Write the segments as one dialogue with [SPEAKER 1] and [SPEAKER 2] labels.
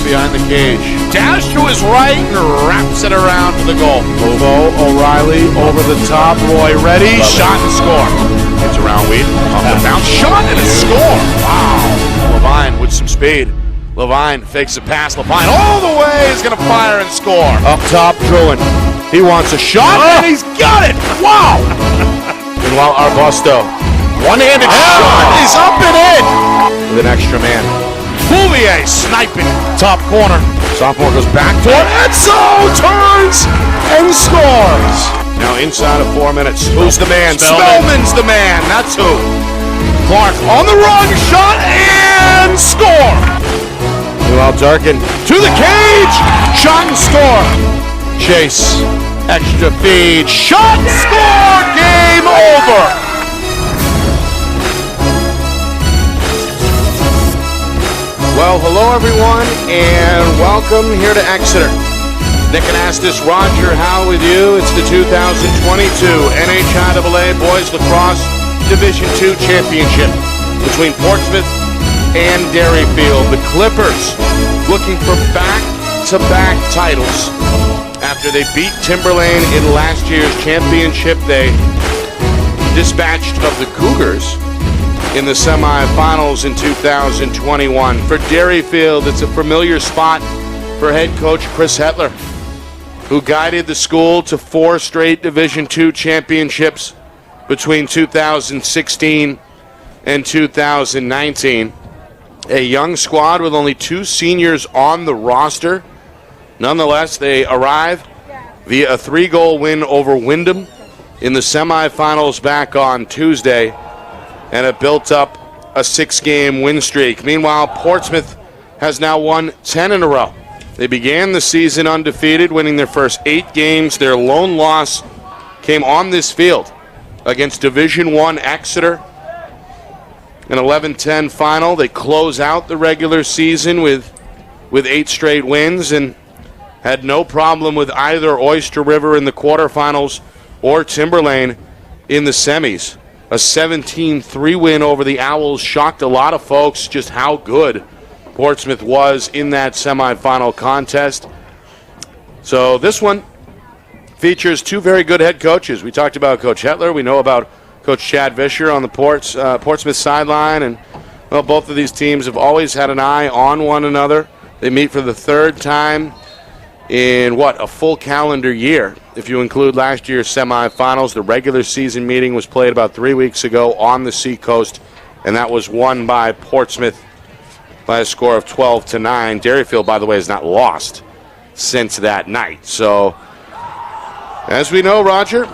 [SPEAKER 1] behind the cage. Dash to his right and wraps it around to the goal. Lovo, O'Reilly, over the top. Roy ready, shot and score. Gets around Weed, off the bounce, shot and a score. Wow. Levine with some speed. Levine fakes a pass. Levine all the way is going to fire and score. Up top, Druin. He wants a shot, and he's got it! Wow! Meanwhile, Arbusto, one-handed shot is up and in! With an extra man. Bouvier sniping, top corner. Sophomore goes back to it, and so turns and scores! Now inside of 4 minutes, who's the man? Spellman's the man, that's who. Clark on the run, shot and score! Meanwhile, Durkin to the cage, shot and score! Chase, extra feed, shot, score, game over. Well, hello everyone, and welcome here to Exeter. Nick Anastas, Roger Howe with you. It's the 2022 NHIAA Boys Lacrosse Division II Championship between Portsmouth and Derryfield. The Clippers looking for back-to-back titles. After they beat Timberlane in last year's championship, they dispatched of the Cougars in the semifinals in 2021. For Derryfield, it's a familiar spot for head coach Chris Hetler, who guided the school to 4 straight Division II championships between 2016 and 2019. A young squad with only 2 seniors on the roster. Nonetheless, they arrive via a 3-goal win over Wyndham in the semifinals back on Tuesday, and have built up a 6-game win streak. Meanwhile, Portsmouth has now won 10 in a row. They began the season undefeated, winning their first 8 games. Their lone loss came on this field against Division I Exeter. An 11-10 final. They close out the regular season with 8 straight wins and had no problem with either Oyster River in the quarterfinals or Timberlane in the semis. A 17-3 win over the Owls shocked a lot of folks just how good Portsmouth was in that semifinal contest. So this one features 2 very good head coaches. We talked about Coach Hetler. We know about Coach Chad Vischer on the Portsmouth sideline. And well, both of these teams have always had an eye on one another. They meet for the 3rd time in, a full calendar year. If you include last year's semifinals, the regular season meeting was played about 3 weeks ago on the Seacoast, and that was won by Portsmouth by a score of 12-9. Derryfield, by the way, has not lost since that night. So, as we know, Roger,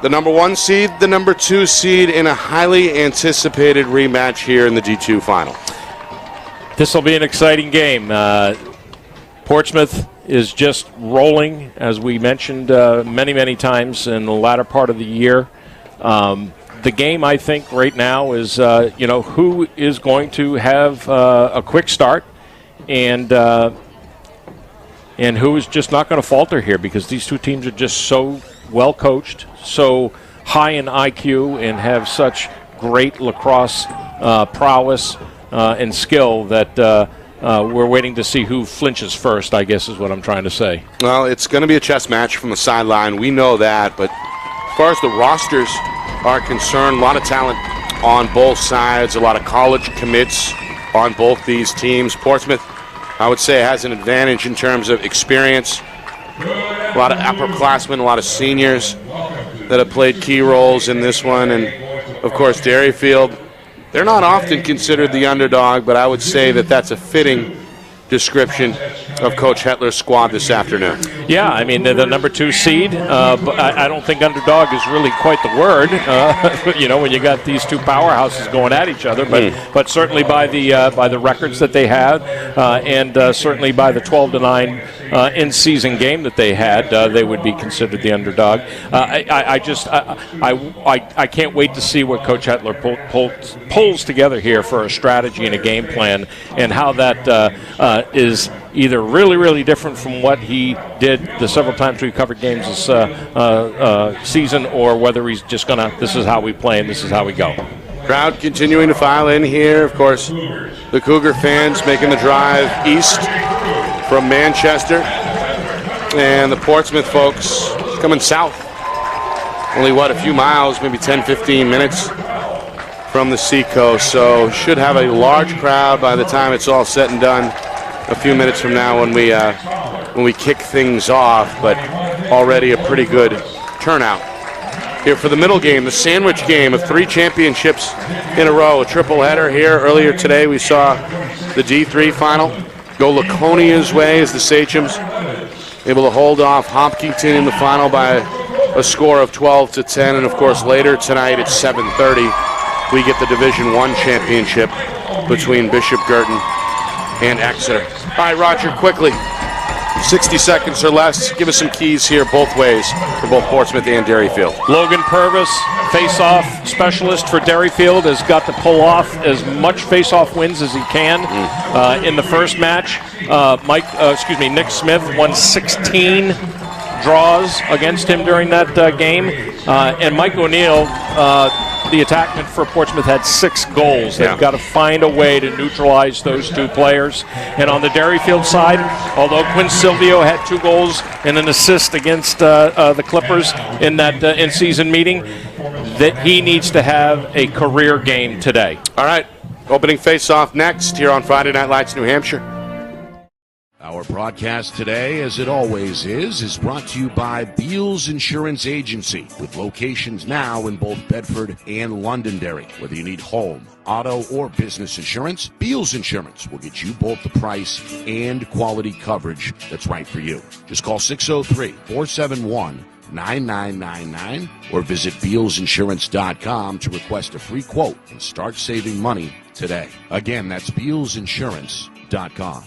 [SPEAKER 1] the number 1 seed, the number 2 seed in a highly anticipated rematch here in the D2 final.
[SPEAKER 2] This will be an exciting game. Portsmouth is just rolling, as we mentioned many times in the latter part of the year. The game, I think, right now is, who is going to have a quick start and who is just not going to falter here, because these 2 teams are just so well coached, so high in IQ, and have such great lacrosse prowess and skill that we're waiting to see who flinches first, I guess is what I'm trying to say.
[SPEAKER 1] Well, it's going to be a chess match from the sideline. We know that. But as far as the rosters are concerned, a lot of talent on both sides, a lot of college commits on both these teams. Portsmouth, I would say, has an advantage in terms of experience. A lot of upperclassmen, a lot of seniors that have played key roles in this one. And, of course, Derryfield, they're not often considered the underdog, but I would say that that's a fitting description of Coach Hetler's squad this afternoon.
[SPEAKER 2] Yeah, I mean, they're the number 2 seed, but I don't think underdog is really quite the word, when you got these 2 powerhouses going at each other, but certainly by the records that they had, and certainly by the 12-9 in-season game that they had, they would be considered the underdog. I can't wait to see what Coach Hetler pulls together here for a strategy and a game plan, and how that is either really different from what he did the several times we covered games this season, or whether he's just this is how we play and this is how we go.
[SPEAKER 1] Crowd continuing to file in here. Of course, the Cougar fans making the drive east from Manchester. And the Portsmouth folks coming south. Only, a few miles, maybe 10, 15 minutes from the seacoast. So should have a large crowd by the time it's all said and done a few minutes from now when we kick things off. But already a pretty good turnout here for the middle game, the sandwich game of 3 championships in a row. A triple header here earlier today. We saw the D3 final go Laconia's way as the Sachems able to hold off Hopkinton in the final by a score of 12-10. And of course later tonight at 7:30 we get the Division 1 championship between Bishop Girton and Exeter. All right, Roger, quickly, 60 seconds or less. Give us some keys here both ways for both Portsmouth and Derryfield.
[SPEAKER 2] Logan Purvis, face-off specialist for Derryfield, has got to pull off as much face-off wins as he can in the first match. Nick Smith won 16 draws against him during that game. And Mike O'Neill, the attackman for Portsmouth, had 6 goals. They've got to find a way to neutralize those 2 players. And on the Derryfield side, although Quinn Silvio had 2 goals and an assist against the Clippers in that in-season meeting, that he needs to have a career game today.
[SPEAKER 1] All right, opening face-off next here on Friday Night Lights, New Hampshire.
[SPEAKER 3] Our broadcast today, as it always is brought to you by Beals Insurance Agency, with locations now in both Bedford and Londonderry. Whether you need home, auto, or business insurance, Beals Insurance will get you both the price and quality coverage that's right for you. Just call 603-471-9999 or visit BealsInsurance.com to request a free quote and start saving money today. Again, that's BealsInsurance.com.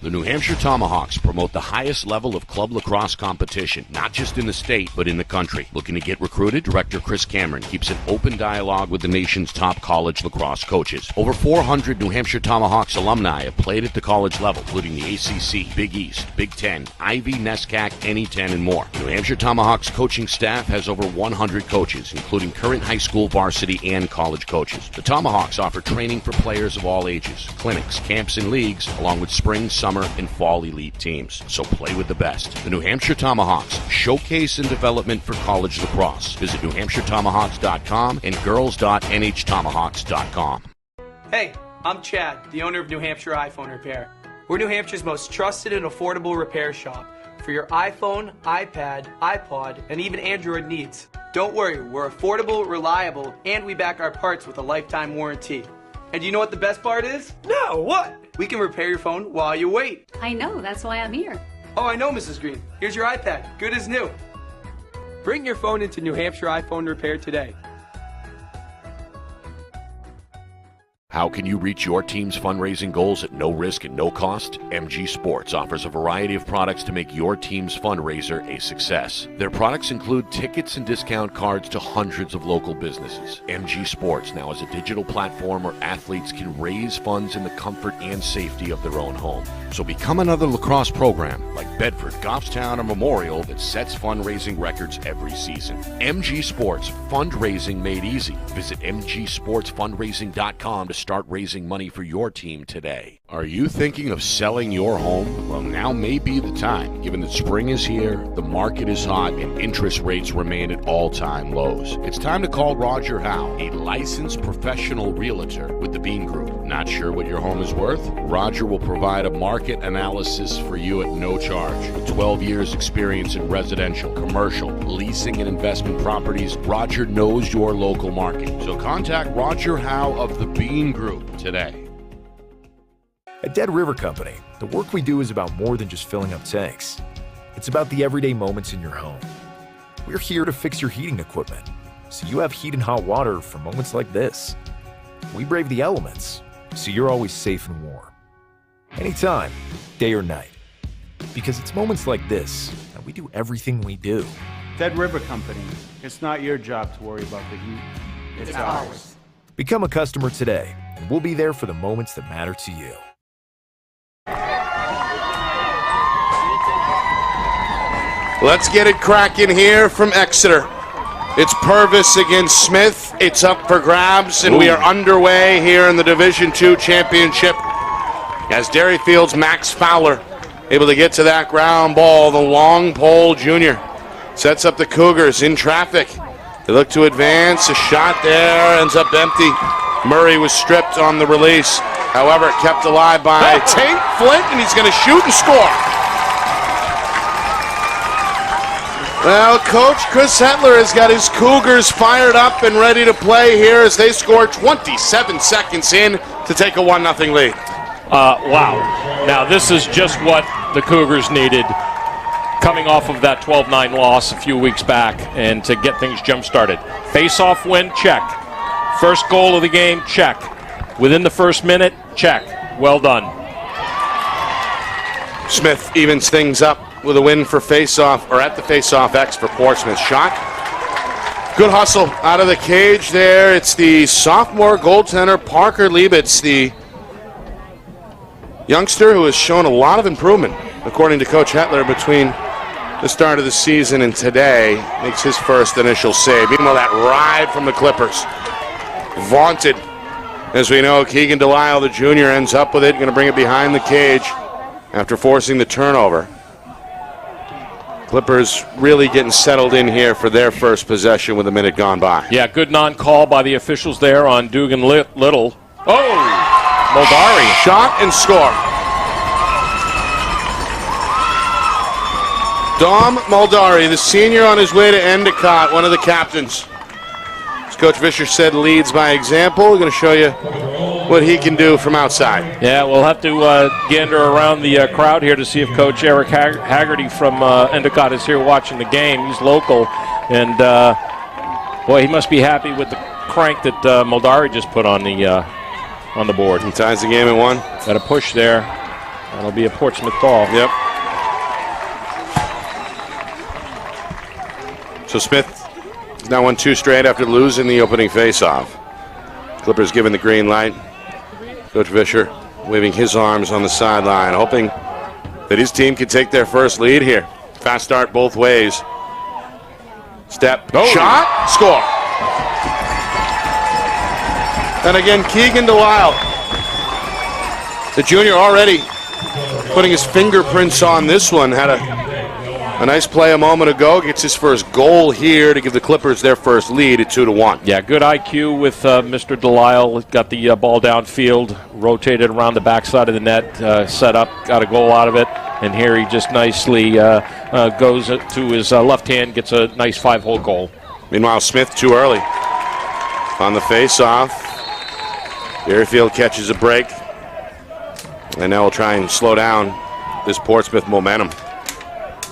[SPEAKER 3] The New Hampshire Tomahawks promote the highest level of club lacrosse competition, not just in the state, but in the country. Looking to get recruited? Director Chris Cameron keeps an open dialogue with the nation's top college lacrosse coaches. Over 400 New Hampshire Tomahawks alumni have played at the college level, including the ACC, Big East, Big Ten, Ivy, NESCAC, NE10, and more. New Hampshire Tomahawks coaching staff has over 100 coaches, including current high school, varsity, and college coaches. The Tomahawks offer training for players of all ages, clinics, camps, and leagues, along with spring, summer, and fall elite teams. So play with the best. The New Hampshire Tomahawks, showcase and development for college lacrosse. Visit NewHampshireTomahawks.com and girls.nhtomahawks.com.
[SPEAKER 4] Hey, I'm Chad, the owner of New Hampshire iPhone Repair. We're New Hampshire's most trusted and affordable repair shop for your iPhone, iPad, iPod, and even Android needs. Don't worry, we're affordable, reliable, and we back our parts with a lifetime warranty. And you know what the best part is? No, what? We can repair your phone while you wait.
[SPEAKER 5] I know, that's why I'm here.
[SPEAKER 4] Oh, I know, Mrs. Green. Here's your iPad, good as new. Bring your phone into New Hampshire iPhone Repair today.
[SPEAKER 3] How can you reach your team's fundraising goals at no risk and no cost? MG Sports offers a variety of products to make your team's fundraiser a success. Their products include tickets and discount cards to hundreds of local businesses. MG Sports now has a digital platform where athletes can raise funds in the comfort and safety of their own home. So become another lacrosse program like Bedford, Goffstown, or Memorial that sets fundraising records every season. MG Sports, fundraising made easy. Visit mgsportsfundraising.com to start raising money for your team today. Are you thinking of selling your home? Well, now may be the time, given that spring is here, the market is hot, and interest rates remain at all-time lows. It's time to call Roger Howe, a licensed professional realtor with the Bean Group. Not sure what your home is worth? Roger will provide a market analysis for you at no charge. With 12 years experience in residential, commercial, leasing, and investment properties, Roger knows your local market. So contact Roger Howe of the Bean Group today.
[SPEAKER 6] At Dead River Company, the work we do is about more than just filling up tanks. It's about the everyday moments in your home. We're here to fix your heating equipment, so you have heat and hot water for moments like this. We brave the elements, so you're always safe and warm. Anytime, day or night. Because it's moments like this that we do everything we do.
[SPEAKER 7] Dead River Company. It's not your job to worry about the heat. It's ours.
[SPEAKER 6] Become a customer today, and we'll be there for the moments that matter to you.
[SPEAKER 1] Let's get it cracking here from Exeter. It's Purvis against Smith. It's up for grabs, and we are underway here in the Division II Championship As Derryfield's Max Fowler able to get to that ground ball, the long pole junior sets up the Cougars in traffic. They look to advance. A shot there ends up empty. Murray was stripped on the release. However, kept alive by Tate Flint, and he's going to shoot and score. Well, Coach Chris Hetler has got his Cougars fired up and ready to play here as they score 27 seconds in to take a 1-0 lead.
[SPEAKER 2] Wow. Now, this is just what the Cougars needed coming off of that 12-9 loss a few weeks back and to get things jump-started. Face-off win, check. First goal of the game, check. Within the first minute, check. Well done.
[SPEAKER 1] Smith evens things up with a win for face-off, or at the face-off X for Portsmouth. Shot. Good hustle out of the cage there. It's the sophomore goaltender, Parker Liebitz, the youngster who has shown a lot of improvement, according to Coach Hetler, between the start of the season and today. Makes his first initial save. Meanwhile, that ride from the Clippers. Vaunted. As we know, Keegan Delisle, the junior, ends up with it. Going to bring it behind the cage after forcing the turnover. Clippers really getting settled in here for their first possession with a minute gone by.
[SPEAKER 2] Yeah, good non-call by the officials there on Dugan Little. Oh! Moldari.
[SPEAKER 1] Shot and score. Dom Moldari, the senior, on his way to Endicott, one of the captains. As Coach Vischer said, leads by example. We're going to show you what he can do from outside.
[SPEAKER 2] Yeah, we'll have to gander around the crowd here to see if Coach Eric Haggerty from Endicott is here watching the game. He's local, and boy, he must be happy with the crank that Moldari just put on the board.
[SPEAKER 1] He ties the game at 1.
[SPEAKER 2] Got a push there. That'll be a Portsmouth ball.
[SPEAKER 1] Yep. So Smith has now won 2 straight after losing the opening faceoff. Clippers given the green light. Coach Vischer waving his arms on the sideline, hoping that his team can take their first lead here. Fast start both ways. Step, shot, score. And again, Keegan Delisle, the junior, already putting his fingerprints on this one. Had a nice play a moment ago. Gets his first goal here to give the Clippers their first lead at 2-1.
[SPEAKER 2] Yeah, good IQ with Mr. Delisle. Got the ball downfield, rotated around the backside of the net, set up, got a goal out of it. And here he just nicely goes to his left hand, gets a nice 5-hole goal.
[SPEAKER 1] Meanwhile, Smith too early on the face-off. Derryfield catches a break. And now we'll try and slow down this Portsmouth momentum.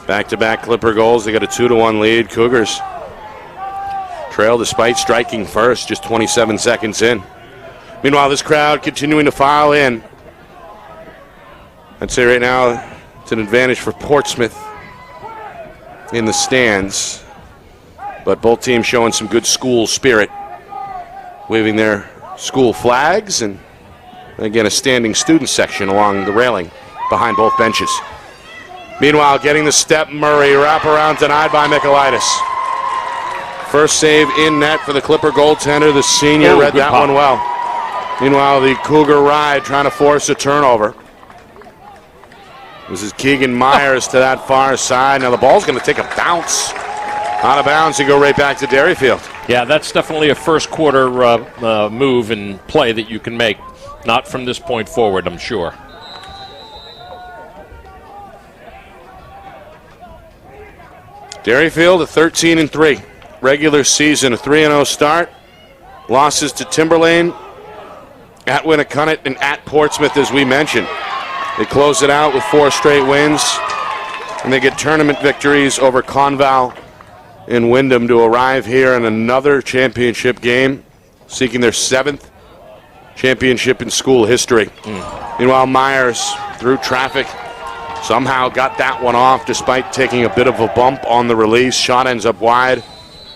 [SPEAKER 1] Back-to-back Clipper goals. They got a 2-1 lead. Cougars trail despite striking first, just 27 seconds in. Meanwhile, this crowd continuing to file in. I'd say right now it's an advantage for Portsmouth in the stands. But both teams showing some good school spirit, waving their school flags, and again a standing student section along the railing behind both benches. Meanwhile, getting the step, Murray, wraparound denied by Michaelitis. First save in net for the Clipper goaltender. The senior read that one well. Meanwhile, the Cougar ride trying to force a turnover. This is Keegan Myers to that far side. Now the ball's going to take a bounce out of bounds and go right back to Derryfield.
[SPEAKER 2] Yeah, that's definitely a first quarter move and play that you can make. Not from this point forward, I'm sure.
[SPEAKER 1] Derryfield, a 13-3 regular season, a 3-0 start. Losses to Timberlane, at Winnicott, and at Portsmouth, as we mentioned. They close it out with 4 straight wins, and they get tournament victories over Conval and Wyndham to arrive here in another championship game, seeking their 7th championship in school history. Meanwhile, Myers, through traffic, somehow got that one off despite taking a bit of a bump on the release. Shot ends up wide.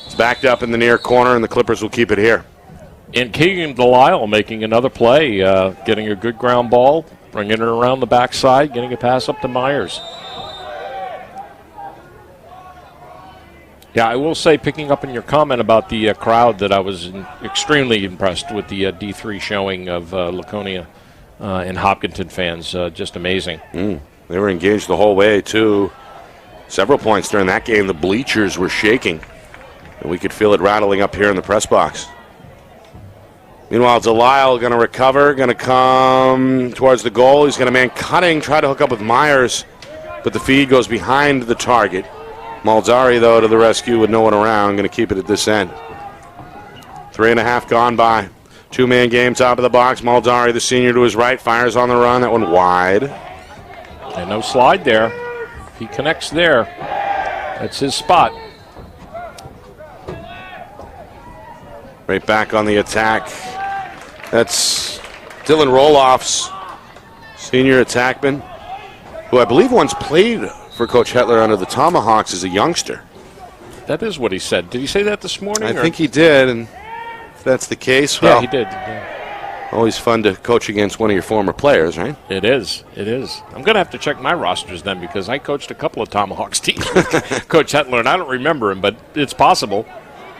[SPEAKER 1] It's backed up in the near corner, and the Clippers will keep it here.
[SPEAKER 2] And Keegan Delisle making another play, getting a good ground ball, bringing it around the backside, getting a pass up to Myers. Yeah, I will say, picking up on your comment about the crowd, that I was extremely impressed with the D3 showing of Laconia and Hopkinton fans. Just amazing.
[SPEAKER 1] They were engaged the whole way, too. Several points during that game. The bleachers were shaking, and we could feel it rattling up here in the press box. Meanwhile, Delisle going to recover, going to come towards the goal. He's going to man cutting, try to hook up with Myers, but the feed goes behind the target. Maldari, though, to the rescue with no one around, going to keep it at this end. 3.5 gone by. 2-man game, top of the box. Maldari, the senior, to his right, fires on the run. That one wide.
[SPEAKER 2] And no slide there. If he connects there, that's his spot.
[SPEAKER 1] Right back on the attack. That's Dylan Roloff's senior attackman, who I believe once played for Coach Hetler under the Tomahawks as a youngster.
[SPEAKER 2] That is what he said. Did he say that this morning?
[SPEAKER 1] I think he did, and if that's the case, well,
[SPEAKER 2] yeah, he did. Yeah.
[SPEAKER 1] Always fun to coach against one of your former players, right?
[SPEAKER 2] It is. It is. I'm going to have to check my rosters then, because I coached a couple of Tomahawks teams with Coach Hetler, and I don't remember him, but it's possible.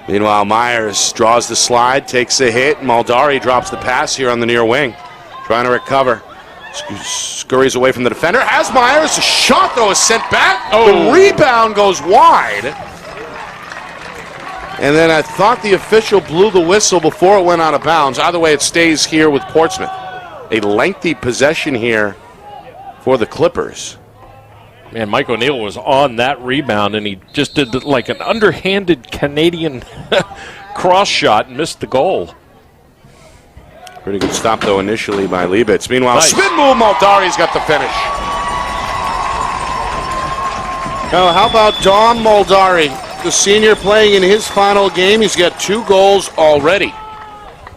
[SPEAKER 1] Meanwhile, Myers draws the slide, takes a hit. Maldari drops the pass here on the near wing. Trying to recover. Scurries away from the defender. Has Myers. A shot, though, is sent back. The rebound goes wide. And then I thought the official blew the whistle before it went out of bounds. Either way, it stays here with Portsmouth. A lengthy possession here for the Clippers.
[SPEAKER 2] Man, Mike O'Neill was on that rebound, and he just did like an underhanded Canadian cross shot and missed the goal.
[SPEAKER 1] Pretty good stop, though, initially by Liebitz. Meanwhile,
[SPEAKER 2] nice.
[SPEAKER 1] Spin move, Maldari's got the finish. Now, how about Dom Maldari, the senior playing in his final game? He's got 2 goals already.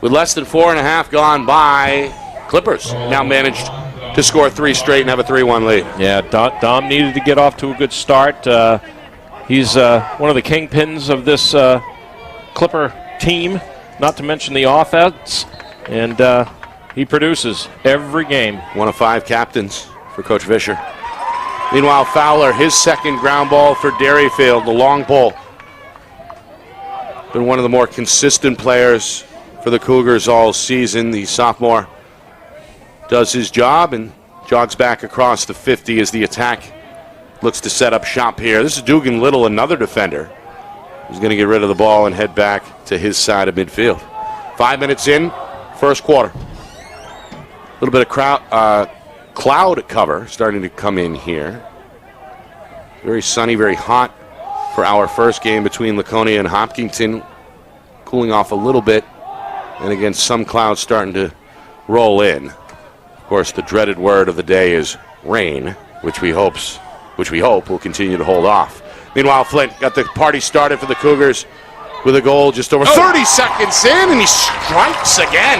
[SPEAKER 1] With less than 4.5 gone by, Clippers now managed to score 3 straight and have a 3-1 lead.
[SPEAKER 2] Yeah, Dom needed to get off to a good start. He's one of the kingpins of this Clipper team, not to mention the offense, and he produces every game.
[SPEAKER 1] One of 5 captains for Coach Vischer. Meanwhile, Fowler, his second ground ball for Derryfield, the long pole. Been one of the more consistent players for the Cougars all season. The sophomore does his job and jogs back across the 50 as the attack looks to set up shop here. This is Dugan Little, another defender, who's going to get rid of the ball and head back to his side of midfield. 5 minutes in, first quarter. A little bit of cloud cover starting to come in here. Very sunny, very hot for our first game between Laconia and Hopkinton. Cooling off a little bit, and again, some clouds starting to roll in. Of course, the dreaded word of the day is rain, which we hope will continue to hold off. Meanwhile, Flint got the party started for the Cougars with a goal just over 30 seconds in, and he strikes again.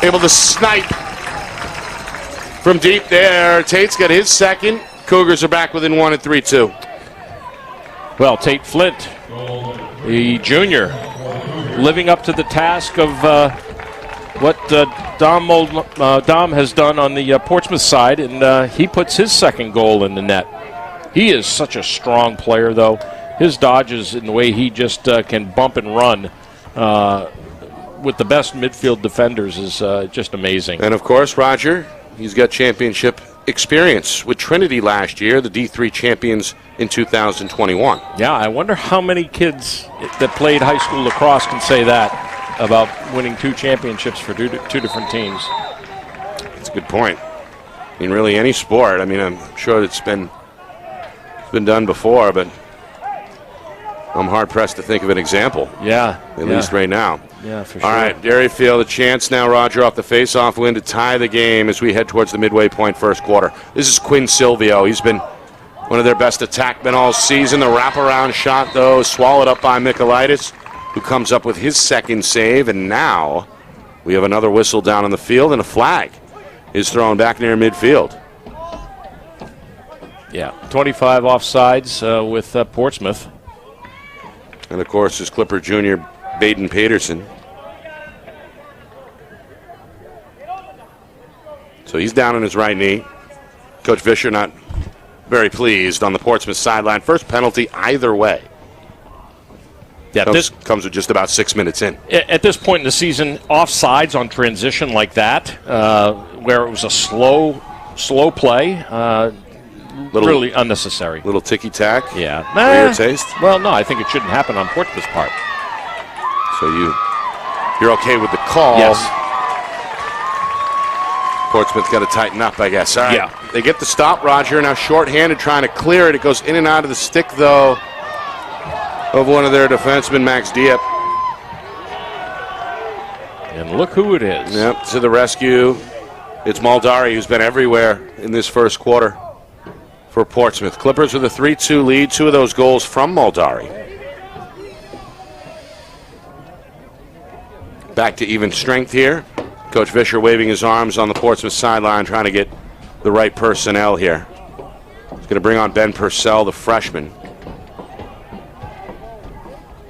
[SPEAKER 1] Able to snipe from deep there. Tate's got his second. Cougars are back within 1 at 3-2.
[SPEAKER 2] Well, Tate Flint, the junior, living up to the task of what Dom has done on the Portsmouth side, and he puts his second goal in the net. He is such a strong player, though. His dodges and the way he just can bump and run with the best midfield defenders is just amazing.
[SPEAKER 1] And, of course, Roger, he's got championship experience with Trinity last year, the D3 champions in 2021.
[SPEAKER 2] Yeah, I wonder how many kids that played high school lacrosse can say that about winning 2 championships for two different teams.
[SPEAKER 1] That's a good point. In really any sport, I mean, I'm sure it's been done before, but I'm hard-pressed to think of an example.
[SPEAKER 2] Yeah.
[SPEAKER 1] At least right now.
[SPEAKER 2] Yeah, for sure.
[SPEAKER 1] All right, Derryfield, a chance now, Roger, off the face-off win to tie the game as we head towards the midway point first quarter. This is Quinn Silvio. He's been one of their best attackmen all season. The wraparound shot, though, swallowed up by Michaelitis, who comes up with his second save. And now we have another whistle down on the field, and a flag is thrown back near midfield.
[SPEAKER 2] Yeah, 25 offsides with Portsmouth.
[SPEAKER 1] And, of course, his Clipper junior, Baden Paterson. So he's down on his right knee. Coach Vischer not very pleased on the Portsmouth sideline. First penalty either way.
[SPEAKER 2] Yeah, this
[SPEAKER 1] comes with just about 6 minutes in.
[SPEAKER 2] At this point in the season, offsides on transition like that, where it was a slow play, really unnecessary.
[SPEAKER 1] Little ticky-tack?
[SPEAKER 2] Yeah.
[SPEAKER 1] For your taste?
[SPEAKER 2] Well, no, I think it shouldn't happen on Portsmouth's part.
[SPEAKER 1] So you're okay with the call?
[SPEAKER 2] Yes.
[SPEAKER 1] Portsmouth got to tighten up, I guess. All right.
[SPEAKER 2] Yeah.
[SPEAKER 1] They get the stop, Roger. Now shorthanded, trying to clear it. It goes in and out of the stick, though, of one of their defensemen, Max Dieppe.
[SPEAKER 2] And look who it is.
[SPEAKER 1] Yep, to the rescue. It's Muldari, who's been everywhere in this first quarter for Portsmouth. Clippers with a 3-2 lead. 2 of those goals from Muldari. Back to even strength here. Coach Vischer waving his arms on the Portsmouth sideline, trying to get the right personnel here. He's going to bring on Ben Purcell, the freshman.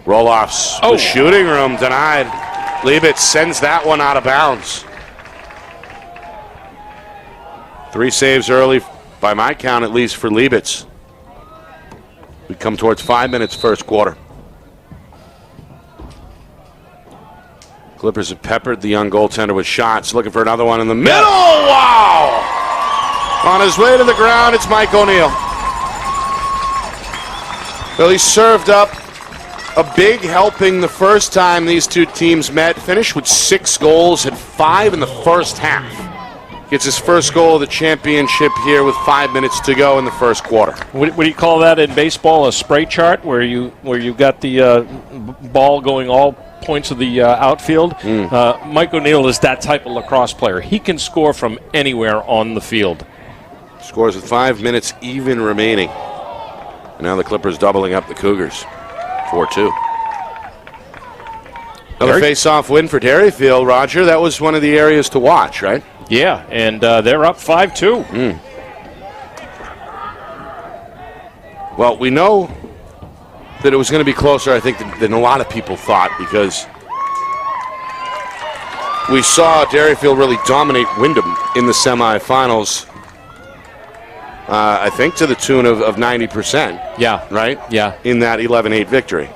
[SPEAKER 1] Roll-offs.
[SPEAKER 2] Oh.
[SPEAKER 1] The shooting room denied. Liebitz sends that one out of bounds. 3 saves early, by my count at least, for Liebitz. We come towards 5 minutes first quarter. Clippers have peppered the young goaltender with shots. Looking for another one in the middle. Wow! On his way to the ground, it's Mike O'Neill. Well, he served up a big helping the first time these two teams met. Finished with 6 goals, had 5 in the first half. Gets his first goal of the championship here with 5 minutes to go in the first quarter.
[SPEAKER 2] What do you call that in baseball? A spray chart, where you got the ball going all points of the outfield. Mike O'Neill is that type of lacrosse player. He can score from anywhere on the field.
[SPEAKER 1] Scores with 5 minutes even remaining. And now the Clippers doubling up the Cougars. 4-2. Another face-off win for Derryfield, Roger. That was one of the areas to watch, right?
[SPEAKER 2] Yeah, and they're up 5-2.
[SPEAKER 1] Well, we know that it was going to be closer, I think, than a lot of people thought, because we saw Derryfield really dominate Windham in the semifinals, I think to the tune of 90%.
[SPEAKER 2] Yeah.
[SPEAKER 1] Right?
[SPEAKER 2] Yeah.
[SPEAKER 1] In that 11-8 victory.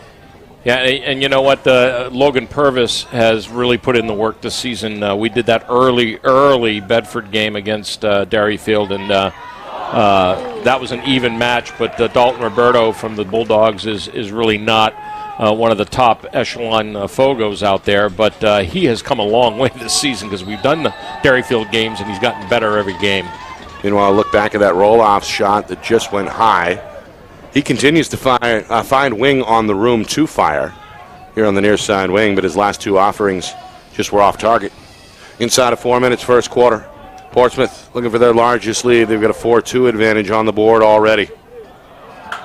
[SPEAKER 2] Yeah, and you know what? Logan Purvis has really put in the work this season. We did that early Bedford game against Derryfield, and that was an even match, but Dalton Roberto from the Bulldogs is really not one of the top echelon Fogos out there, but he has come a long way this season, because we've done the Derryfield games, and he's gotten better every game.
[SPEAKER 1] Meanwhile, look back at that roll-off shot that just went high. He continues to find wing on the room to fire here on the near side wing, but his last 2 offerings just were off target. Inside of 4 minutes first quarter. Portsmouth looking for their largest lead. They've got a 4-2 advantage on the board already.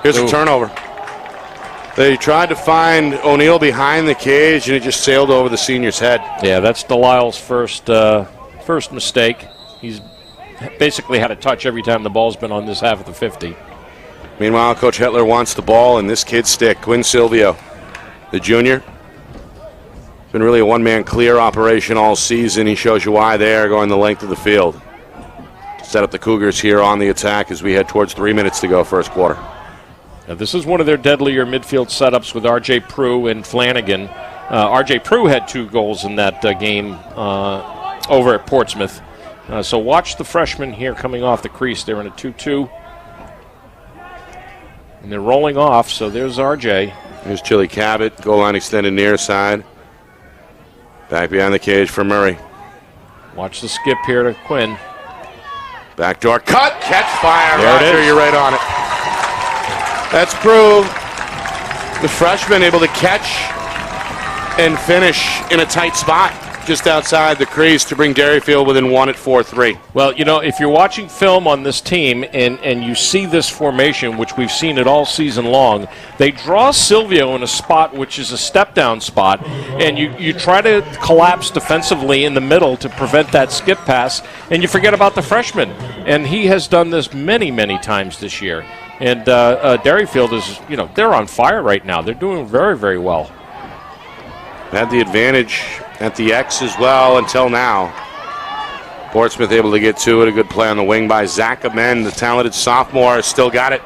[SPEAKER 1] Here's a turnover. They tried to find O'Neill behind the cage, and it just sailed over the senior's head.
[SPEAKER 2] Yeah, that's Delisle's first mistake. He's basically had a touch every time the ball's been on this half of the 50.
[SPEAKER 1] Meanwhile, Coach Hetler wants the ball in this kid's stick. Quinn Silvio, the junior. It's been really a one-man clear operation all season. He shows you why there, going the length of the field. Set up the Cougars here on the attack as we head towards 3 minutes to go first quarter.
[SPEAKER 2] Now, this is one of their deadlier midfield setups with R.J. Prue and Flanagan. R.J. Prue had 2 goals in that game over at Portsmouth. So watch the freshman here coming off the crease. They're in a 2-2. And they're rolling off, so there's R.J.
[SPEAKER 1] Here's Chili Cabot, goal line extended near side. Back behind the cage for Murray.
[SPEAKER 2] Watch the skip here to Quinn.
[SPEAKER 1] Backdoor cut, catch fire.
[SPEAKER 2] There
[SPEAKER 1] Roger,
[SPEAKER 2] it is.
[SPEAKER 1] you're right on it. That's Prue, the freshman, able to catch and finish in a tight spot just outside the crease to bring Derryfield within 1 at 4-3.
[SPEAKER 2] Well, you know, if you're watching film on this team and you see this formation, which we've seen it all season long, they draw Silvio in a spot which is a step-down spot, and you try to collapse defensively in the middle to prevent that skip pass, and you forget about the freshman. And he has done this many, many times this year. And Derryfield is, you know, they're on fire right now. They're doing very, very well.
[SPEAKER 1] Had the advantage at the X as well until now. Portsmouth able to get to it. A good play on the wing by Zach Amen, the talented sophomore, still got it.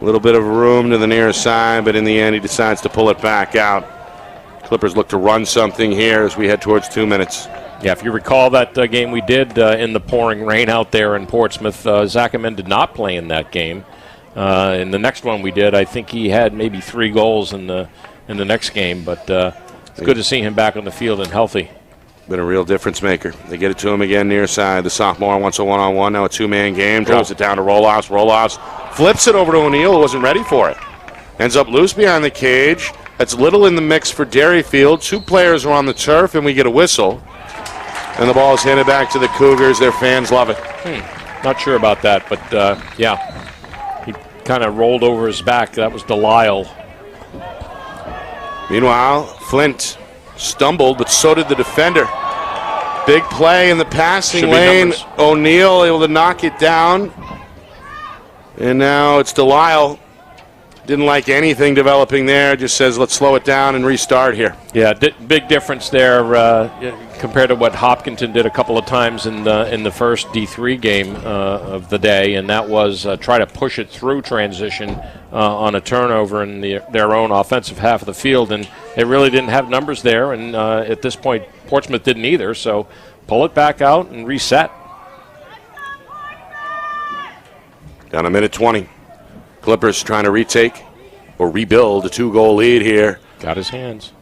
[SPEAKER 1] A little bit of room to the near side, but in the end he decides to pull it back out. Clippers look to run something here as we head towards 2 minutes.
[SPEAKER 2] Yeah, if you recall that game we did in the pouring rain out there in Portsmouth, Zach Amen did not play in that game. In the next one we did, I think he had maybe 3 goals in the next game, but it's good to see him back on the field and healthy.
[SPEAKER 1] Been a real difference maker. They get it to him again near side. The sophomore wants a one-on-one. Now a two-man game. Drops it down to Roloffs. Roloffs flips it over to O'Neill, who wasn't ready for it. Ends up loose behind the cage. That's little in the mix for Derryfield. 2 players are on the turf, and we get a whistle. And the ball is handed back to the Cougars. Their fans love it.
[SPEAKER 2] Not sure about that, but yeah. He kind of rolled over his back. That was Delisle.
[SPEAKER 1] Meanwhile, Flint stumbled, but so did the defender. Big play in the passing lane. O'Neill able to knock it down. And now it's Delisle. Didn't like anything developing there. Just says, let's slow it down and restart here.
[SPEAKER 2] Yeah, big difference there compared to what Hopkinton did a couple of times in the first D3 game of the day, and that was try to push it through transition on a turnover in their own offensive half of the field, and they really didn't have numbers there, and at this point Portsmouth didn't either, so pull it back out and reset.
[SPEAKER 1] Down a minute 20. Clippers trying to retake or rebuild a 2-goal lead here.
[SPEAKER 2] Got his hands.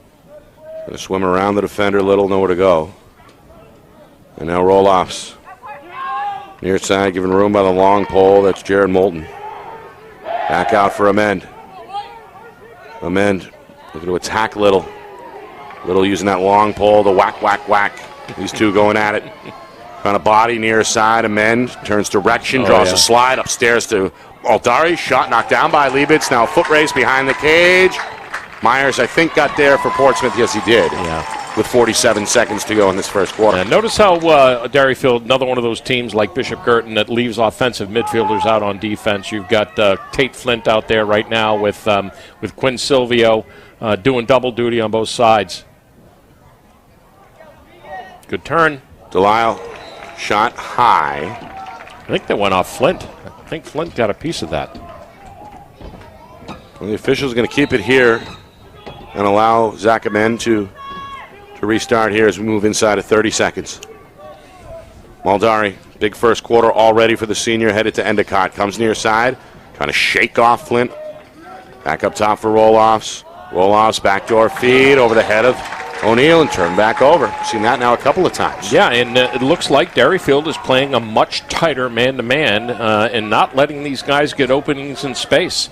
[SPEAKER 1] Going to swim around the defender a little, nowhere to go. And now Roloffs. Near side, given room by the long pole. That's Jared Moulton. Back out for Amend. Amend looking to attack Little. Little using that long pole to whack, whack, whack. These two going at it. Trying to body near side. Amend turns direction, draws a slide upstairs to Aldari. Shot knocked down by Liebitz. Now a foot race behind the cage. Myers, I think, got there for Portsmouth. Yes, he did. Yeah. With 47 seconds to go in this first quarter.
[SPEAKER 2] And notice how Derryfield, another one of those teams like Bishop Girton that leaves offensive midfielders out on defense. You've got Tate Flint out there right now with Quinn Silvio doing double duty on both sides. Good turn.
[SPEAKER 1] Delisle shot high.
[SPEAKER 2] I think that went off Flint. I think Flint got a piece of that.
[SPEAKER 1] Well, the official's going to keep it here and allow Zach Amen to restart here as we move inside of 30 seconds. Maldari, big first quarter already for the senior, headed to Endicott. Comes near side, trying to shake off Flint. Back up top for Roloffs. Roloffs, backdoor feed over the head of O'Neill and turn back over. Seen that now a couple of times.
[SPEAKER 2] Yeah, and it looks like Derryfield is playing a much tighter man-to-man and not letting these guys get openings in space.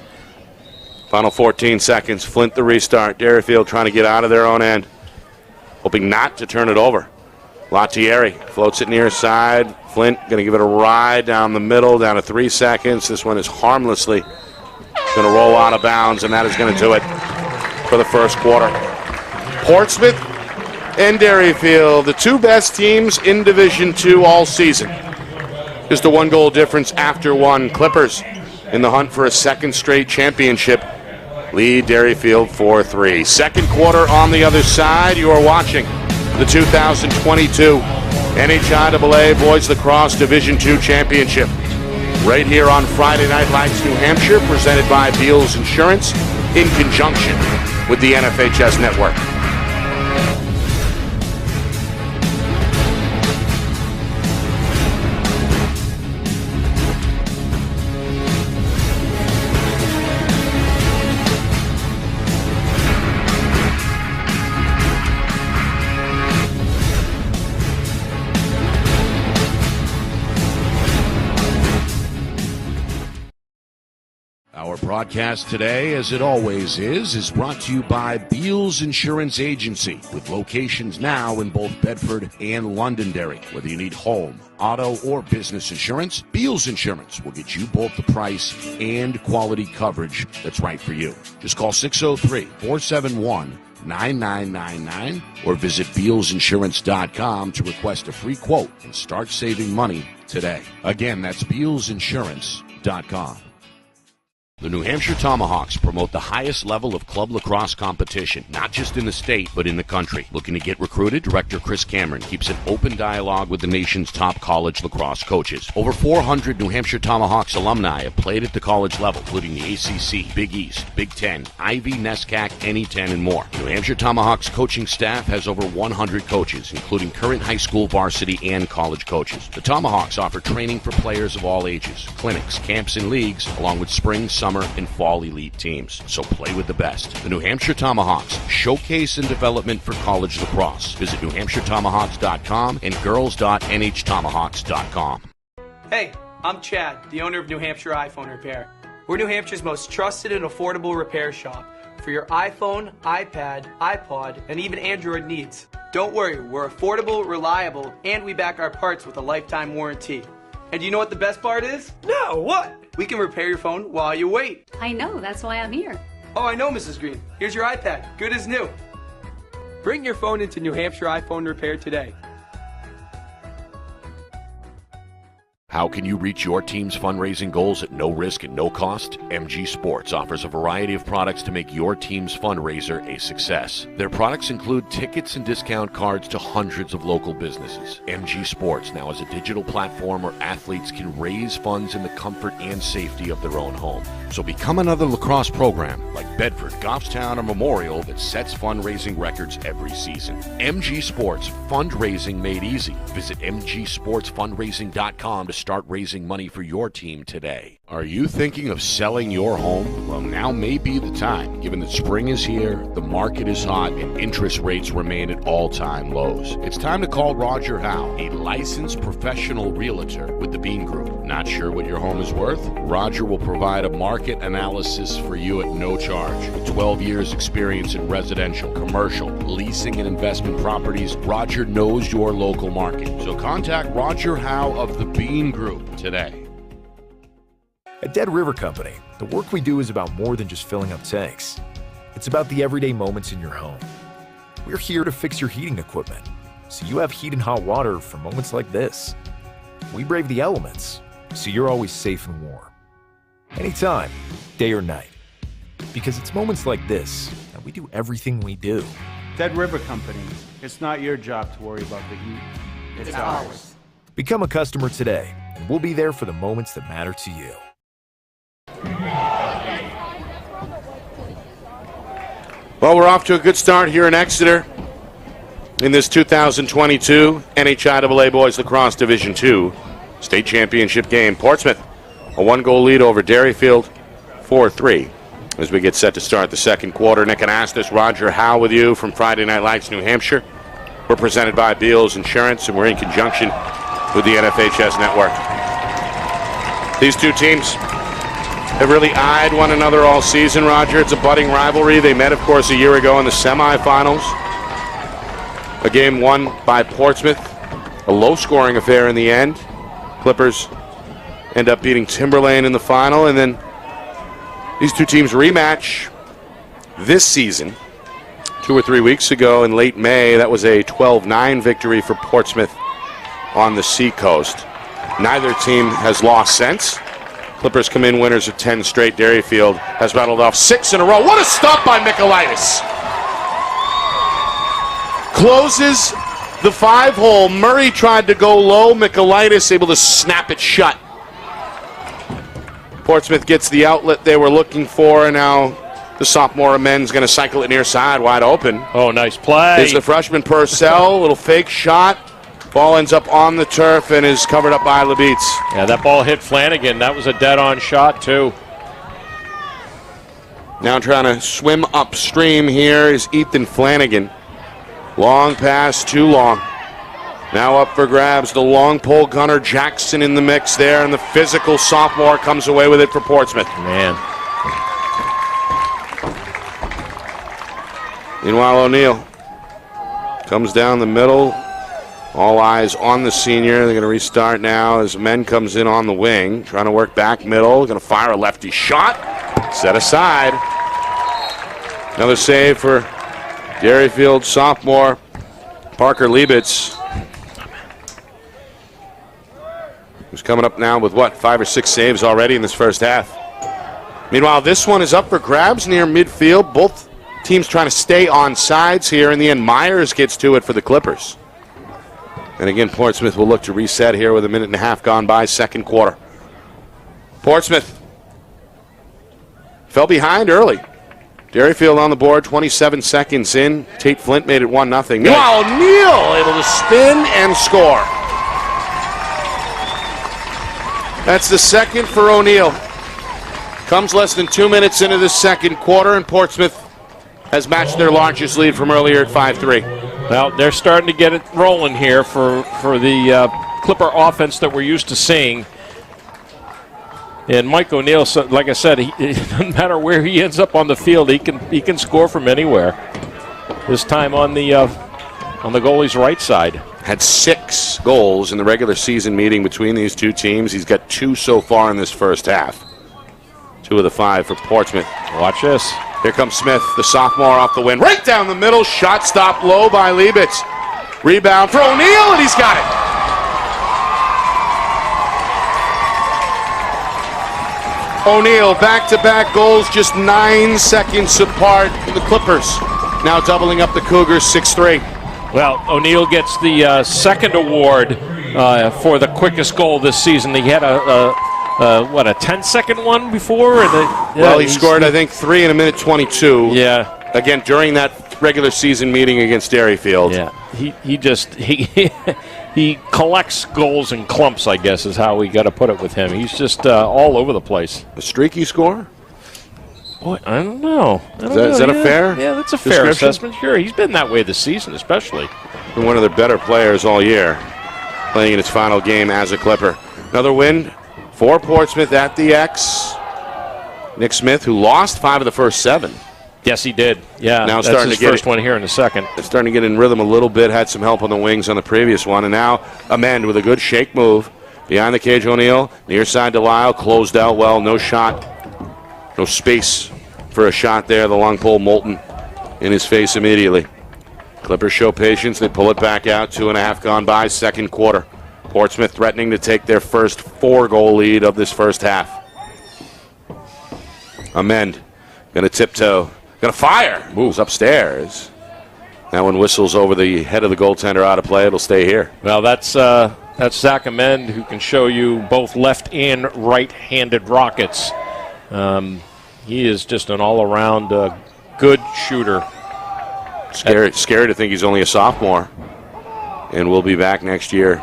[SPEAKER 1] Final 14 seconds. Flint the restart. Derryfield trying to get out of their own end. Hoping not to turn it over. Lattieri floats it near side. Flint going to give it a ride down the middle, down to 3 seconds. This one is harmlessly going to roll out of bounds, and that is going to do it for the first quarter. Portsmouth and Derryfield, the two best teams in Division II all season. Just a 1-goal difference after one. Clippers in the hunt for a second straight championship. Lead Derryfield 4-3. Second quarter on the other side. You are watching the 2022 NHIAA Boys Lacrosse Division II Championship. Right here on Friday Night Lights, New Hampshire, presented by Beals Insurance in conjunction with the NFHS Network.
[SPEAKER 3] Our broadcast today, as it always is brought to you by Beals Insurance Agency, with locations now in both Bedford and Londonderry. Whether you need home, auto, or business insurance, Beals Insurance will get you both the price and quality coverage that's right for you. Just call 603-471-9999 or visit BealsInsurance.com to request a free quote and start saving money today. Again, that's BealsInsurance.com. The New Hampshire Tomahawks promote the highest level of club lacrosse competition, not just in the state, but in the country. Looking to get recruited? Director Chris Cameron keeps an open dialogue with the nation's top college lacrosse coaches. Over 400 New Hampshire Tomahawks alumni have played at the college level, including the ACC, Big East, Big Ten, Ivy, NESCAC, NE10, and more. New Hampshire Tomahawks coaching staff has over 100 coaches, including current high school, varsity, and college coaches. The Tomahawks offer training for players of all ages, clinics, camps, and leagues, along with spring, summer, and fall elite teams. So play with the best. The New Hampshire Tomahawks, showcase and development for college lacrosse. Visit NewHampshireTomahawks.com and girls.nhtomahawks.com.
[SPEAKER 4] Hey, I'm Chad, the owner of New Hampshire iPhone Repair. We're New Hampshire's most trusted and affordable repair shop for your iPhone, iPad, iPod, and even Android needs. Don't worry, we're affordable, reliable, and we back our parts with a lifetime warranty. And you know what the best part is? No, what? We can repair your phone while you wait.
[SPEAKER 5] I know, that's why I'm here.
[SPEAKER 4] Oh, I know, Mrs. Green. Here's your iPad, good as new. Bring your phone into New Hampshire iPhone Repair today.
[SPEAKER 3] How can you reach your team's fundraising goals at no risk and no cost? MG Sports offers a variety of products to make your team's fundraiser a success. Their products include tickets and discount cards to hundreds of local businesses. MG Sports now has a digital platform where athletes can raise funds in the comfort and safety of their own home. So become another lacrosse program like Bedford, Goffstown, or Memorial that sets fundraising records every season. MG Sports, fundraising made easy. Visit mgsportsfundraising.com to start raising money for your team today. Are you thinking of selling your home? Well, now may be the time, given that spring is here, the market is hot, and interest rates remain at all-time lows. It's time to call Roger Howe, a licensed professional realtor with the Bean Group. Not sure what your home is worth? Roger will provide a market analysis for you at no charge. With 12 years experience in residential, commercial, leasing, and investment properties, Roger knows your local market. So contact Roger Howe of the Bean Group today.
[SPEAKER 6] At Dead River Company, the work we do is about more than just filling up tanks. It's about the everyday moments in your home. We're here to fix your heating equipment, so you have heat and hot water for moments like this. We brave the elements, so you're always safe and warm. Anytime, day or night. Because it's moments like this that we do everything we do.
[SPEAKER 7] Dead River Company, it's not your job to worry about the heat. It's ours.
[SPEAKER 6] Become a customer today, and we'll be there for the moments that matter to you.
[SPEAKER 1] Well, we're off to a good start here in Exeter in this 2022 NHIAA Boys Lacrosse Division II State Championship game. Portsmouth, a one-goal lead over Derryfield, 4-3. As we get set to start the second quarter, Nick Anastas, Roger Howe with you from Friday Night Lights, New Hampshire. We're presented by Beals Insurance, and we're in conjunction with the NFHS Network. These two teams have really eyed one another all season, Roger. It's a budding rivalry. They met, of course, a year ago in the semifinals. A game won by Portsmouth. A low-scoring affair in the end. Clippers end up beating Timberlane in the final, and then these two teams rematch this season. 2 or 3 weeks ago in late May, that was a 12-9 victory for Portsmouth on the Seacoast. Neither team has lost since. Clippers come in winners of 10 straight. Derryfield has rattled off 6 in a row. What a stop by Michaelitis. Closes the 5-hole. Murray tried to go low. Michaelitis able to snap it shut. Portsmouth gets the outlet they were looking for, and now the sophomore men's going to cycle it near side, wide open.
[SPEAKER 2] Oh, nice play.
[SPEAKER 1] Here's the freshman Purcell, little fake shot. Ball ends up on the turf and is covered up by Labitz.
[SPEAKER 2] Yeah, that ball hit Flanagan. That was a dead-on shot, too.
[SPEAKER 1] Now trying to swim upstream here is Ethan Flanagan. Long pass, too long. Now up for grabs, the long pole gunner Jackson in the mix there, and the physical sophomore comes away with it for Portsmouth.
[SPEAKER 2] Man.
[SPEAKER 1] Meanwhile, O'Neill comes down the middle. All eyes on the senior. They're going to restart now as Men comes in on the wing, trying to work back middle. Going to fire a lefty shot. Set aside. Another save for Derryfield sophomore Parker Liebitz, who's coming up now with, 5 or 6 saves already in this first half. Meanwhile, this one is up for grabs near midfield. Both teams trying to stay on sides here. In the end, Myers gets to it for the Clippers. And again, Portsmouth will look to reset here with a minute and a half gone by, second quarter. Portsmouth fell behind early. Derryfield on the board, 27 seconds in. Tate Flint made it 1-0. Meanwhile, O'Neill able to spin and score. That's the second for O'Neill. Comes less than 2 minutes into the second quarter, and Portsmouth has matched their largest lead from earlier at 5-3.
[SPEAKER 2] Well, they're starting to get it rolling here for the Clipper offense that we're used to seeing. And Mike O'Neill, like I said, it doesn't matter where he ends up on the field, he can score from anywhere. This time on the goalie's right side.
[SPEAKER 1] Had 6 goals in the regular season meeting between these two teams. He's got 2 so far in this first half. 2 of the 5 for Portsmouth.
[SPEAKER 2] Watch this.
[SPEAKER 1] Here comes Smith, the sophomore off the wing. Right down the middle, shot stopped low by Liebitz. Rebound for O'Neill, and he's got it. O'Neill, back-to-back goals, just 9 seconds apart. The Clippers now doubling up the Cougars, 6-3.
[SPEAKER 2] Well, O'Neill gets the second award for the quickest goal this season. He had a 10-second one before?
[SPEAKER 1] He scored, I think, 3 in a minute 22.
[SPEAKER 2] Yeah.
[SPEAKER 1] Again, during that regular season meeting against Derryfield.
[SPEAKER 2] Yeah. He collects goals in clumps, I guess, is how we got to put it with him. He's just all over the place.
[SPEAKER 1] A streaky score?
[SPEAKER 2] Boy, I don't know.
[SPEAKER 1] Is that a fair?
[SPEAKER 2] Yeah, that's a fair assessment. Sure, he's been that way this season, especially.
[SPEAKER 1] Been one of their better players all year, playing in his final game as a Clipper. Another win for Portsmouth at the X. Nick Smith, who lost 5 of the first 7.
[SPEAKER 2] Yes, he did. Yeah,
[SPEAKER 1] now
[SPEAKER 2] that's
[SPEAKER 1] starting
[SPEAKER 2] his
[SPEAKER 1] to get
[SPEAKER 2] first one here in the second.
[SPEAKER 1] Starting to get in rhythm a little bit. Had some help on the wings on the previous one. And now Amend with a good shake move. Behind the cage, O'Neill. Near side to Lyle. Closed out well. No shot. No space for a shot there. The long pole Moulton in his face immediately. Clippers show patience. They pull it back out. 2.5 gone by. Second quarter. Portsmouth threatening to take their first 4-goal lead of this first half. Amend. Going to tiptoe. Going to fire. Moves upstairs. That one whistles over the head of the goaltender out of play. It'll stay here.
[SPEAKER 2] Well, that's Zach Amend, who can show you both left and right-handed rockets. He is just an all-around good shooter.
[SPEAKER 1] Scary to think he's only a sophomore, and we'll be back next year.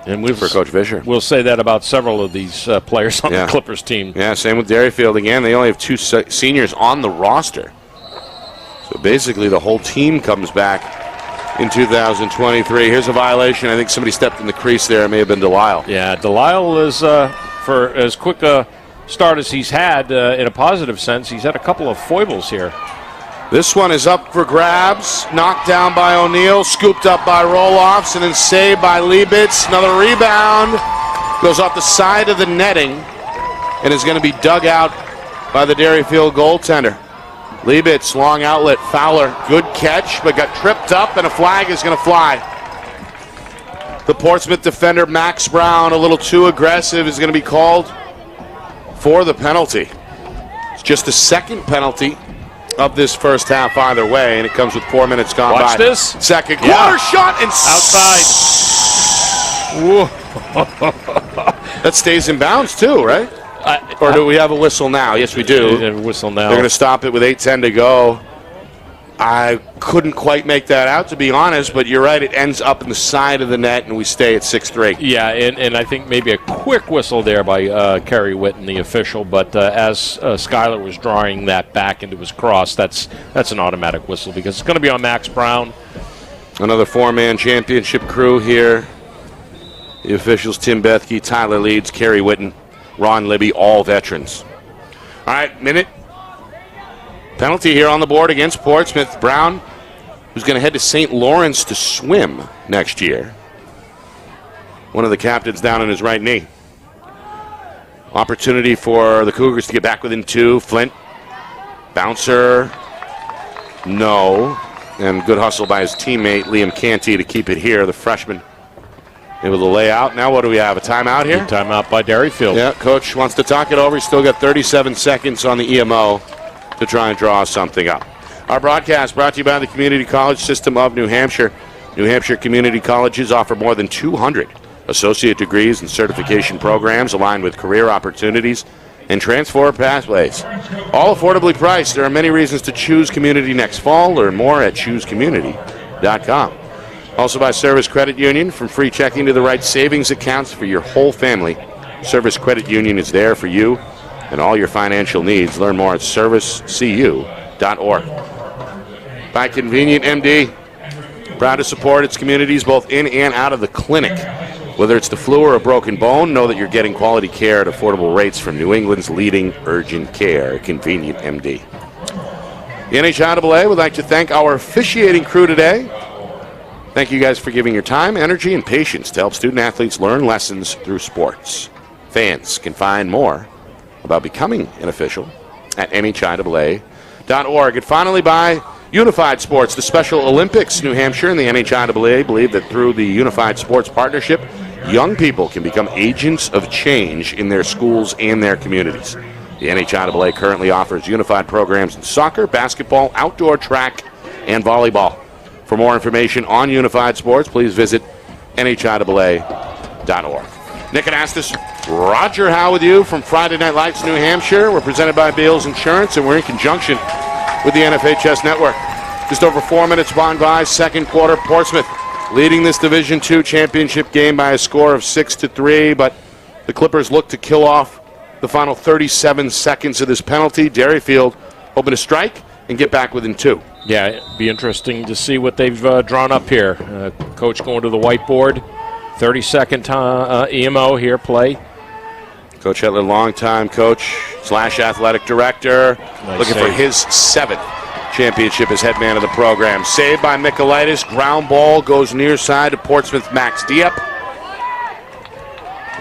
[SPEAKER 2] And
[SPEAKER 1] for Coach Fisher.
[SPEAKER 2] We'll say that about several of these players on the Clippers team.
[SPEAKER 1] Yeah, same with Derryfield. Again, they only have 2 seniors on the roster. So basically the whole team comes back in 2023. Here's a violation. I think somebody stepped in the crease there. It may have been Delisle.
[SPEAKER 2] Yeah, Delisle is, for as quick a start as he's had in a positive sense, he's had a couple of foibles here.
[SPEAKER 1] This one is up for grabs. Knocked down by O'Neill. Scooped up by Roloffs and then saved by Liebitz. Another rebound. Goes off the side of the netting and is going to be dug out by the Derryfield goaltender. Liebitz, long outlet. Fowler, good catch, but got tripped up, and a flag is going to fly. The Portsmouth defender, Max Brown, a little too aggressive, is going to be called for the penalty. It's just the second penalty of this first half either way, and it comes with 4 minutes gone by.
[SPEAKER 2] Watch this.
[SPEAKER 1] Second quarter shot and
[SPEAKER 2] outside.
[SPEAKER 1] That stays in bounds too, right? Or do we have a whistle now? Yes, we do.
[SPEAKER 2] A whistle now.
[SPEAKER 1] They're going to stop it with 8:10 to go. I couldn't quite make that out, to be honest, but you're right. It ends up in the side of the net, and we stay at 6-3.
[SPEAKER 2] Yeah, and I think maybe a quick whistle there by Kerry Witten, the official, but as Schuyler was drawing that back into his cross, that's an automatic whistle because it's going to be on Max Brown.
[SPEAKER 1] Another 4-man championship crew here. The officials, Tim Bethke, Tyler Leeds, Kerry Witten, Ron Libby, all veterans. All right, minute. Penalty here on the board against Portsmouth. Brown, who's going to head to St. Lawrence to swim next year. One of the captains down on his right knee. Opportunity for the Cougars to get back within 2. Flint, bouncer, no. And good hustle by his teammate, Liam Canty, to keep it here, the freshman Able to lay out. Now what do we have? A timeout here?
[SPEAKER 2] Timeout by Derryfield.
[SPEAKER 1] Yeah, coach wants to talk it over. He's still got 37 seconds on the EMO to try and draw something up. Our broadcast brought to you by the Community College System of New Hampshire. New Hampshire community colleges offer more than 200 associate degrees and certification programs aligned with career opportunities and transfer pathways. All affordably priced. There are many reasons to choose Community next fall. Learn more at choosecommunity.com. Also by Service Credit Union, from free checking to the right savings accounts for your whole family. Service Credit Union is there for you and all your financial needs. Learn more at servicecu.org. By Convenient MD, proud to support its communities both in and out of the clinic. Whether it's the flu or a broken bone, know that you're getting quality care at affordable rates from New England's leading urgent care, Convenient MD. The NHIAA would like to thank our officiating crew today. Thank you guys for giving your time, energy, and patience to help student-athletes learn lessons through sports. Fans can find more about becoming an official at NHIAA.org. And finally, by Unified Sports, the Special Olympics. New Hampshire and the NHIAA believe that through the Unified Sports Partnership, young people can become agents of change in their schools and their communities. The NHIAA currently offers unified programs in soccer, basketball, outdoor track, and volleyball. For more information on Unified Sports, please visit NHIAA.org. Nick Anastas, Roger Howe with you from Friday Night Lights, New Hampshire. We're presented by Beals Insurance, and we're in conjunction with the NFHS Network. Just over 4 minutes gone by, second quarter. Portsmouth leading this Division II championship game by a score of 6-3, but the Clippers look to kill off the final 37 seconds of this penalty. Derryfield hoping to strike and get back within 2.
[SPEAKER 2] Yeah, it'd be interesting to see what they've drawn up here. Coach going to the whiteboard. 30-second EMO here, play.
[SPEAKER 1] Coach Hetler, longtime coach / athletic director, looking for his 7th championship as head man of the program. Saved by Michaelitis. Ground ball goes near side to Portsmouth Max Dieppe.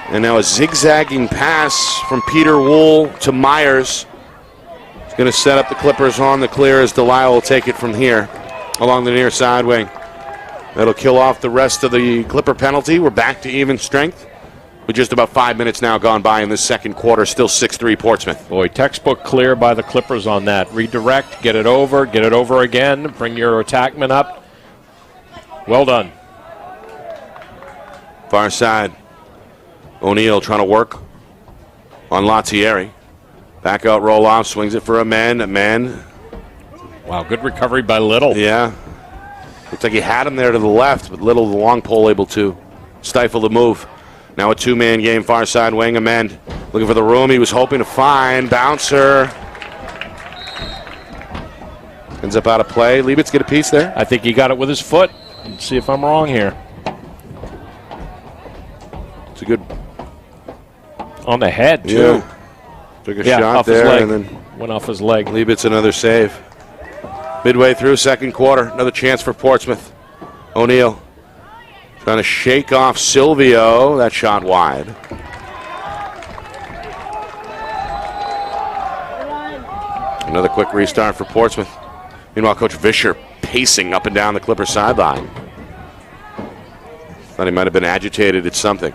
[SPEAKER 1] And now a zigzagging pass from Peter Wool to Myers. Going to set up the Clippers on the clear as Delisle will take it from here along the near side wing. That'll kill off the rest of the Clipper penalty. We're back to even strength with just about 5 minutes now gone by in this second quarter. Still 6-3 Portsmouth.
[SPEAKER 2] Boy, textbook clear by the Clippers on that. Redirect, get it over again, bring your attackman up. Well done.
[SPEAKER 1] Far side. O'Neill trying to work on Latieri. Back out, roll off, swings it for a man.
[SPEAKER 2] Wow, good recovery by Little.
[SPEAKER 1] Yeah. Looks like he had him there to the left, but Little, the long pole, able to stifle the move. Now a two-man game, far side wing, Amend. Looking for the room he was hoping to find. Bouncer. Ends up out of play. Liebitz get a piece there?
[SPEAKER 2] I think he got it with his foot. Let's see if I'm wrong here.
[SPEAKER 1] It's a good...
[SPEAKER 2] On the head, too.
[SPEAKER 1] Yeah. Took a shot there and then
[SPEAKER 2] went off his leg.
[SPEAKER 1] Liebitz another save. Midway through second quarter, another chance for Portsmouth. O'Neill trying to shake off Silvio. That shot wide. Another quick restart for Portsmouth. Meanwhile, Coach Vischer pacing up and down the Clipper sideline. Thought he might have been agitated at something.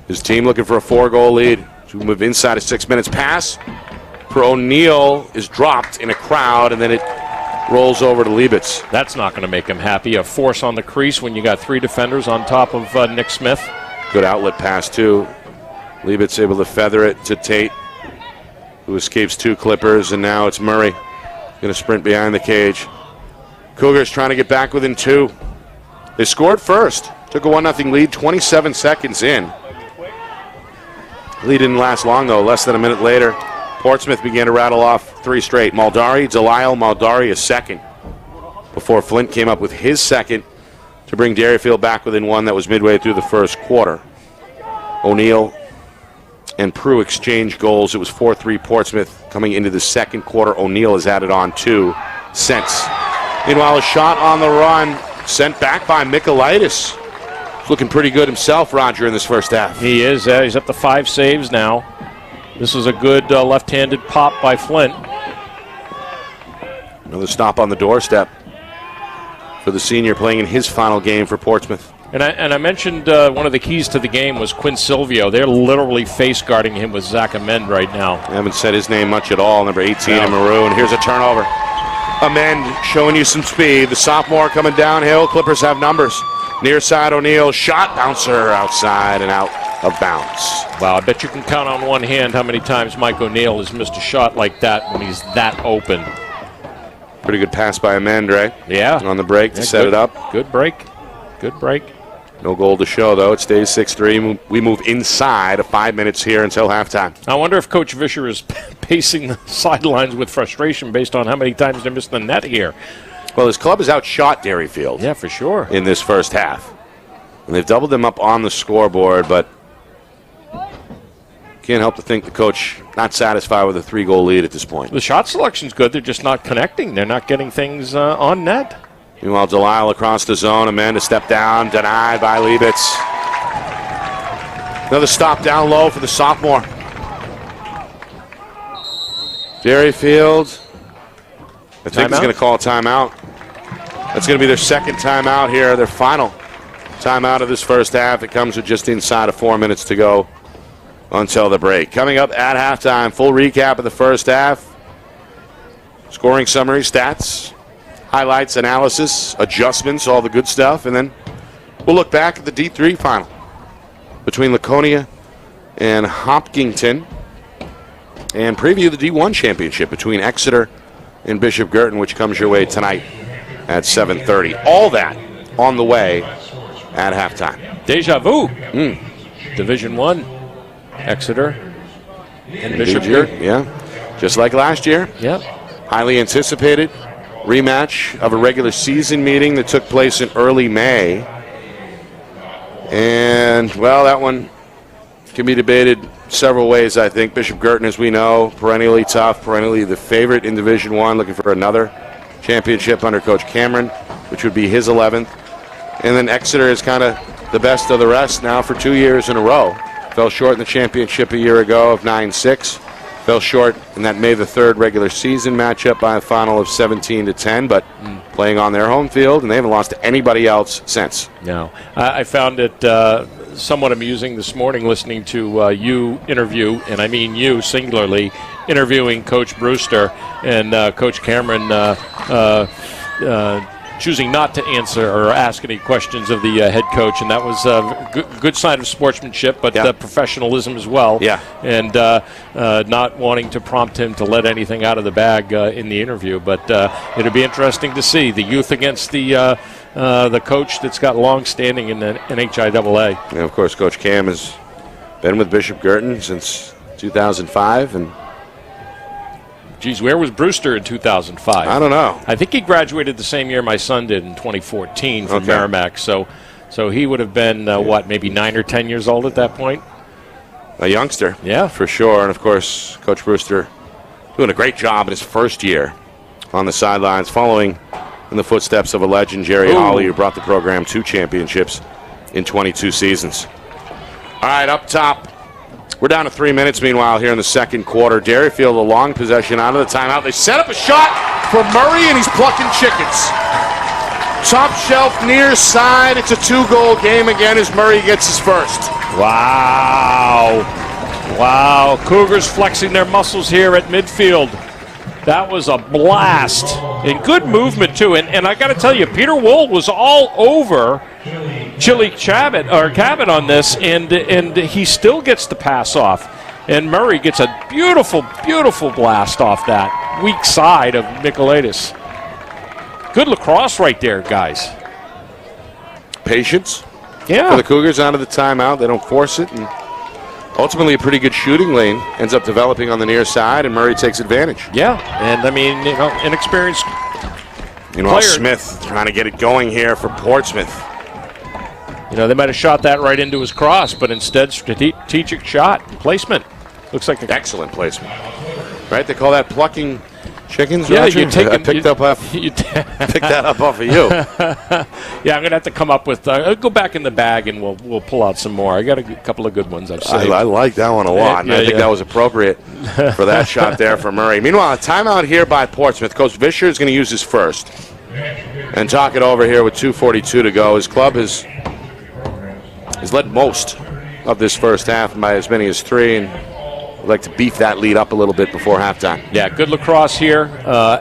[SPEAKER 1] His team looking for a 4-goal lead. To move inside of 6 minutes. Pass for O'Neill is dropped in a crowd, and then it rolls over to Liebitz.
[SPEAKER 2] That's not going to make him happy. A force on the crease when you got 3 defenders on top of Nick Smith.
[SPEAKER 1] Good outlet pass, too. Liebitz able to feather it to Tate, who escapes 2 Clippers, and now it's Murray. Going to sprint behind the cage. Cougars trying to get back within 2. They scored first. Took a 1-0 lead 27 seconds in. Lead didn't last long, though. Less than a minute later, Portsmouth began to rattle off 3 straight. Maldari, Delisle, Maldari a second. Before Flint came up with his second to bring Derryfield back within 1. That was midway through the first quarter. O'Neill and Prue exchange goals. It was 4-3 Portsmouth coming into the second quarter. O'Neill has added on 2 since. Meanwhile, a shot on the run sent back by Michaelitis. Looking pretty good himself, Roger, in this first half.
[SPEAKER 2] He is. He's up to 5 saves now. This is a good left-handed pop by Flint.
[SPEAKER 1] Another stop on the doorstep for the senior playing in his final game for Portsmouth.
[SPEAKER 2] And I mentioned one of the keys to the game was Quinn Silvio. They're literally face guarding him with Zach Amend right now.
[SPEAKER 1] I haven't said his name much at all. Number 18 in maroon. Here's a turnover. Amend showing you some speed. The sophomore coming downhill. Clippers have numbers. Near side O'Neal. Shot bouncer outside and out of bounds.
[SPEAKER 2] Wow, I bet you can count on one hand how many times Mike O'Neal has missed a shot like that when he's that open.
[SPEAKER 1] Pretty good pass by Amend, right?
[SPEAKER 2] Yeah.
[SPEAKER 1] On the break to set it up.
[SPEAKER 2] Good break. Good break.
[SPEAKER 1] No goal to show, though. It stays 6-3. We move inside of 5 minutes here until halftime.
[SPEAKER 2] I wonder if Coach Vischer is pacing the sidelines with frustration based on how many times they missed the net here.
[SPEAKER 1] Well, his club has outshot Derryfield.
[SPEAKER 2] Yeah, for sure.
[SPEAKER 1] In this first half. And they've doubled them up on the scoreboard, but can't help to think the coach not satisfied with a 3-goal lead at this point.
[SPEAKER 2] The shot selection's good. They're just not connecting. They're not getting things on net.
[SPEAKER 1] Meanwhile, Delisle across the zone. Amanda step down, denied by Liebitz. Another stop down low for the sophomore. Derryfield, I think he's going to call a timeout. That's going to be their second timeout here, their final timeout of this first half. It comes with just inside of 4 minutes to go until the break. Coming up at halftime, full recap of the first half. Scoring summary, stats, highlights, analysis, adjustments, all the good stuff. And then we'll look back at the D3 final between Laconia and Hopkinton and preview the D1 championship between Exeter and Bishop Girton, which comes your way tonight at 7:30. All that on the way at halftime.
[SPEAKER 2] Deja vu. Division I, Exeter and Bishop Girton.
[SPEAKER 1] Yeah, just like last year.
[SPEAKER 2] Yeah.
[SPEAKER 1] Highly anticipated rematch of a regular season meeting that took place in early May. And, well, that one can be debated several ways, I think. Bishop Girton, as we know, perennially tough, perennially the favorite in Division I, looking for another championship under Coach Cameron, which would be his 11th. And then Exeter is kind of the best of the rest now for 2 years in a row. Fell short in the championship a year ago of 9-6. Fell short in that May the 3rd regular season matchup by a final of 17-10, but playing on their home field, and they haven't lost to anybody else since.
[SPEAKER 2] No. I found it somewhat amusing this morning listening to you interview, and I mean you singularly, interviewing Coach Brewster and Coach Cameron choosing not to answer or ask any questions of the head coach, and that was a good sign of sportsmanship, but professionalism as well.
[SPEAKER 1] Yeah.
[SPEAKER 2] And not wanting to prompt him to let anything out of the bag in the interview. But it'll be interesting to see the youth against the coach that's got long standing in the NHIAA.
[SPEAKER 1] And of course, Coach Cam has been with Bishop Girton since 2005, and
[SPEAKER 2] geez, where was Brewster in 2005?
[SPEAKER 1] I don't know.
[SPEAKER 2] I think he graduated the same year my son did in 2014 from Merrimack. So he would have been, maybe 9 or 10 years old at that point?
[SPEAKER 1] A youngster.
[SPEAKER 2] Yeah.
[SPEAKER 1] For sure. And, of course, Coach Brewster doing a great job in his first year on the sidelines, following in the footsteps of a legend, Jerry Hawley, who brought the program 2 championships in 22 seasons. All right, up top. We're down to 3 minutes, meanwhile, here in the second quarter. Derryfield, a long possession out of the timeout. They set up a shot for Murray, and he's plucking chickens. Top shelf, near side. It's a 2-goal game again as Murray gets his first.
[SPEAKER 2] Wow. Wow. Cougars flexing their muscles here at midfield. That was a blast. And good movement, too. And I got to tell you, Peter Wool was all over Chili Cabot on this, and he still gets the pass off. And Murray gets a beautiful, beautiful blast off that weak side of Michaelides. Good lacrosse right there, guys.
[SPEAKER 1] Patience.
[SPEAKER 2] Yeah.
[SPEAKER 1] For the Cougars out of the timeout. They don't force it. And ultimately, a pretty good shooting lane ends up developing on the near side, and Murray takes advantage.
[SPEAKER 2] Yeah. And, I mean, inexperienced
[SPEAKER 1] Meanwhile, Smith trying to get it going here for Portsmouth.
[SPEAKER 2] They might have shot that right into his cross, but instead, strategic shot and placement. Looks like
[SPEAKER 1] excellent placement. Right? They call that plucking chickens.
[SPEAKER 2] Yeah,
[SPEAKER 1] Roger?
[SPEAKER 2] you take
[SPEAKER 1] I picked that up off of you.
[SPEAKER 2] Yeah, I'm gonna have to come up with. I'll go back in the bag and we'll pull out some more. I got a couple of good ones I've saved.
[SPEAKER 1] I like that one a lot. And I think that was appropriate for that shot there for Murray. Meanwhile, a timeout here by Portsmouth. Coach Vischer is going to use his first and talk it over here with 2:42 to go. His club has has led most of this first half by as many as 3, and would like to beef that lead up a little bit before halftime.
[SPEAKER 2] Yeah, good lacrosse here.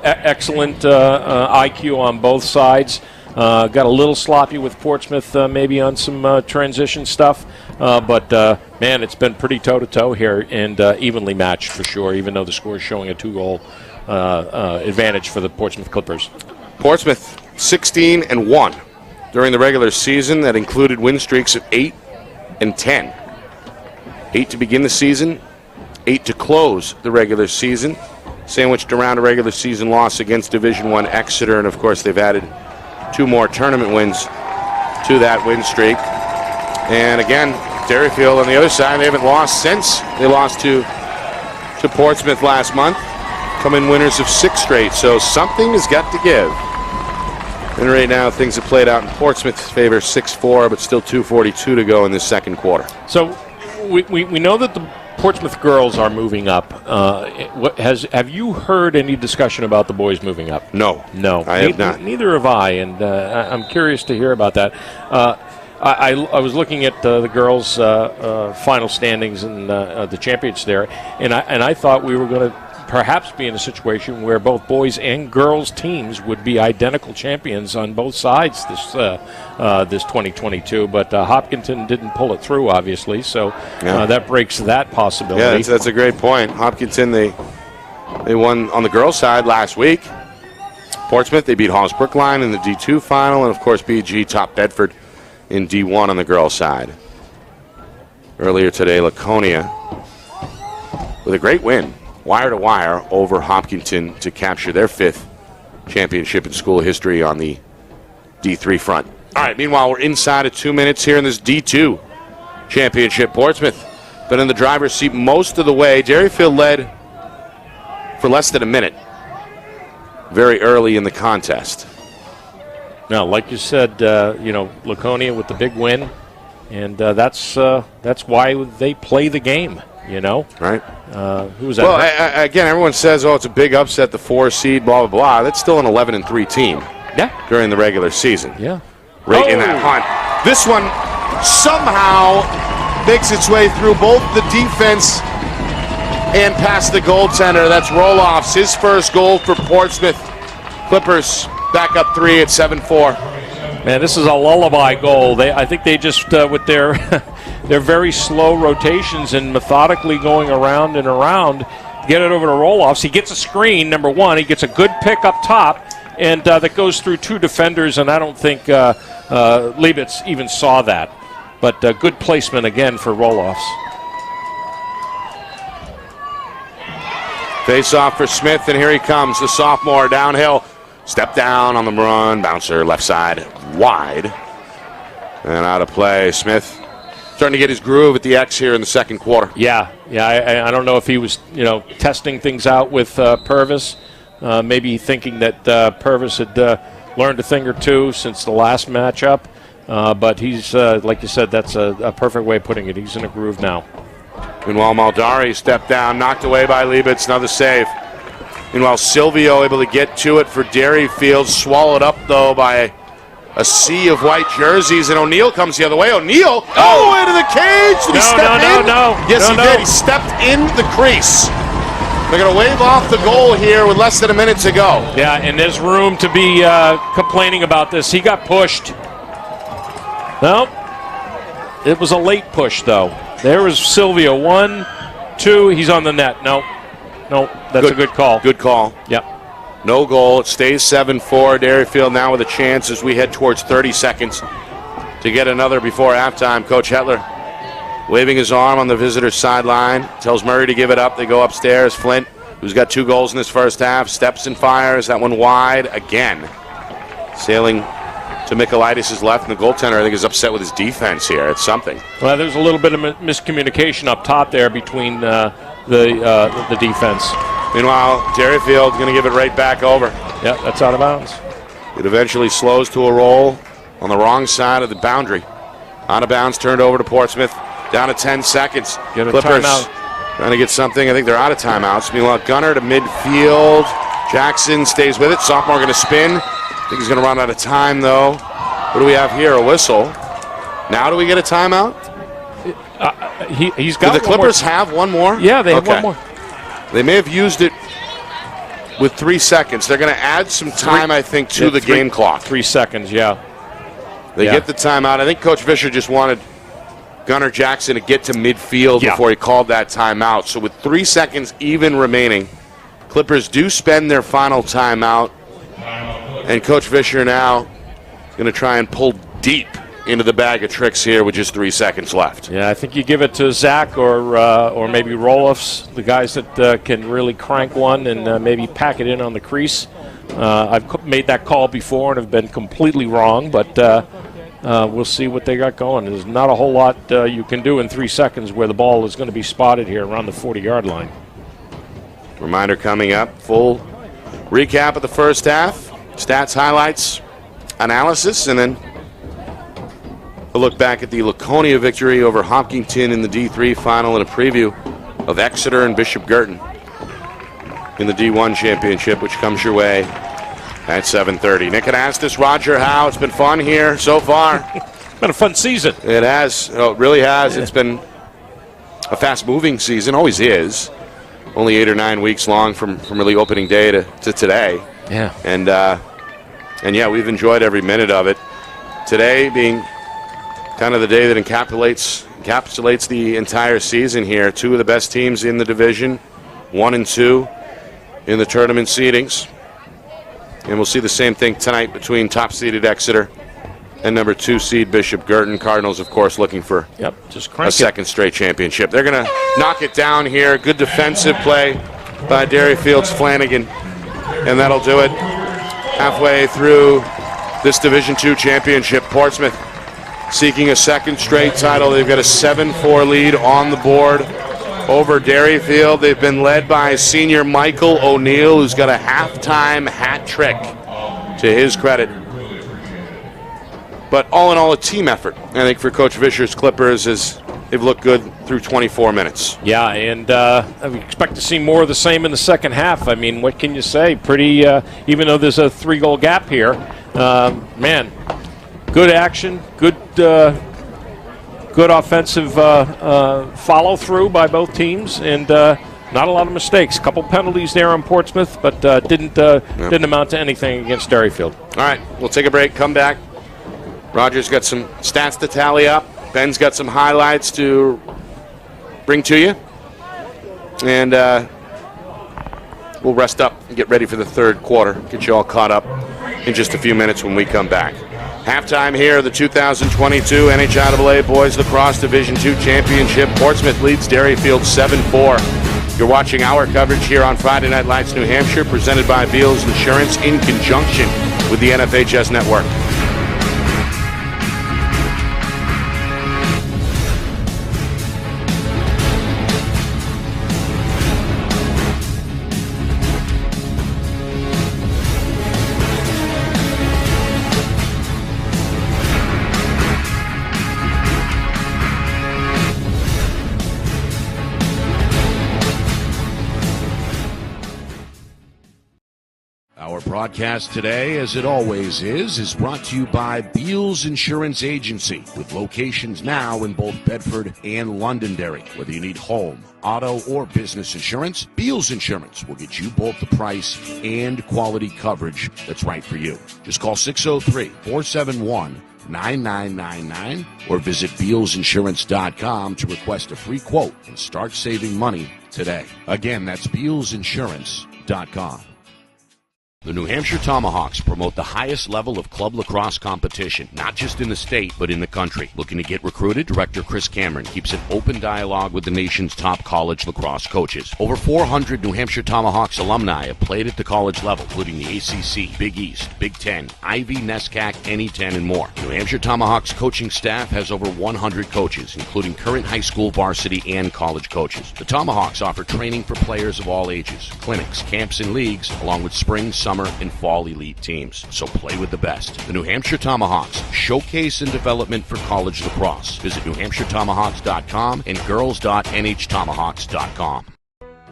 [SPEAKER 2] Excellent IQ on both sides. Got a little sloppy with Portsmouth maybe on some transition stuff. But, man, it's been pretty toe-to-toe here and evenly matched for sure, even though the score is showing a 2-goal advantage for the Portsmouth Clippers.
[SPEAKER 1] Portsmouth 16-1 during the regular season. That included win streaks of 8 and 10. 8 to begin the season, 8 to close the regular season. Sandwiched around a regular season loss against Division I Exeter, and of course they've added 2 more tournament wins to that win streak. And again, Derryfield on the other side, they haven't lost since they lost to Portsmouth last month. Come in winners of 6 straight, so something has got to give. And right now things have played out in Portsmouth's favor, 6-4, but still 2:42 to go in this second quarter.
[SPEAKER 2] So we know that the Portsmouth girls are moving up. Have you heard any discussion about the boys moving up?
[SPEAKER 1] No. I have not.
[SPEAKER 2] Neither have I, and I'm curious to hear about that. I was looking at the girls' final standings in the championships there, and I thought we were going to perhaps be in a situation where both boys and girls teams would be identical champions on both sides this 2022. But Hopkinton didn't pull it through, obviously, so that breaks that possibility.
[SPEAKER 1] Yeah, that's a great point. Hopkinton, they won on the girls' side last week. Portsmouth, they beat Halls Brookline in the D2 final, and of course BG topped Bedford in D1 on the girls' side. Earlier today, Laconia with a great win, wire to wire, over Hopkinton to capture their 5th championship in school history on the D3 front. All right, meanwhile, we're inside of 2 minutes here in this D2 championship. Portsmouth been in the driver's seat most of the way. Derryfield led for less than a minute very early in the contest.
[SPEAKER 2] Now, like you said, Laconia with the big win, and that's why they play the game.
[SPEAKER 1] Right?
[SPEAKER 2] Who was that?
[SPEAKER 1] Well, again, everyone says, "Oh, it's a big upset, the 4 seed, blah blah blah." That's still an 11-3 team.
[SPEAKER 2] Yeah.
[SPEAKER 1] During the regular season.
[SPEAKER 2] Yeah.
[SPEAKER 1] Right in that hunt. This one somehow makes its way through both the defense and past the goaltender. That's Roloff's, his first goal for Portsmouth. Clippers back up 3 at 7-4.
[SPEAKER 2] Man, this is a lullaby goal. I think they just, with their their very slow rotations and methodically going around and around, get it over to Roloff's. He gets a screen, number one. He gets a good pick up top, and that goes through 2 defenders, and I don't think Liebitz even saw that. But good placement again for Roloff's.
[SPEAKER 1] Face off for Smith, and here he comes, the sophomore downhill. Step down on the run, bouncer left side, wide. And out of play, Smith starting to get his groove at the X here in the second quarter.
[SPEAKER 2] Yeah. I don't know if he was, testing things out with Purvis, maybe thinking that Purvis had learned a thing or two since the last matchup. But he's, like you said, that's a perfect way of putting it. He's in a groove now.
[SPEAKER 1] Meanwhile, Maldari stepped down, knocked away by Liebitz, another save. Meanwhile, Silvio able to get to it for Derryfield, swallowed up, though, by a sea of white jerseys, and O'Neill comes the other way. O'Neill all the way to the cage. Did he step in?
[SPEAKER 2] No.
[SPEAKER 1] Yes, he did. He stepped in the crease. They're going to wave off the goal here with less than a minute to go.
[SPEAKER 2] Yeah, and there's room to be complaining about this. He got pushed. No, it was a late push, though. There was Silvio. 1, 2, he's on the net. No, that's a good call.
[SPEAKER 1] Good call.
[SPEAKER 2] Yep.
[SPEAKER 1] No goal. It stays 7-4. Derryfield now with a chance as we head towards 30 seconds to get another before halftime. Coach Hetler waving his arm on the visitor's sideline. Tells Murray to give it up. They go upstairs. Flint, who's got 2 goals in this first half, steps and fires. That one wide again. Sailing to Michaelitis' left, and the goaltender, I think, is upset with his defense here. It's something.
[SPEAKER 2] Well, there's a little bit of miscommunication up top there between the defense.
[SPEAKER 1] Meanwhile, Derryfield going to give it right back over.
[SPEAKER 2] Yeah, that's out of bounds.
[SPEAKER 1] It eventually slows to a roll on the wrong side of the boundary. Out of bounds, turned over to Portsmouth. Down to 10 seconds.
[SPEAKER 2] Get a
[SPEAKER 1] Clippers
[SPEAKER 2] timeout.
[SPEAKER 1] trying to get something. I think they're out of timeouts. Meanwhile, Gunner to midfield. Jackson stays with it. Sophomore going to spin. I think he's going to run out of time, though. What do we have here? A whistle. Now do we get a timeout?
[SPEAKER 2] He's got
[SPEAKER 1] Do the Clippers have one more?
[SPEAKER 2] Yeah, they have one more.
[SPEAKER 1] They may have used it with 3 seconds. They're going to add some time, I think, to the game clock.
[SPEAKER 2] 3 seconds, yeah.
[SPEAKER 1] They get the timeout. I think Coach Fisher just wanted Gunnar Jackson to get to midfield before he called that timeout. So with 3 seconds even remaining, Clippers do spend their final timeout. And Coach Fisher now going to try and pull deep into the bag of tricks here with just 3 seconds left.
[SPEAKER 2] Yeah, I think you give it to Zach or maybe Roloffs, the guys that can really crank one and maybe pack it in on the crease. I've made that call before and have been completely wrong, but we'll see what they got going. There's not a whole lot you can do in 3 seconds where the ball is going to be spotted here around the 40-yard line.
[SPEAKER 1] Reminder coming up, full recap of the first half, stats, highlights, analysis, and then a look back at the Laconia victory over Hopkinton in the D3 final and a preview of Exeter and Bishop Girton in the D1 championship, which comes your way at 7:30. Nick Anastas, Roger Howe. It's been fun here so far.
[SPEAKER 2] It's been a fun season.
[SPEAKER 1] It has. Oh, it really has. Yeah. It's been a fast-moving season. Always is. Only 8 or 9 weeks long from really opening day to today.
[SPEAKER 2] Yeah.
[SPEAKER 1] And yeah, we've enjoyed every minute of it. Today being kind of the day that encapsulates the entire season here. Two of the best teams in the division, 1 and 2 in the tournament seedings. And we'll see the same thing tonight between top-seeded Exeter and number 2 seed Bishop Girton. Cardinals, of course, looking for a second straight championship. They're going to knock it down here. Good defensive play by Derryfield's Flanagan. And that'll do it. Halfway through this Division II championship, Portsmouth seeking a second straight title. They've got a 7-4 lead on the board over Derryfield. They've been led by senior Michael O'Neill, who's got a halftime hat trick to his credit. But all in all, a team effort, I think, for Coach Fisher's Clippers, as they've looked good through 24 minutes.
[SPEAKER 2] Yeah, and we expect to see more of the same in the second half. I mean, what can you say? Pretty, even though there's a 3-goal gap here, man, good action, good offensive follow-through by both teams, and not a lot of mistakes. A couple penalties there on Portsmouth, but didn't amount to anything against Derryfield.
[SPEAKER 1] All right, we'll take a break, come back. Roger's got some stats to tally up. Ben's got some highlights to bring to you. And we'll rest up and get ready for the third quarter. Get you all caught up in just a few minutes when we come back. Halftime here, the 2022 NHIAA Boys Lacrosse Division II Championship. Portsmouth leads Derryfield 7-4. You're watching our coverage here on Friday Night Lights, New Hampshire, presented by Beals Insurance in conjunction with the NFHS Network.
[SPEAKER 3] Broadcast today, as it always is brought to you by Beals Insurance Agency, with locations now in both Bedford and Londonderry. Whether you need home, auto, or business insurance, Beals Insurance will get you both the price and quality coverage that's right for you. Just call 603-471-9999 or visit BealsInsurance.com to request a free quote and start saving money today. Again, that's BealsInsurance.com. The New Hampshire Tomahawks promote the highest level of club lacrosse competition, not just in the state, but in the country. Looking to get recruited? Director Chris Cameron keeps an open dialogue with the nation's top college lacrosse coaches. Over 400 New Hampshire Tomahawks alumni have played at the college level, including the ACC, Big East, Big Ten, Ivy, NESCAC, NE10, and more. New Hampshire Tomahawks coaching staff has over 100 coaches, including current high school, varsity, and college coaches. The Tomahawks offer training for players of all ages, clinics, camps, and leagues, along with spring, summer, and fall elite teams. So play with the best. The New Hampshire Tomahawks, showcase and development for college lacrosse. Visit NewHampshireTomahawks.com and girls.nhtomahawks.com.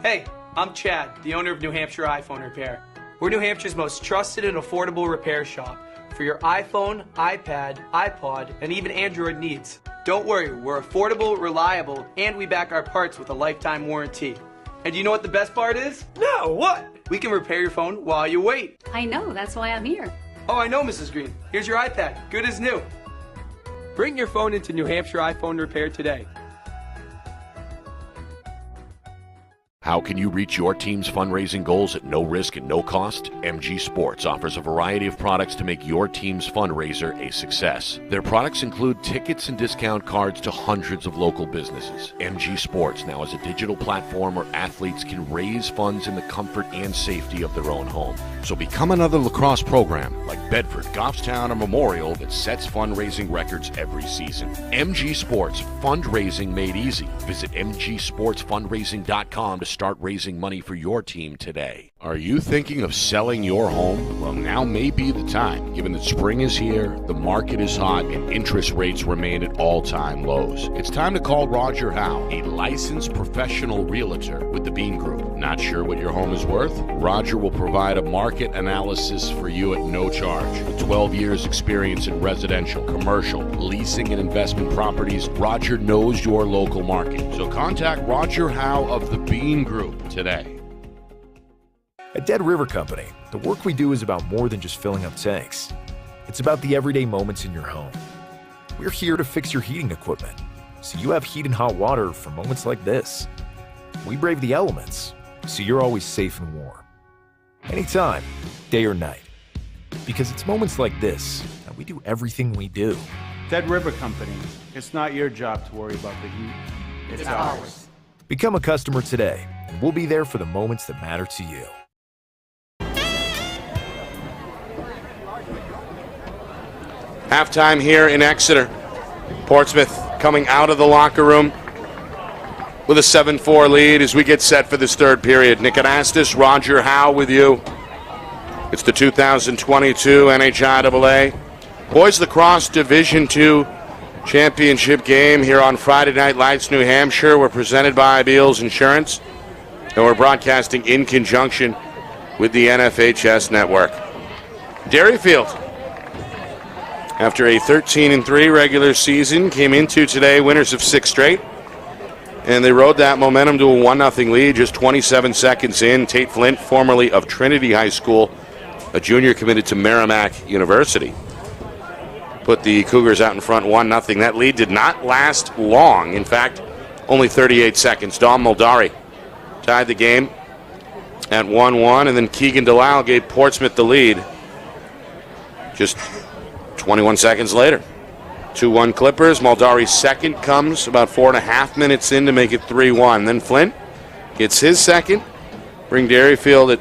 [SPEAKER 4] Hey, I'm Chad, the owner of New Hampshire iPhone Repair. We're New Hampshire's most trusted and affordable repair shop for your iPhone, iPad, iPod, and even Android needs. Don't worry, we're affordable, reliable, and we back our parts with a lifetime warranty. And do you know what the best part is? No, what? We can repair your phone while you wait.
[SPEAKER 5] I know, that's why I'm here.
[SPEAKER 4] Oh, I know, Mrs. Green. Here's your iPad, good as new. Bring your phone into New Hampshire iPhone Repair today.
[SPEAKER 3] How can you reach your team's fundraising goals at no risk and no cost? MG Sports offers a variety of products to make your team's fundraiser a success. Their products include tickets and discount cards to hundreds of local businesses. MG Sports now has a digital platform where athletes can raise funds in the comfort and safety of their own home. So become another lacrosse program like Bedford, Goffstown, or Memorial that sets fundraising records every season. MG Sports, fundraising made easy. Visit mgsportsfundraising.com to start raising money for your team today. Are you thinking of selling your home? Well, now may be the time. Given that spring is here, the market is hot, and interest rates remain at all-time lows. It's time to call Roger Howe, a licensed professional realtor with the Bean Group. Not sure what your home is worth? Roger will provide a market analysis for you at no charge. With 12 years experience in residential, commercial, leasing, and investment properties, Roger knows your local market. So contact Roger Howe of the Bean Group today.
[SPEAKER 6] At Dead River Company, the work we do is about more than just filling up tanks. It's about the everyday moments in your home. We're here to fix your heating equipment, so you have heat and hot water for moments like this. We brave the elements, so you're always safe and warm. Anytime, day or night. Because it's moments like this that we do everything we do.
[SPEAKER 7] Dead River Company. It's not your job to worry about the heat. It's ours.
[SPEAKER 6] Become a customer today, and we'll be there for the moments that matter to you.
[SPEAKER 1] Halftime here in Exeter. Portsmouth coming out of the locker room with a 7-4 lead as we get set for this third period. Nick Anastas, Roger Howe with you. It's the 2022 NHIAA Boys Lacrosse Division II Championship game here on Friday Night Lights, New Hampshire. We're presented by Beals Insurance, and we're broadcasting in conjunction with the NFHS Network. Derryfield, after a 13-3 regular season, came into today winners of 6 straight, and they rode that momentum to a 1-0 lead just 27 seconds in. Tate Flint, formerly of Trinity High School, a junior committed to Merrimack University, put the Cougars out in front 1-0. That lead did not last long. In fact, only 38 seconds. Dom Muldari tied the game at 1-1, and then Keegan Delisle gave Portsmouth the lead just 21 seconds later. 2-1 Clippers. Muldari's second comes about 4.5 minutes in to make it 3-1. Then Flint gets his second, bring Derryfield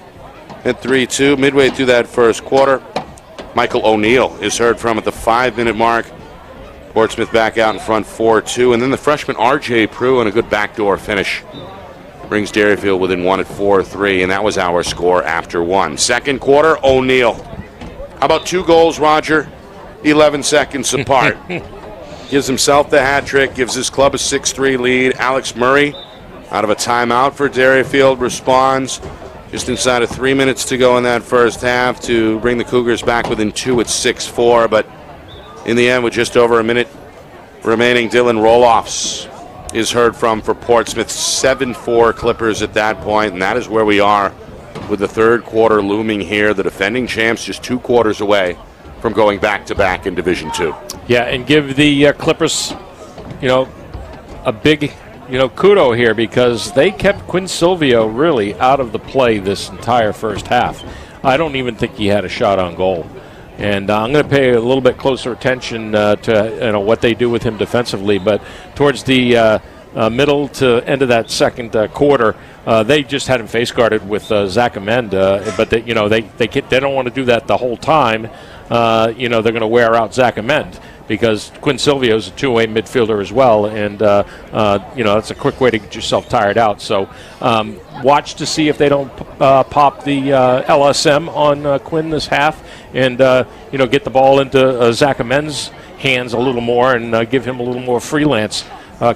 [SPEAKER 1] at 3-2. Midway through that first quarter, Michael O'Neill is heard from at the 5-minute mark. Portsmouth back out in front 4-2. And then the freshman R.J. Prue and a good backdoor finish brings Derryfield within 1 at 4-3. And that was our score after 1. Second quarter, O'Neill. How about 2 goals, Roger? 11 seconds apart. Gives himself the hat trick, gives his club a 6-3 lead. Alex Murray, out of a timeout for Derryfield, responds just inside of 3 minutes to go in that first half to bring the Cougars back within 2 at 6-4. But in the end, with just over a minute remaining, Dylan Roloffs is heard from for Portsmouth. 7-4 Clippers at that point, and that is where we are with the third quarter looming here. The defending champs just 2 quarters away from going back-to-back in Division II.
[SPEAKER 2] Yeah, and give the Clippers, a big, kudo here, because they kept Quinn Silvio really out of the play this entire first half. I don't even think he had a shot on goal. And I'm going to pay a little bit closer attention to what they do with him defensively. But towards the middle to end of that second quarter, they just had him face guarded with Zach Amend. But they don't want to do that the whole time. They're going to wear out Zach Amend, because Quinn Silvio is a two-way midfielder as well, and that's a quick way to get yourself tired out. So watch to see if they don't pop the LSM on Quinn this half, and get the ball into Zach Amend's hands a little more, and give him a little more freelance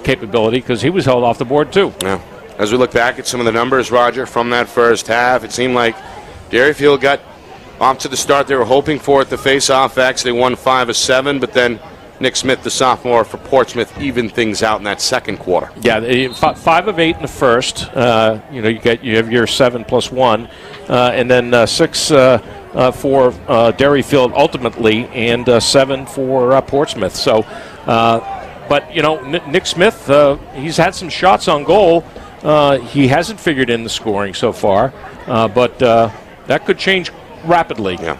[SPEAKER 2] capability, because he was held off the board too.
[SPEAKER 1] Yeah. As we look back at some of the numbers, Roger, from that first half, it seemed like Derryfield got Off to the start they were hoping for at the face-off X. They won 5 of 7, but then Nick Smith, the sophomore for Portsmouth, evened things out in that second quarter.
[SPEAKER 2] Yeah, 5 of 8 in the first. You have your 7 plus 1, and then 6 for Derryfield ultimately, and 7 for Portsmouth. So, but Nick Smith, he's had some shots on goal. He hasn't figured in the scoring so far, but that could change rapidly.
[SPEAKER 1] Yeah.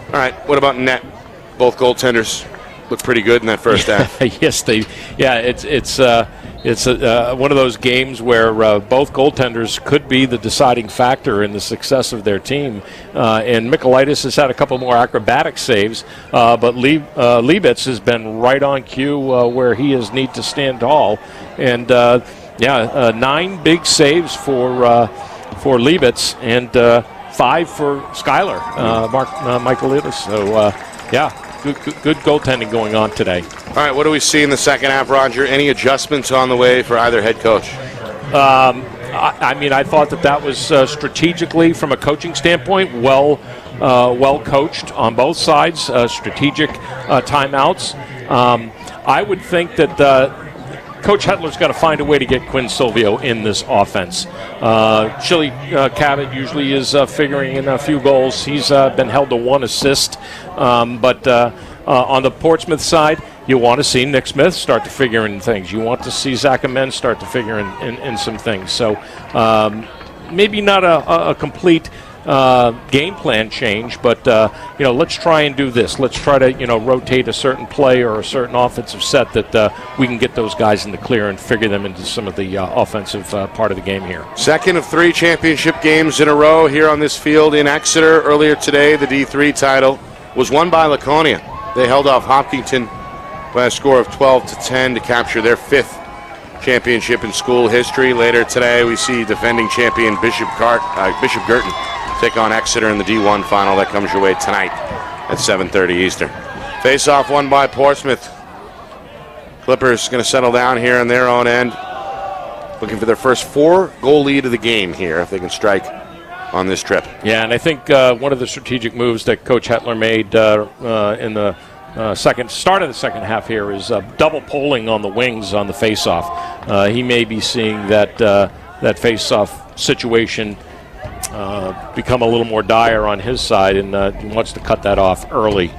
[SPEAKER 1] All right. What about net? Both goaltenders look pretty good in that first half.
[SPEAKER 2] Yes, they. Yeah, it's one of those games where both goaltenders could be the deciding factor in the success of their team. And Michaelitis has had a couple more acrobatic saves, but Liebitz has been right on cue where he is need to stand tall. And 9 big saves for Liebitz and 5 for Schuyler, Michaelitis. So good goaltending going on today.
[SPEAKER 1] All right, what do we see in the second half, Roger? Any adjustments on the way for either head coach?
[SPEAKER 2] I thought that was strategically, from a coaching standpoint, well coached on both sides. Strategic timeouts. I would think that Coach Hetler's got to find a way to get Quinn Silvio in this offense. Chili Cabot usually is figuring in a few goals. He's been held to 1 assist. But on the Portsmouth side, you want to see Nick Smith start to figure in things. You want to see Zach Amen start to figure in some things. So maybe not a complete game plan change, but let's try and do this. Let's try to rotate a certain play or a certain offensive set that we can get those guys in the clear and figure them into some of the offensive part of the game here.
[SPEAKER 1] Second of 3 championship games in a row here on this field in Exeter. Earlier today, the D3 title was won by Laconia. They held off Hopkinton by a score of 12-10 to capture their 5th championship in school history. Later today, we see defending champion Bishop Girton take on Exeter in the D1 final. That comes your way tonight at 7:30 Eastern. Face-off won by Portsmouth. Clippers going to settle down here on their own end, looking for their first 4-goal lead of the game here if they can strike on this trip.
[SPEAKER 2] Yeah, and I think one of the strategic moves that Coach Hetler made in the start of the second half here is double polling on the wings on the face-off. He may be seeing that face-off situation become a little more dire on his side, and he wants to cut that off early.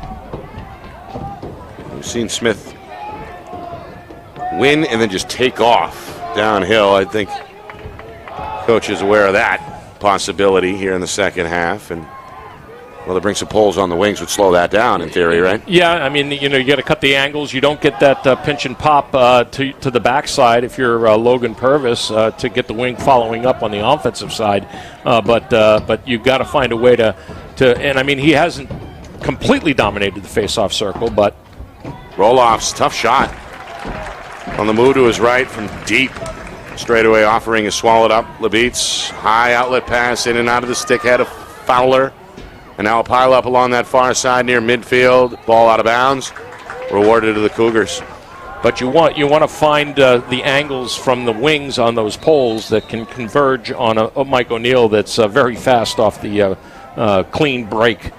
[SPEAKER 1] We've seen Smith win and then just take off downhill. I think coach is aware of that possibility here in the second half, and to bring some poles on the wings would slow that down in theory, right?
[SPEAKER 2] Yeah, you got to cut the angles. You don't get that pinch and pop to the backside if you're Logan Purvis to get the wing following up on the offensive side. But you've got to find a way to and he hasn't completely dominated the face-off circle, but
[SPEAKER 1] Roloff's tough shot on the move to his right from deep. Straightaway offering is swallowed up. Lebeats, high outlet pass in and out of the stick head of Fowler. And now a pile up along that far side near midfield. Ball out of bounds. Rewarded to the Cougars.
[SPEAKER 2] But you want to find the angles from the wings on those poles that can converge on a Mike O'Neill that's very fast off the clean break.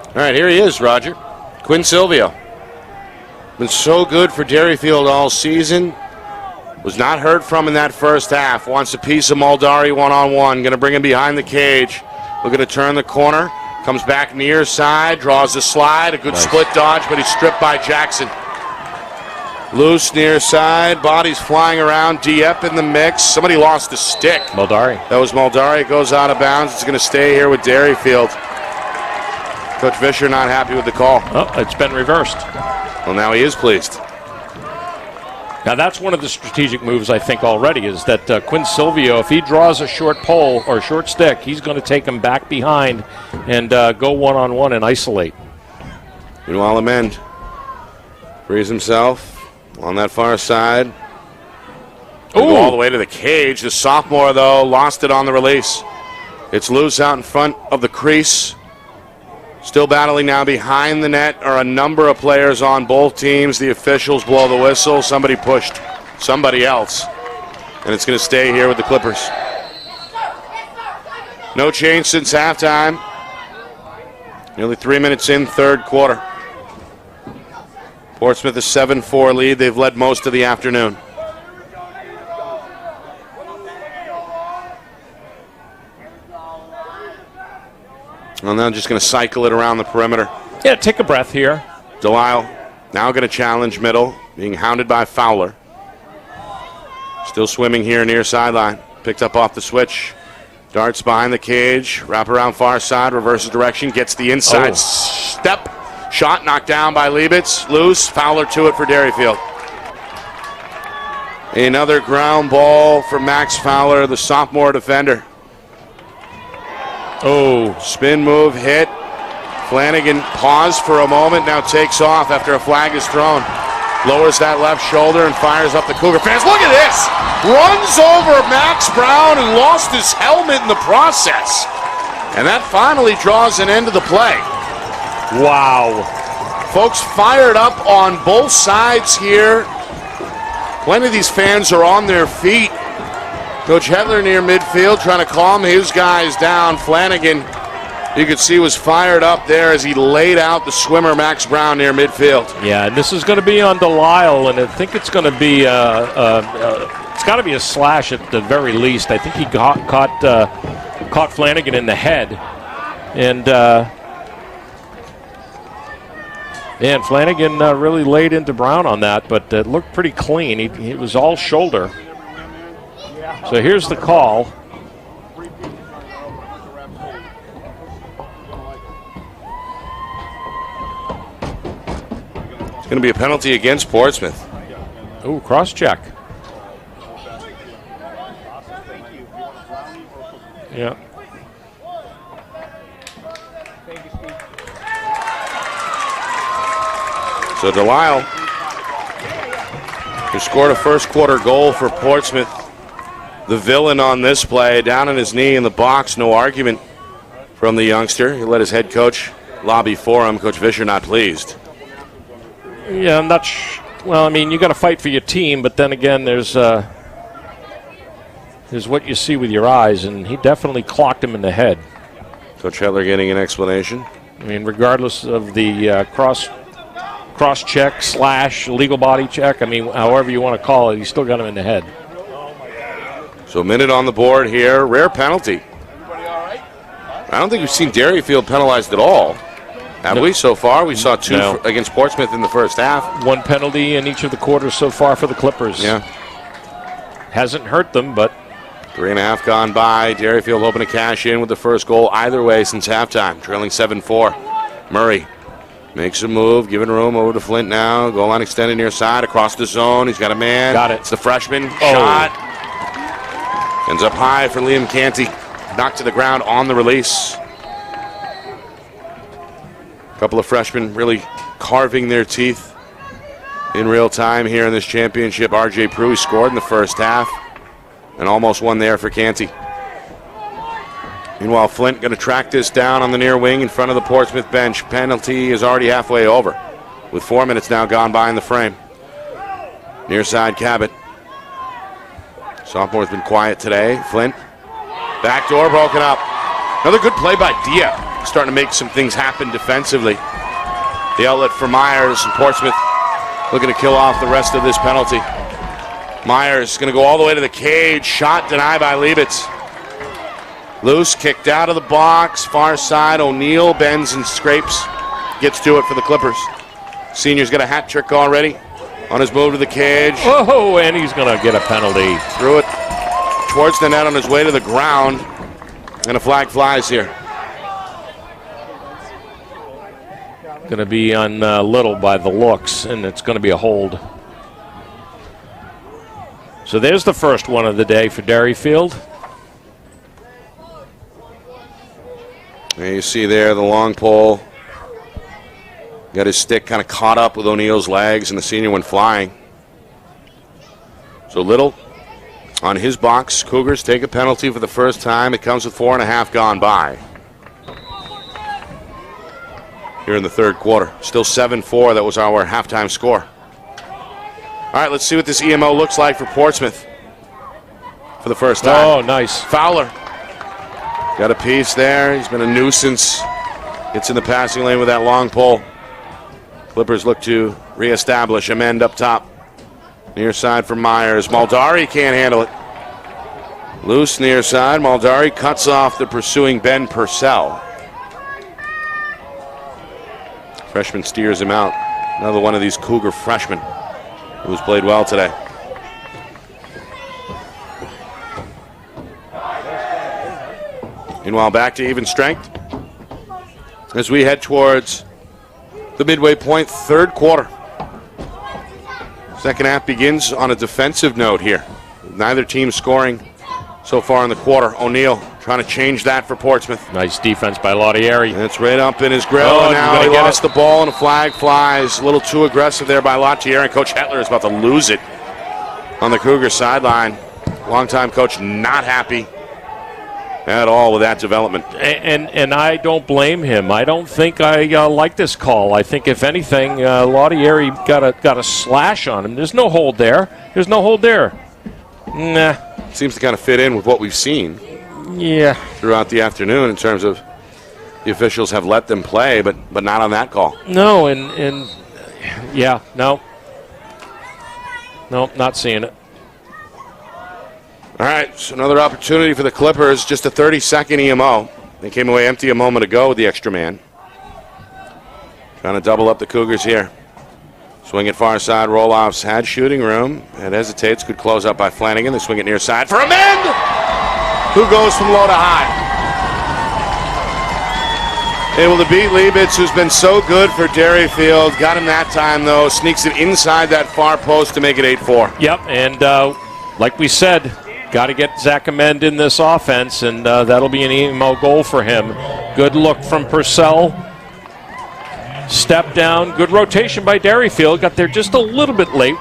[SPEAKER 1] All right, here he is, Roger. Quinn Silvio. Been so good for Derryfield all season. Was not heard from in that first half. Wants a piece of Muldari one-on-one. Going to bring him behind the cage. Looking to turn the corner. Comes back near side. Draws the slide. A good split dodge, but he's stripped by Jackson. Loose near side. Bodies flying around. Dieppe in the mix. Somebody lost the stick.
[SPEAKER 2] Muldari.
[SPEAKER 1] That was Muldari. It goes out of bounds. It's going to stay here with Derryfield. Coach Fisher not happy with the call.
[SPEAKER 2] Oh, it's been reversed.
[SPEAKER 1] Well, now he is pleased.
[SPEAKER 2] Now, that's one of the strategic moves, I think, already, is that Quinn Silvio, if he draws a short pole or a short stick, he's going to take him back behind and go one-on-one and isolate.
[SPEAKER 1] Meanwhile, Amend frees himself on that far side. Go all the way to the cage. The sophomore, though, lost it on the release. It's loose out in front of the crease. Still battling now behind the net are a number of players on both teams. The officials blow the whistle. Somebody pushed somebody else. and it's going to stay here with the Clippers. No change since halftime. Nearly 3 minutes in, third quarter. Portsmouth a 7-4 lead. They've led most of the afternoon. Well, now just going to cycle it around the perimeter.
[SPEAKER 2] Yeah, take a breath here.
[SPEAKER 1] Delisle now going to challenge middle, being hounded by Fowler. Still swimming here near sideline. Picked up off the switch. Darts behind the cage. Wrap around far side. Reverses direction. Gets the inside step. Shot knocked down by Liebitz. Loose. Fowler to it for Derryfield. Another ground ball for Max Fowler, the sophomore defender.
[SPEAKER 2] Oh,
[SPEAKER 1] spin move hit. Flanagan paused for a moment, now takes off after a flag is thrown. Lowers that left shoulder and fires up the Cougar fans. Look at this! Runs over Max Brown and lost his helmet in the process. And that finally draws an end to the play.
[SPEAKER 2] wow.
[SPEAKER 1] Folks fired up on both sides here. Plenty of these fans are on their feet. Coach Hetler near midfield trying to calm his guys down. Flanagan, you could see, was fired up there as he laid out the swimmer Max Brown near midfield.
[SPEAKER 2] Yeah, and this is going to be on Delisle, and I think it's going to be it's got to be a slash at the very least. I think he caught Flanagan in the head, and Flanagan really laid into Brown on that, but it looked pretty clean. It was all shoulder. So here's the call.
[SPEAKER 1] It's going to be a penalty against Portsmouth.
[SPEAKER 2] Ooh, cross check. Yeah.
[SPEAKER 1] So Delisle, who scored a first quarter goal for Portsmouth, the villain on this play, down on his knee in the box. No argument from the youngster. He let his head coach lobby for him. Coach Vischer not pleased.
[SPEAKER 2] Yeah, I'm not well, I mean, you got to fight for your team, but then again, there's what you see with your eyes, and he definitely clocked him in the head.
[SPEAKER 1] Coach Hetler getting an explanation.
[SPEAKER 2] I mean, regardless of the cross check / legal body check, I mean, however you want to call it, he still got him in the head.
[SPEAKER 1] So a minute on the board here. Rare penalty. I don't think we've seen Derryfield penalized at all. Have we so far? We saw two against Portsmouth in the first half.
[SPEAKER 2] One penalty in each of the quarters so far for the Clippers.
[SPEAKER 1] Yeah.
[SPEAKER 2] Hasn't hurt them, but
[SPEAKER 1] 3.5 gone by. Derryfield hoping to cash in with the first goal either way since halftime. Trailing 7-4. Murray makes a move, giving room over to Flint now. Goal line extended near side, across the zone. He's got a man.
[SPEAKER 2] Got it.
[SPEAKER 1] It's the freshman. Shot. Ends up high for Liam Canty. Knocked to the ground on the release. A couple of freshmen really carving their teeth in real time here in this championship. R.J. Pruitt scored in the first half and almost won there for Canty. Meanwhile, Flint going to track this down on the near wing in front of the Portsmouth bench. Penalty is already halfway over with 4 minutes now gone by in the frame. Near side Cabot. Sophomore's been quiet today. Flint. Back door broken up. Another good play by Dia. Starting to make some things happen defensively. The outlet for Myers, and Portsmouth looking to kill off the rest of this penalty. Myers going to go all the way to the cage. Shot denied by Liebitz. Loose, kicked out of the box. Far side, O'Neal bends and scrapes. Gets to it for the Clippers. Senior's got a hat trick already on his move to the cage.
[SPEAKER 2] Oh, and he's going to get a penalty.
[SPEAKER 1] Threw it towards the net on his way to the ground. And a flag flies here.
[SPEAKER 2] Going to be on Little by the looks, and it's going to be a hold. So there's the first one of the day for Derryfield.
[SPEAKER 1] And you see there the long pole. Got his stick kind of caught up with O'Neal's legs, and the senior went flying. So Little on his box. Cougars take a penalty for the first time. It comes with 4.5 gone by here in the third quarter. Still 7-4. That was our halftime score. All right, let's see what this EMO looks like for Portsmouth. for the first time.
[SPEAKER 2] Oh, nice.
[SPEAKER 1] Fowler got a piece there. He's been a nuisance. Gets in the passing lane with that long pole. Clippers look to reestablish. Amend up top. Near side for Myers. Maldari can't handle it. Loose near side. Maldari cuts off the pursuing Ben Purcell. Freshman steers him out. Another one of these Cougar freshmen who's played well today. Meanwhile, back to even strength as we head towards the midway point, third quarter. Second half begins on a defensive note here. Neither team scoring so far in the quarter. O'Neal trying to change that for Portsmouth.
[SPEAKER 2] Nice defense by Laudieri.
[SPEAKER 1] It's right up in his grill,
[SPEAKER 2] Oh,
[SPEAKER 1] and now he lost
[SPEAKER 2] it.
[SPEAKER 1] the ball, and a flag flies. A little too aggressive there by Lautieri, and Coach Hetler is about to lose it on the Cougar sideline. Longtime coach not happy at all with that development.
[SPEAKER 2] And I don't blame him. I don't think I like this call. I think, if anything, Laudieri got a slash on him. There's no hold there. There's no hold there. Nah.
[SPEAKER 1] Seems to kind of fit in with what we've seen throughout the afternoon in terms of the officials have let them play, but not on that call.
[SPEAKER 2] No, and no, not seeing it.
[SPEAKER 1] All right, so another opportunity for the Clippers, just a 30-second EMO. They came away empty a moment ago with the extra man. Trying to double up the Cougars here. Swing it far side, Roloff's had shooting room. It hesitates, good close up by Flanagan. They swing it near side for Amend, who goes from low to high. Able to beat Liebitz, who's been so good for Derryfield. Got him that time, though. Sneaks it inside that far post to make it 8-4.
[SPEAKER 2] Yep, and like we said, got to get Zach Amend in this offense, and that'll be an EMO goal for him. Good look from Purcell. Step down, good rotation by Derryfield. Got there just a little bit late.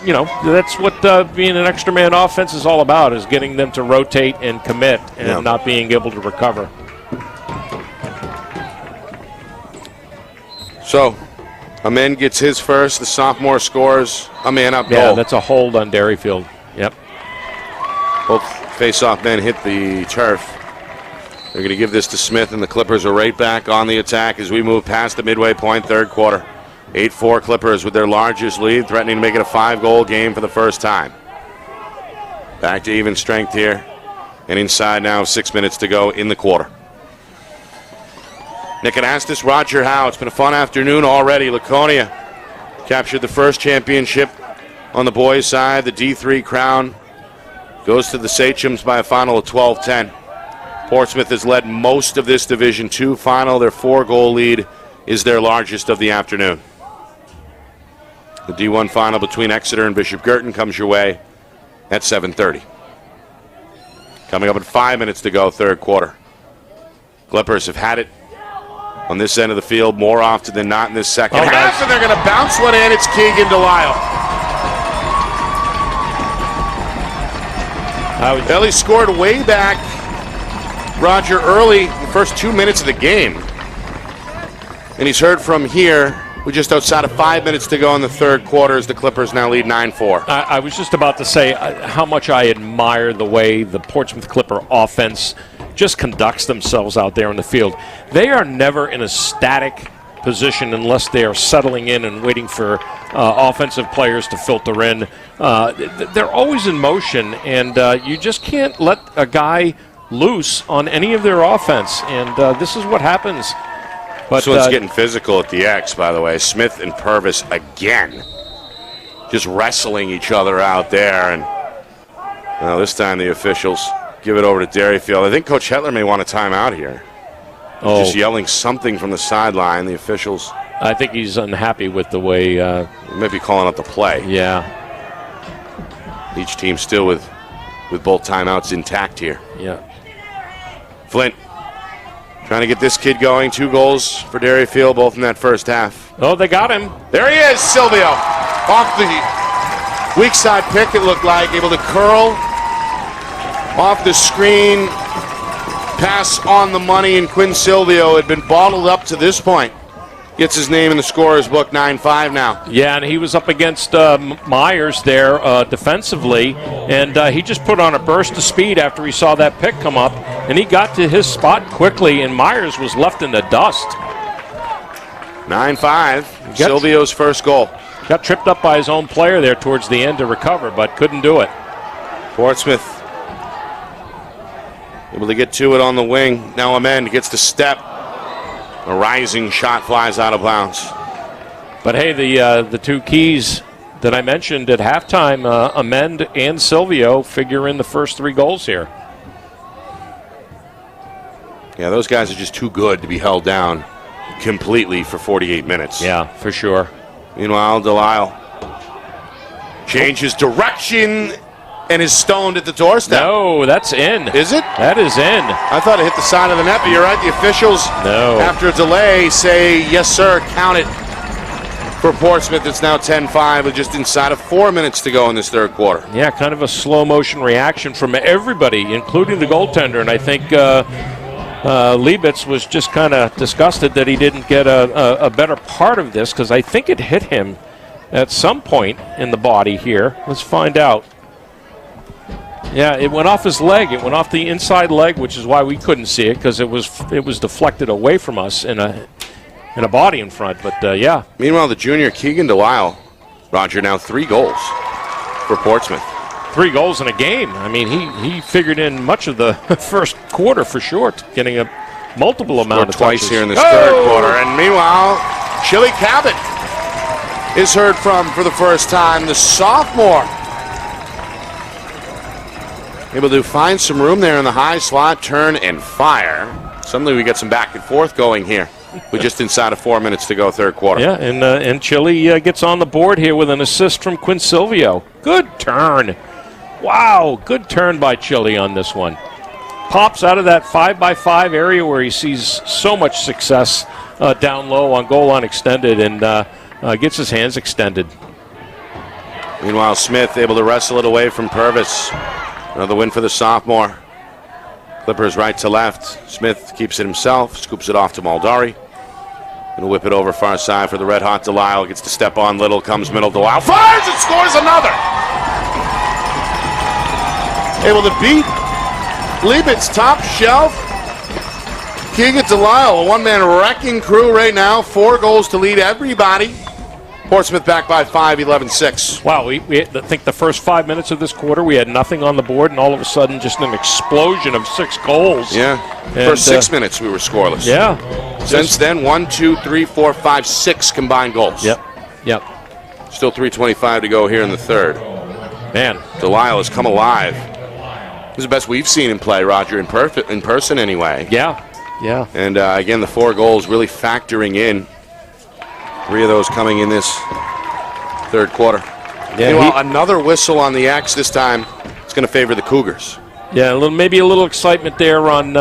[SPEAKER 2] You know, that's what being an extra man offense is all about, is getting them to rotate and commit and not being able to recover.
[SPEAKER 1] So, Amend gets his first. The sophomore scores a man up goal.
[SPEAKER 2] Yeah, that's a hold on Derryfield. Yep.
[SPEAKER 1] Both face-off men hit the turf. They're going to give this to Smith, and the Clippers are right back on the attack as we move past the midway point, third quarter. 8-4 Clippers with their largest lead, threatening to make it a 5-goal game for the first time. Back to even strength here, and inside now, 6 minutes to go in the quarter. Nick Anastas, Roger Howe. It's been a fun afternoon already. Laconia captured the first championship on the boys' side. The D3 crown goes to the Sachems by a final of 12-10. Portsmouth has led most of this Division II final. Their 4-goal lead is their largest of the afternoon. The D1 final between Exeter and Bishop Girton comes your way at 7:30. Coming up in 5 minutes to go, third quarter. Clippers have had it on this end of the field more often than not in this second half, and they're going to bounce one in. It's Keegan Delisle. Ellie scored way back, Roger, early, the first 2 minutes of the game. And he's heard from here with just outside of 5 minutes to go in the third quarter as the Clippers now lead 9-4.
[SPEAKER 2] I was just about to say how much I admire the way the Portsmouth Clipper offense just conducts themselves out there in the field. They are never in a static position unless they are settling in and waiting for offensive players to filter in. They're always in motion, and you just can't let a guy loose on any of their offense, and this is what happens. But
[SPEAKER 1] this one's getting physical at the X, by the way. Smith and Purvis again just wrestling each other out there, and this time the officials give it over to Derryfield. I think Coach Hetler may want a timeout here. Just yelling something from the sideline. The officials,
[SPEAKER 2] I think he's unhappy with the way
[SPEAKER 1] he may be calling up the play.
[SPEAKER 2] Yeah.
[SPEAKER 1] Each team still with both timeouts intact here.
[SPEAKER 2] Yeah.
[SPEAKER 1] Flint trying to get this kid going. 2 goals for Derryfield, both in that first half.
[SPEAKER 2] Oh, they got him.
[SPEAKER 1] There he is, Silvio. Off the weak side pick, it looked like. Able to curl off the screen. Pass on the money, and Quinn Silvio had been bottled up to this point gets his name in the scorer's book, 9-5 now.
[SPEAKER 2] Yeah, and he was up against Myers there defensively, and he just put on a burst of speed after he saw that pick come up, and he got to his spot quickly, and Myers was left in the dust.
[SPEAKER 1] 9-5, Silvio's first goal.
[SPEAKER 2] Got tripped up by his own player there towards the end to recover, but couldn't do it.
[SPEAKER 1] Portsmouth able to get to it on the wing. Now Amend gets the step. A rising shot flies out of bounds.
[SPEAKER 2] But hey, the two keys that I mentioned at halftime, Amend and Silvio, figure in the first 3 goals here.
[SPEAKER 1] Yeah, those guys are just too good to be held down completely for 48 minutes.
[SPEAKER 2] Yeah, for sure.
[SPEAKER 1] Meanwhile, Delisle changes direction and is stoned at the doorstep.
[SPEAKER 2] No, that's in.
[SPEAKER 1] Is it?
[SPEAKER 2] That is in.
[SPEAKER 1] I thought it hit the side of the net, but you're right. The officials, after a delay, say, yes, sir, count it for Portsmouth. It's now 10-5 with just inside of 4 minutes to go in this third quarter.
[SPEAKER 2] Yeah, kind of a slow motion reaction from everybody, including the goaltender. And I think Liebitz was just kind of disgusted that he didn't get a better part of this, because I think it hit him at some point in the body here. Let's find out. Yeah, it went off his leg. It went off the inside leg, which is why we couldn't see it, because it was deflected away from us in a body in front. But yeah.
[SPEAKER 1] Meanwhile, the junior Keegan Delisle, Roger, now 3 goals for Portsmouth.
[SPEAKER 2] 3 goals in a game. I mean, he figured in much of the first quarter for sure, getting a multiple amount of
[SPEAKER 1] twice
[SPEAKER 2] touches
[SPEAKER 1] here in this third quarter. And meanwhile, Chili Cabot is heard from for the first time. The sophomore able to find some room there in the high slot, turn and fire. Suddenly we get some back and forth going here. We're just inside of 4 minutes to go, third quarter.
[SPEAKER 2] Yeah, and Chile gets on the board here with an assist from Quinn Silvio. Good turn. Wow, good turn by Chile on this one. Pops out of that 5x5 area where he sees so much success down low on goal line extended, and gets his hands extended.
[SPEAKER 1] Meanwhile, Smith able to wrestle it away from Purvis. Another win for the sophomore. Clippers right to left. Smith keeps it himself, scoops it off to Maldari. Gonna whip it over far side for the red-hot Delisle. Gets to step on Little, comes middle, Delisle fires and scores another! Able to beat Liebitz, top shelf. Keegan Delisle, a one-man wrecking crew right now. 4 goals to lead everybody. Portsmouth back by 5, 11-6.
[SPEAKER 2] Wow, we I think the first 5 minutes of this quarter we had nothing on the board, and all of a sudden just an explosion of 6 goals.
[SPEAKER 1] Yeah, first 6 minutes we were scoreless.
[SPEAKER 2] Yeah.
[SPEAKER 1] Since then, 1, 2, 3, 4, 5, 6 combined goals.
[SPEAKER 2] Yep.
[SPEAKER 1] Still 3:25 to go here in the third.
[SPEAKER 2] Man.
[SPEAKER 1] Delisle has come alive. This is the best we've seen him play, Roger, in person anyway.
[SPEAKER 2] Yeah.
[SPEAKER 1] And again, the 4 goals really factoring in. 3 of those coming in this third quarter.
[SPEAKER 2] Yeah,
[SPEAKER 1] Meanwhile, another whistle on the X this time. It's going to favor the Cougars.
[SPEAKER 2] Yeah, maybe a little excitement there on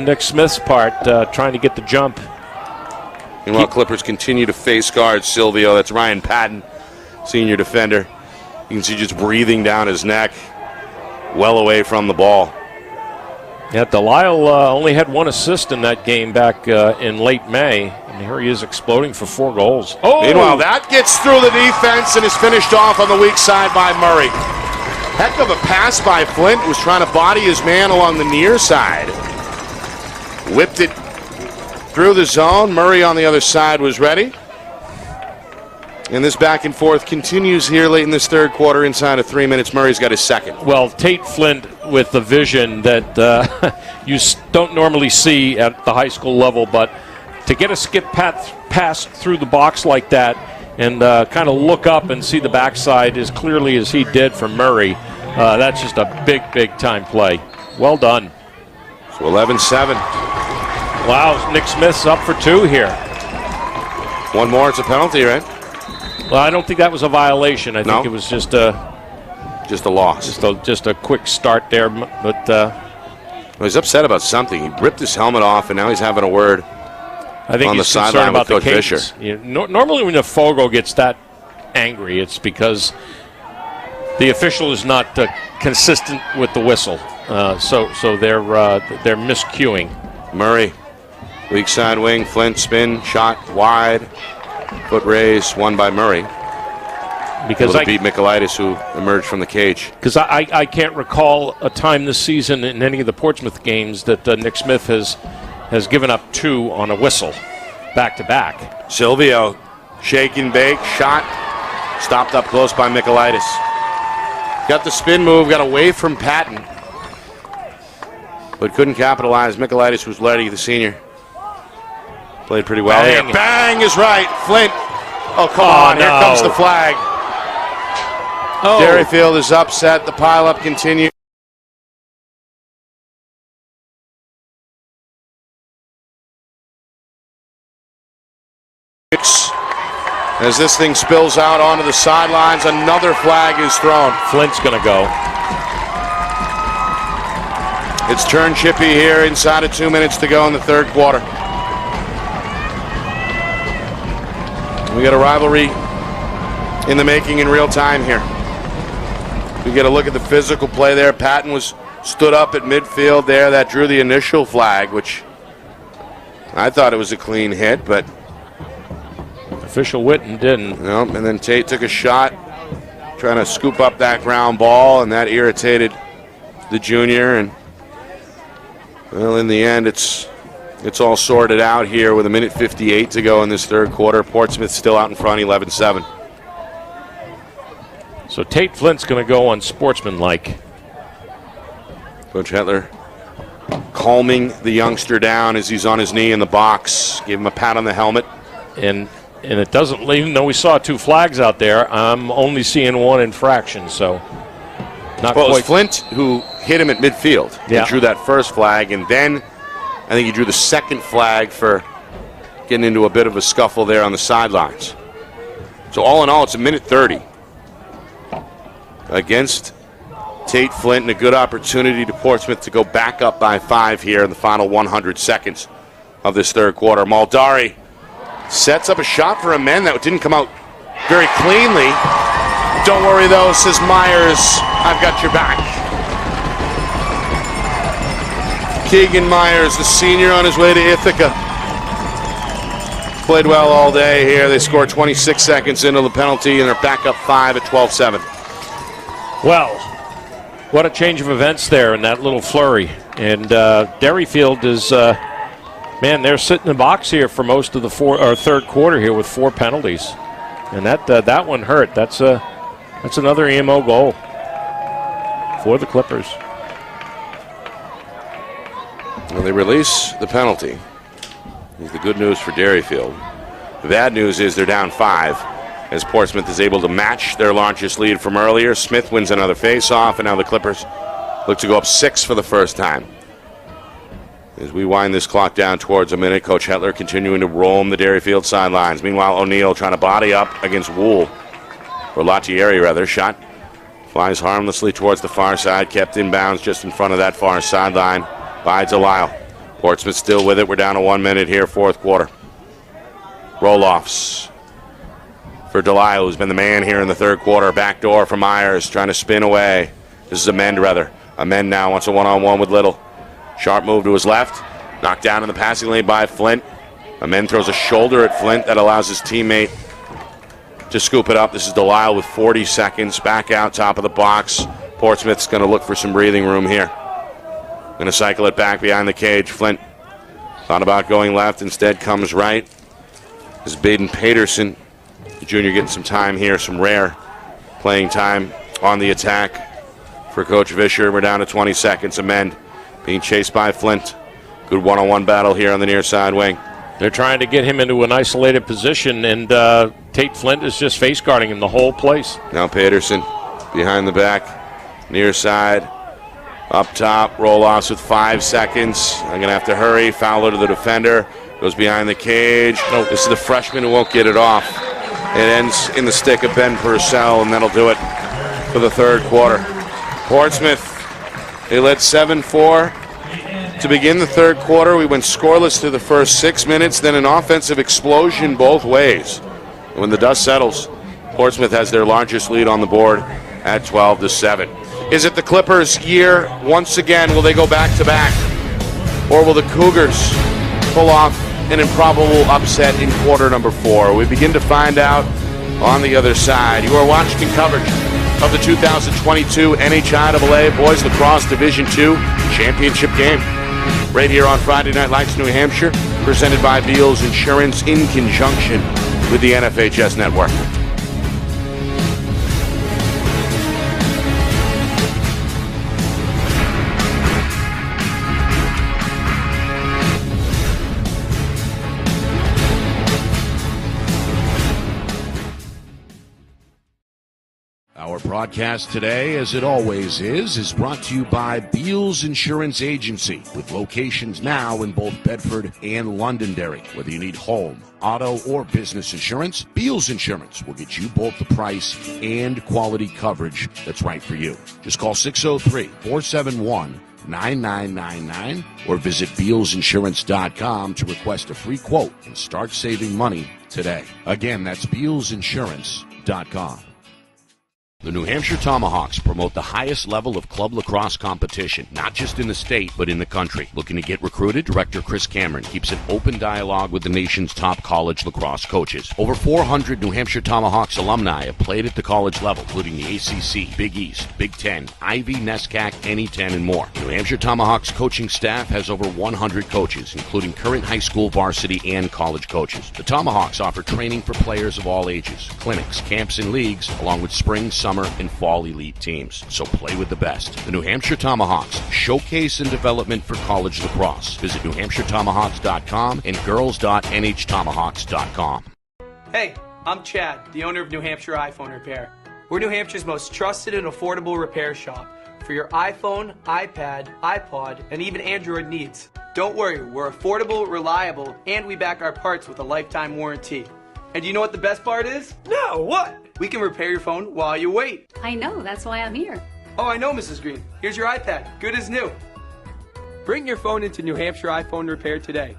[SPEAKER 2] Nick Smith's part, trying to get the jump.
[SPEAKER 1] Meanwhile, Clippers continue to face guard Silvio. That's Ryan Patton, senior defender. You can see just breathing down his neck, well away from the ball.
[SPEAKER 2] Yeah, Delisle only had 1 assist in that game back in late May, and here he is exploding for 4 goals. Oh!
[SPEAKER 1] Meanwhile, that gets through the defense and is finished off on the weak side by Murray. Heck of a pass by Flint, who was trying to body his man along the near side. Whipped it through the zone. Murray on the other side was ready. And this back and forth continues here late in this third quarter. Inside of 3 minutes, Murray's got his second.
[SPEAKER 2] Well, Tate Flint with the vision that you don't normally see at the high school level, but to get a skip pass through the box like that and kind of look up and see the backside as clearly as he did for Murray, that's just a big time play. Well done.
[SPEAKER 1] So 11-7.
[SPEAKER 2] Wow, Nick Smith's up for 2 here.
[SPEAKER 1] 1 more, it's a penalty, right?
[SPEAKER 2] Well, I don't think that was a violation. I think it was just a
[SPEAKER 1] loss.
[SPEAKER 2] Just a quick start there. But
[SPEAKER 1] he's upset about something. He ripped his helmet off, and now he's having a word.
[SPEAKER 2] I think
[SPEAKER 1] on
[SPEAKER 2] he's
[SPEAKER 1] the
[SPEAKER 2] concerned about
[SPEAKER 1] Coach
[SPEAKER 2] the cadence.
[SPEAKER 1] Fisher.
[SPEAKER 2] Normally, when a Fogo gets that angry, it's because the official is not consistent with the whistle. So they're miscuing.
[SPEAKER 1] Murray Weak side wing, Flint spin, shot wide. Foot raise, won by Murray.
[SPEAKER 2] Because
[SPEAKER 1] I beat Michaelitis, who emerged from the cage.
[SPEAKER 2] Because I can't recall a time this season in any of the Portsmouth games that Nick Smith has given up 2 on a whistle back to back.
[SPEAKER 1] Silvio, shake and bake, shot, stopped up close by Michaelitis. Got the spin move, got away from Patton, but couldn't capitalize. Michaelitis was ready, the senior. Played pretty well here. Bang is right. Flint. Oh, come on. Here comes the flag.
[SPEAKER 2] Oh.
[SPEAKER 1] Derryfield is upset. The pileup continues. As this thing spills out onto the sidelines, another flag is thrown.
[SPEAKER 2] Flint's going to go.
[SPEAKER 1] It's turn chippy here inside of 2 minutes to go in the third quarter. We got a rivalry in the making in real time here. We get a look at the physical play there. Patton was stood up at midfield there. That drew the initial flag, which I thought it was a clean hit, but
[SPEAKER 2] official Witten didn't.
[SPEAKER 1] Nope. And then Tate took a shot trying to scoop up that ground ball, and that irritated the junior. And well, in the end, it's all sorted out here with 1:58 to go in this third quarter. Portsmouth still out in front, 11-7.
[SPEAKER 2] So Tate Flint's going to go unsportsmanlike.
[SPEAKER 1] Coach Hetler calming the youngster down as he's on his knee in the box. Gave him a pat on the helmet.
[SPEAKER 2] And it doesn't, even though we saw 2 flags out there, I'm only seeing 1 infraction, so not
[SPEAKER 1] well,
[SPEAKER 2] quite.
[SPEAKER 1] It was Flint who hit him at midfield.
[SPEAKER 2] Yeah.
[SPEAKER 1] He drew that first flag, and then I think he drew the second flag for getting into a bit of a scuffle there on the sidelines. So all in all, it's 1:30 against Tate Flint, and a good opportunity to Portsmouth to go back up by 5 here in the final 100 seconds of this third quarter. Maldari sets up a shot for a man that didn't come out very cleanly. Don't worry though, says Myers, I've got your back. Keegan Myers, the senior, on his way to Ithaca. Played well all day here. They scored 26 seconds into the penalty, and they're back up 5 at 12-7.
[SPEAKER 2] Well, what a change of events there in that little flurry. And Derryfield is, man, they're sitting in the box here for most of the third quarter here with 4 penalties. And that one hurt. That's another EMO goal for the Clippers.
[SPEAKER 1] Well, they release the penalty. It's the good news for Derryfield. The bad news is they're down 5 as Portsmouth is able to match their largest lead from earlier. Smith wins another face-off, and now the Clippers look to go up 6 for the first time. As we wind this clock down towards a minute, Coach Hetler continuing to roam the Derryfield sidelines. Meanwhile, O'Neill trying to body up against Wool, or Latieri rather. Shot flies harmlessly towards the far side, kept in bounds just in front of that far sideline by Delisle. Portsmouth still with it. We're down to 1 minute here, fourth quarter. Roll-offs for Delisle, who's been the man here in the third quarter. Back door for Myers, trying to spin away. This is Amend, rather. Amend now wants a one-on-one with Little. Sharp move to his left. Knocked down in the passing lane by Flint. Amend throws a shoulder at Flint that allows his teammate to scoop it up. This is Delisle with 40 seconds. Back out, top of the box. Portsmouth's going to look for some breathing room here. Going to cycle it back behind the cage. Flint thought about going left, instead comes right. This is Baden Paterson, the junior, getting some time here, some rare playing time on the attack for Coach Vischer. We're down to 20 seconds. Amend being chased by Flint. Good one-on-one battle here on the near side wing.
[SPEAKER 2] They're trying to get him into an isolated position, and Tate Flint is just face guarding him the whole place.
[SPEAKER 1] Now Paterson behind the back, near side. Up top, roll-offs with 5 seconds. I'm going to have to hurry. Fowler to the defender. Goes behind the cage. Nope. This is the freshman who won't get it off. It ends in the stick of Ben Purcell, and that'll do it for the third quarter. Portsmouth, they led 7-4 to begin the third quarter. We went scoreless through the first 6 minutes, then an offensive explosion both ways. And when the dust settles, Portsmouth has their largest lead on the board at 12-7. Is it the Clippers' year once again? Will they go back-to-back? Or will the Cougars pull off an improbable upset in quarter number 4? We begin to find out on the other side. You are watching coverage of the 2022 NHIAA Boys Lacrosse Division II Championship game right here on Friday Night Lights, New Hampshire, presented by Beals Insurance in conjunction with the NFHS Network.
[SPEAKER 3] Our broadcast today, as it always is brought to you by Beals Insurance Agency, with locations now in both Bedford and Londonderry. Whether you need home, auto, or business insurance, Beals Insurance will get you both the price and quality coverage that's right for you. Just call 603-471-9999 or visit BealsInsurance.com to request a free quote and start saving money today. Again, that's BealsInsurance.com. The New Hampshire Tomahawks promote the highest level of club lacrosse competition, not just in the state, but in the country. Looking to get recruited? Director Chris Cameron keeps an open dialogue with the nation's top college lacrosse coaches. Over 400 New Hampshire Tomahawks alumni have played at the college level, including the ACC, Big East, Big Ten, Ivy, NESCAC, NE10, and more. New Hampshire Tomahawks coaching staff has over 100 coaches, including current high school, varsity, and college coaches. The Tomahawks offer training for players of all ages, clinics, camps, and leagues, along with spring, summer, and fall elite teams. So play with the best. The New Hampshire Tomahawks, showcase and development for college lacrosse. Visit NewHampshireTomahawks.com and girls.nhtomahawks.com.
[SPEAKER 4] Hey, I'm Chad, the owner of New Hampshire iPhone Repair. We're New Hampshire's most trusted and affordable repair shop for your iPhone, iPad, iPod, and even Android needs. Don't worry, we're affordable, reliable, and we back our parts with a lifetime warranty. And do you know what the best part is? No, what? We can repair your phone while you wait.
[SPEAKER 5] I know, that's why I'm here.
[SPEAKER 4] Oh, I know, Mrs. Green. Here's your iPad, good as new. Bring your phone into New Hampshire iPhone Repair today.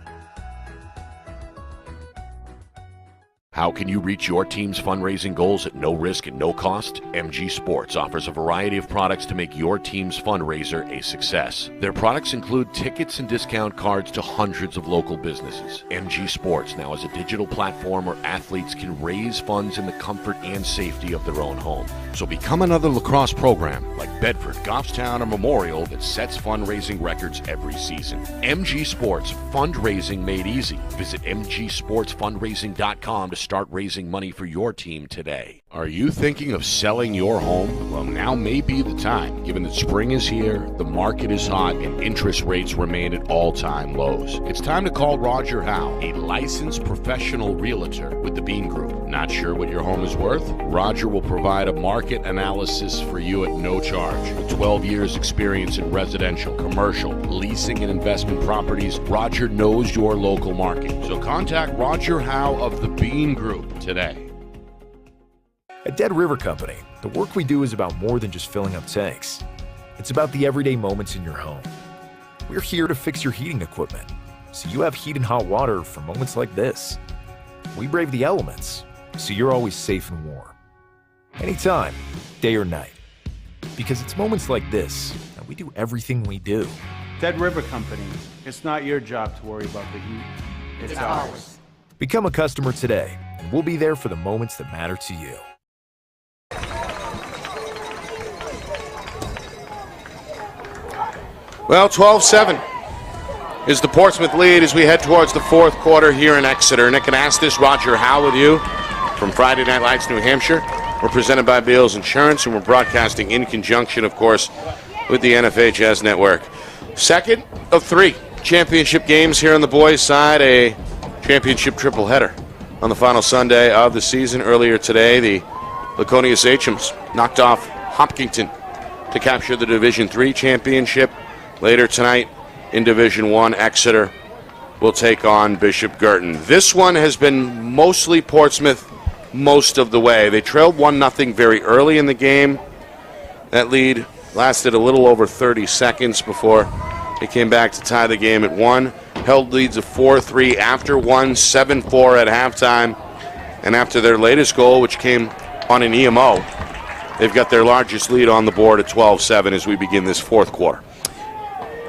[SPEAKER 3] How can you reach your team's fundraising goals at no risk and no cost? MG Sports offers a variety of products to make your team's fundraiser a success. Their products include tickets and discount cards to hundreds of local businesses. MG Sports now has a digital platform where athletes can raise funds in the comfort and safety of their own home. So become another lacrosse program like Bedford, Goffstown, or Memorial that sets fundraising records every season. MG Sports, fundraising made easy. Visit mgsportsfundraising.com to start raising money for your team today. Are you thinking of selling your home? Well, now may be the time, given that spring is here, the market is hot, and interest rates remain at all-time lows. It's time to call Roger Howe, a licensed professional realtor with the Bean Group. Not sure what your home is worth? Roger will provide a market analysis for you at no charge. With 12 years experience in residential, commercial, leasing, and investment properties, Roger knows your local market. So contact Roger Howe of the Bean Group today.
[SPEAKER 6] At Dead River Company, the work we do is about more than just filling up tanks. It's about the everyday moments in your home. We're here to fix your heating equipment, so you have heat and hot water for moments like this. We brave the elements, so you're always safe and warm. Anytime, day or night. Because it's moments like this that we do everything we do.
[SPEAKER 7] Dead River Company. It's not your job to worry about the heat. It's ours.
[SPEAKER 6] Become a customer today, and we'll be there for the moments that matter to you.
[SPEAKER 1] Well, 12-7 is the Portsmouth lead as we head towards the fourth quarter here in Exeter. Nick and Astis, Roger Howe with you from Friday Night Lights, New Hampshire. We're presented by Beals Insurance, and we're broadcasting in conjunction, of course, with the NFHS Network. Second of 3 championship games here on the boys' side, a championship triple header on the final Sunday of the season. Earlier today, the Laconia Sachems knocked off Hopkinton to capture the Division III championship. Later tonight in Division I, Exeter will take on Bishop Girton. This one has been mostly Portsmouth most of the way. They trailed 1-0 very early in the game. That lead lasted a little over 30 seconds before they came back to tie the game at 1. Held leads of 4-3 after 1, 7-4 at halftime. And after their latest goal, which came on an EMO, they've got their largest lead on the board at 12-7 as we begin this fourth quarter.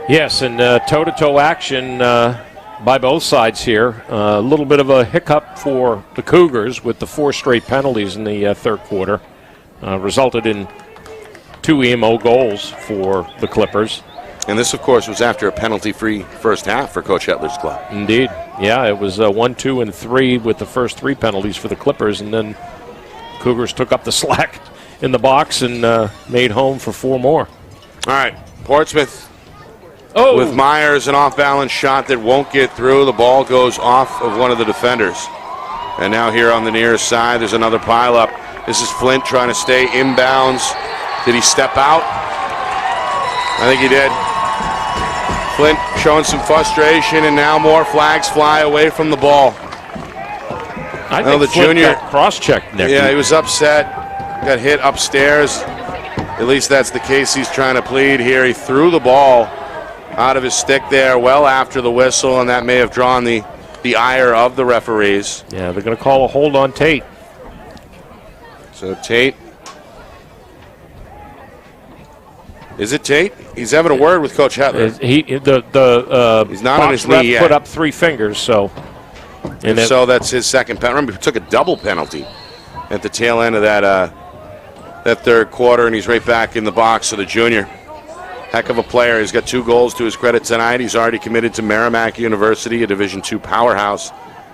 [SPEAKER 2] Yes, and toe-to-toe action by both sides here. A little bit of a hiccup for the Cougars with the 4 straight penalties in the third quarter. Resulted in 2 EMO goals for the Clippers.
[SPEAKER 1] And this, of course, was after a penalty-free first half for Coach Hetler's club.
[SPEAKER 2] Indeed. Yeah, it was 1, 2, and 3 with the first 3 penalties for the Clippers, and then Cougars took up the slack in the box and made home for 4 more.
[SPEAKER 1] All right, Portsmouth with Myers, an off-balance shot that won't get through. The ball goes off of one of the defenders. And now here on the near side, there's another pileup. This is Flint trying to stay inbounds. Did he step out? I think he did. Flint showing some frustration, and now more flags fly away from the ball.
[SPEAKER 2] I think
[SPEAKER 1] the
[SPEAKER 2] Flint
[SPEAKER 1] junior
[SPEAKER 2] got cross-checked, Nick.
[SPEAKER 1] Yeah, he was upset. Got hit upstairs. At least that's the case he's trying to plead here. He threw the ball out of his stick there well after the whistle, and that may have drawn the ire of the referees.
[SPEAKER 2] Yeah, they're going to call a hold on Tate.
[SPEAKER 1] So Tate. Is it Tate? He's having a word with Coach Hetler.
[SPEAKER 2] He's
[SPEAKER 1] not on his
[SPEAKER 2] ref
[SPEAKER 1] knee yet.
[SPEAKER 2] Put up 3 fingers, so. And
[SPEAKER 1] So that's his second penalty. Remember, he took a double penalty at the tail end of that third quarter, and he's right back in the box. So the junior, heck of a player. He's got 2 goals to his credit tonight. He's already committed to Merrimack University, a Division II powerhouse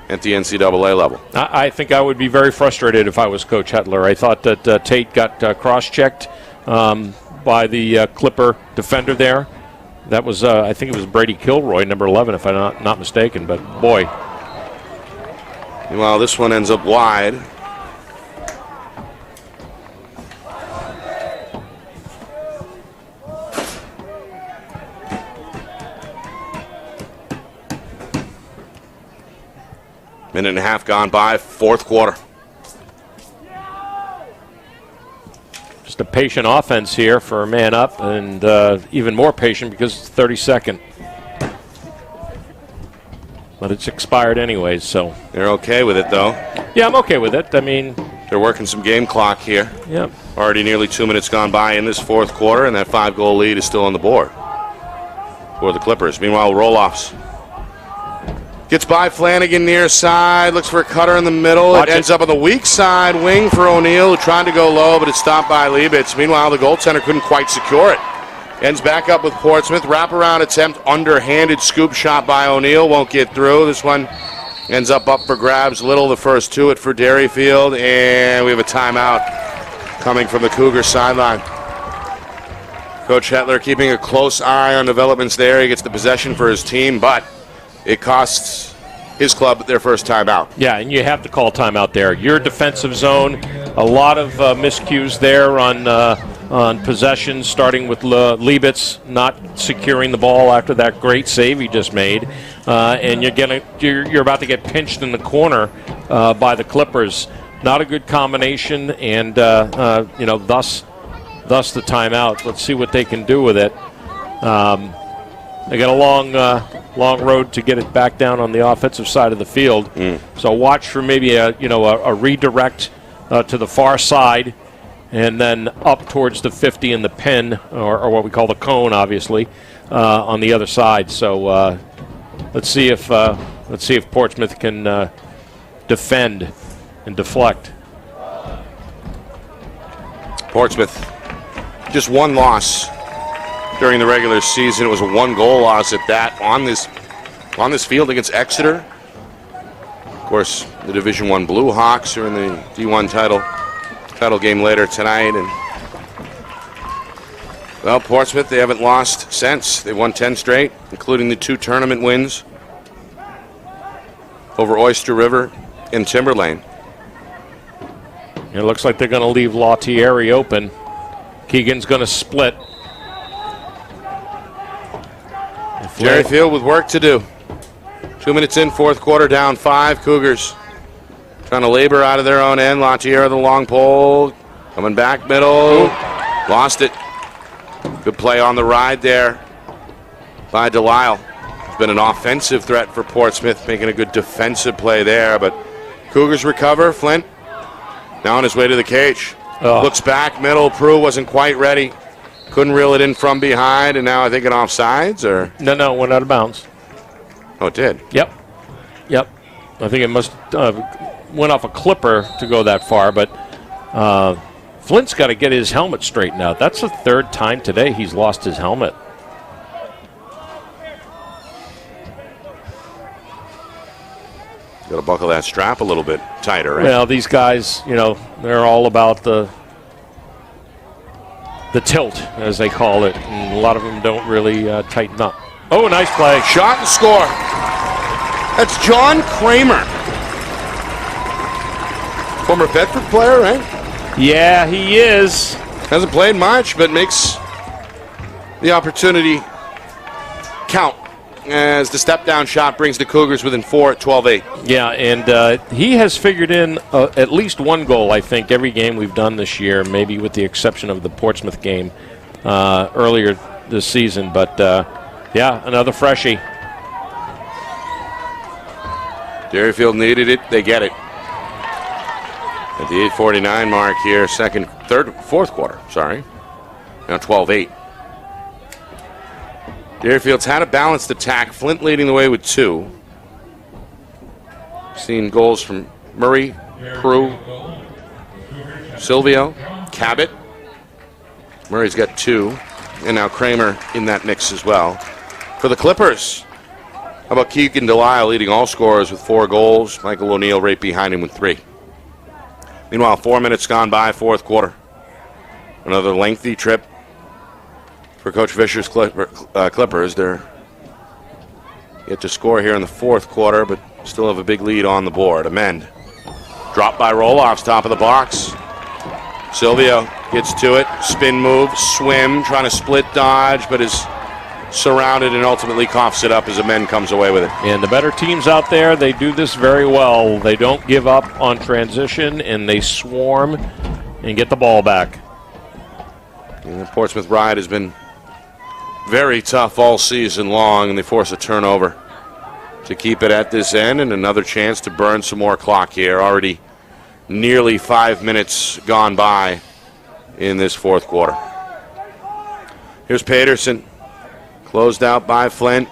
[SPEAKER 1] at the NCAA level.
[SPEAKER 2] I think I would be very frustrated if I was Coach Hetler. I thought that Tate got cross-checked by the Clipper defender there. That was, I think it was Brady Kilroy, number 11, if I'm not mistaken. But, boy.
[SPEAKER 1] Well, this one ends up wide. Minute and a half gone by, fourth quarter.
[SPEAKER 2] Just a patient offense here for a man up, and even more patient because it's 32nd. But it's expired anyways, so.
[SPEAKER 1] They're okay with it, though.
[SPEAKER 2] Yeah, I'm okay with it. I mean,
[SPEAKER 1] they're working some game clock here.
[SPEAKER 2] Yep.
[SPEAKER 1] Already nearly 2 minutes gone by in this fourth quarter, and that 5-goal lead is still on the board for the Clippers. Meanwhile, Roloffs gets by Flanagan near side, looks for a cutter in the middle. It ends up on the weak side wing for O'Neill, who tried to go low, but it's stopped by Liebitz. Meanwhile, the goaltender couldn't quite secure it. Ends back up with Portsmouth. Wraparound attempt, underhanded scoop shot by O'Neill. Won't get through. This one ends up for grabs. Little the first to it for Derryfield. And we have a timeout coming from the Cougars sideline. Coach Hetler keeping a close eye on developments there. He gets the possession for his team, but it costs his club their first timeout.
[SPEAKER 2] Yeah, and you have to call timeout there. Your defensive zone, a lot of miscues there on possession, starting with Liebitz not securing the ball after that great save he just made, and you're about to get pinched in the corner by the Clippers. Not a good combination, and thus the timeout. Let's see what they can do with it. They got a long road to get it back down on the offensive side of the field. So watch for maybe a redirect to the far side, and then up towards the 50 in the pin, or what we call the cone, obviously, on the other side. So let's see if Portsmouth can defend and deflect. Portsmouth,
[SPEAKER 1] just one loss during the regular season. It was a 1-goal loss at that on this field against Exeter. Of course, the Division I Blue Hawks are in the D1 title game later tonight. And well, Portsmouth, they haven't lost since. They've won 10 straight, including the 2 tournament wins over Oyster River and Timberlane.
[SPEAKER 2] It looks like they're going to leave Lautieri open. Keegan's going to split.
[SPEAKER 1] Derryfield with work to do. 2 minutes in, fourth quarter, down 5. Cougars trying to labor out of their own end. Lautier, the long pole, coming back middle. Lost it. Good play on the ride there by Delisle. It's been an offensive threat for Portsmouth, making a good defensive play there. But Cougars recover. Flint now on his way to the cage. Looks back, middle. Prue wasn't quite ready. Couldn't reel it in from behind, and now I think an offsides, or?
[SPEAKER 2] No, went out of bounds.
[SPEAKER 1] Oh, it did?
[SPEAKER 2] Yep. I think it must went off a clipper to go that far, but Flint's got to get his helmet straightened out. That's the third time today he's lost his helmet.
[SPEAKER 1] Got to buckle that strap a little bit tighter, right?
[SPEAKER 2] Well, these guys, they're all about the tilt, as they call it, and a lot of them don't really tighten up. Oh, nice play.
[SPEAKER 1] Shot and score. That's John Kramer. Former Bedford player, right?
[SPEAKER 2] Yeah, he is.
[SPEAKER 1] Hasn't played much, but makes the opportunity count as the step-down shot brings the Cougars within 4 at 12-8.
[SPEAKER 2] Yeah, and he has figured in at least one goal, I think, every game we've done this year, maybe with the exception of the Portsmouth game earlier this season. But, yeah, another freshie.
[SPEAKER 1] Derryfield needed it. They get it. At the 8:49 mark here, fourth quarter, Now 12-8. Derryfield's had a balanced attack. Flint leading the way with 2. Seen goals from Murray, Crew, Silvio, Cabot. Murray's got 2. And now Kramer in that mix as well. For the Clippers, how about Keegan Delisle leading all scorers with 4 goals. Michael O'Neill right behind him with 3. Meanwhile, 4 minutes gone by, fourth quarter. Another lengthy trip for Coach Fisher's Clippers. They're yet to score here in the fourth quarter, but still have a big lead on the board. Amend. Drop by Roloff's top of the box. Silvio gets to it. Spin move, swim, trying to split dodge, but is surrounded and ultimately coughs it up as Amend comes away with it.
[SPEAKER 2] And the better teams out there, they do this very well. They don't give up on transition, and they swarm and get the ball back.
[SPEAKER 1] And the Portsmouth Ride has been very tough all season long, and they force a turnover to keep it at this end, and another chance to burn some more clock here. Already nearly 5 minutes gone by in this fourth quarter. Here's Paterson. Closed out by Flint.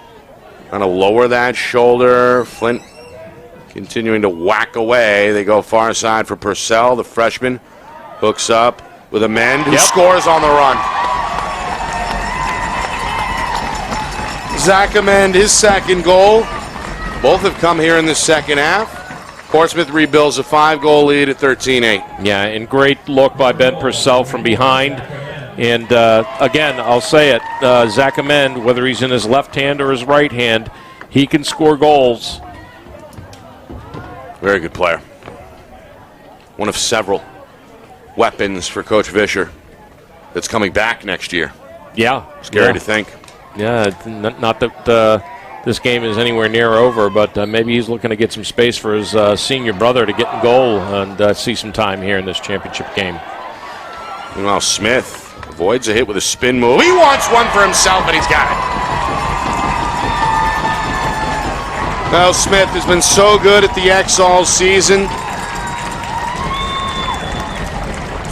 [SPEAKER 1] Trying to lower that shoulder. Flint continuing to whack away. They go far side for Purcell, the freshman. Hooks up with Amend, who scores on the run. Zach Amend, his second goal. Both have come here in the second half. Portsmouth rebuilds a 5-goal lead at 13-8.
[SPEAKER 2] Yeah, and great look by Ben Purcell from behind. And, again, I'll say it, Zach Amend, whether he's in his left hand or his right hand, he can score goals.
[SPEAKER 1] Very good player. One of several weapons for Coach Fisher that's coming back next year.
[SPEAKER 2] Yeah.
[SPEAKER 1] Scary to think.
[SPEAKER 2] Yeah, not that this game is anywhere near over, but maybe he's looking to get some space for his senior brother to get in goal and see some time here in this championship game.
[SPEAKER 1] Meanwhile, Smith avoids a hit with a spin move. He wants one for himself, and he's got it. Well, Smith has been so good at the X all season.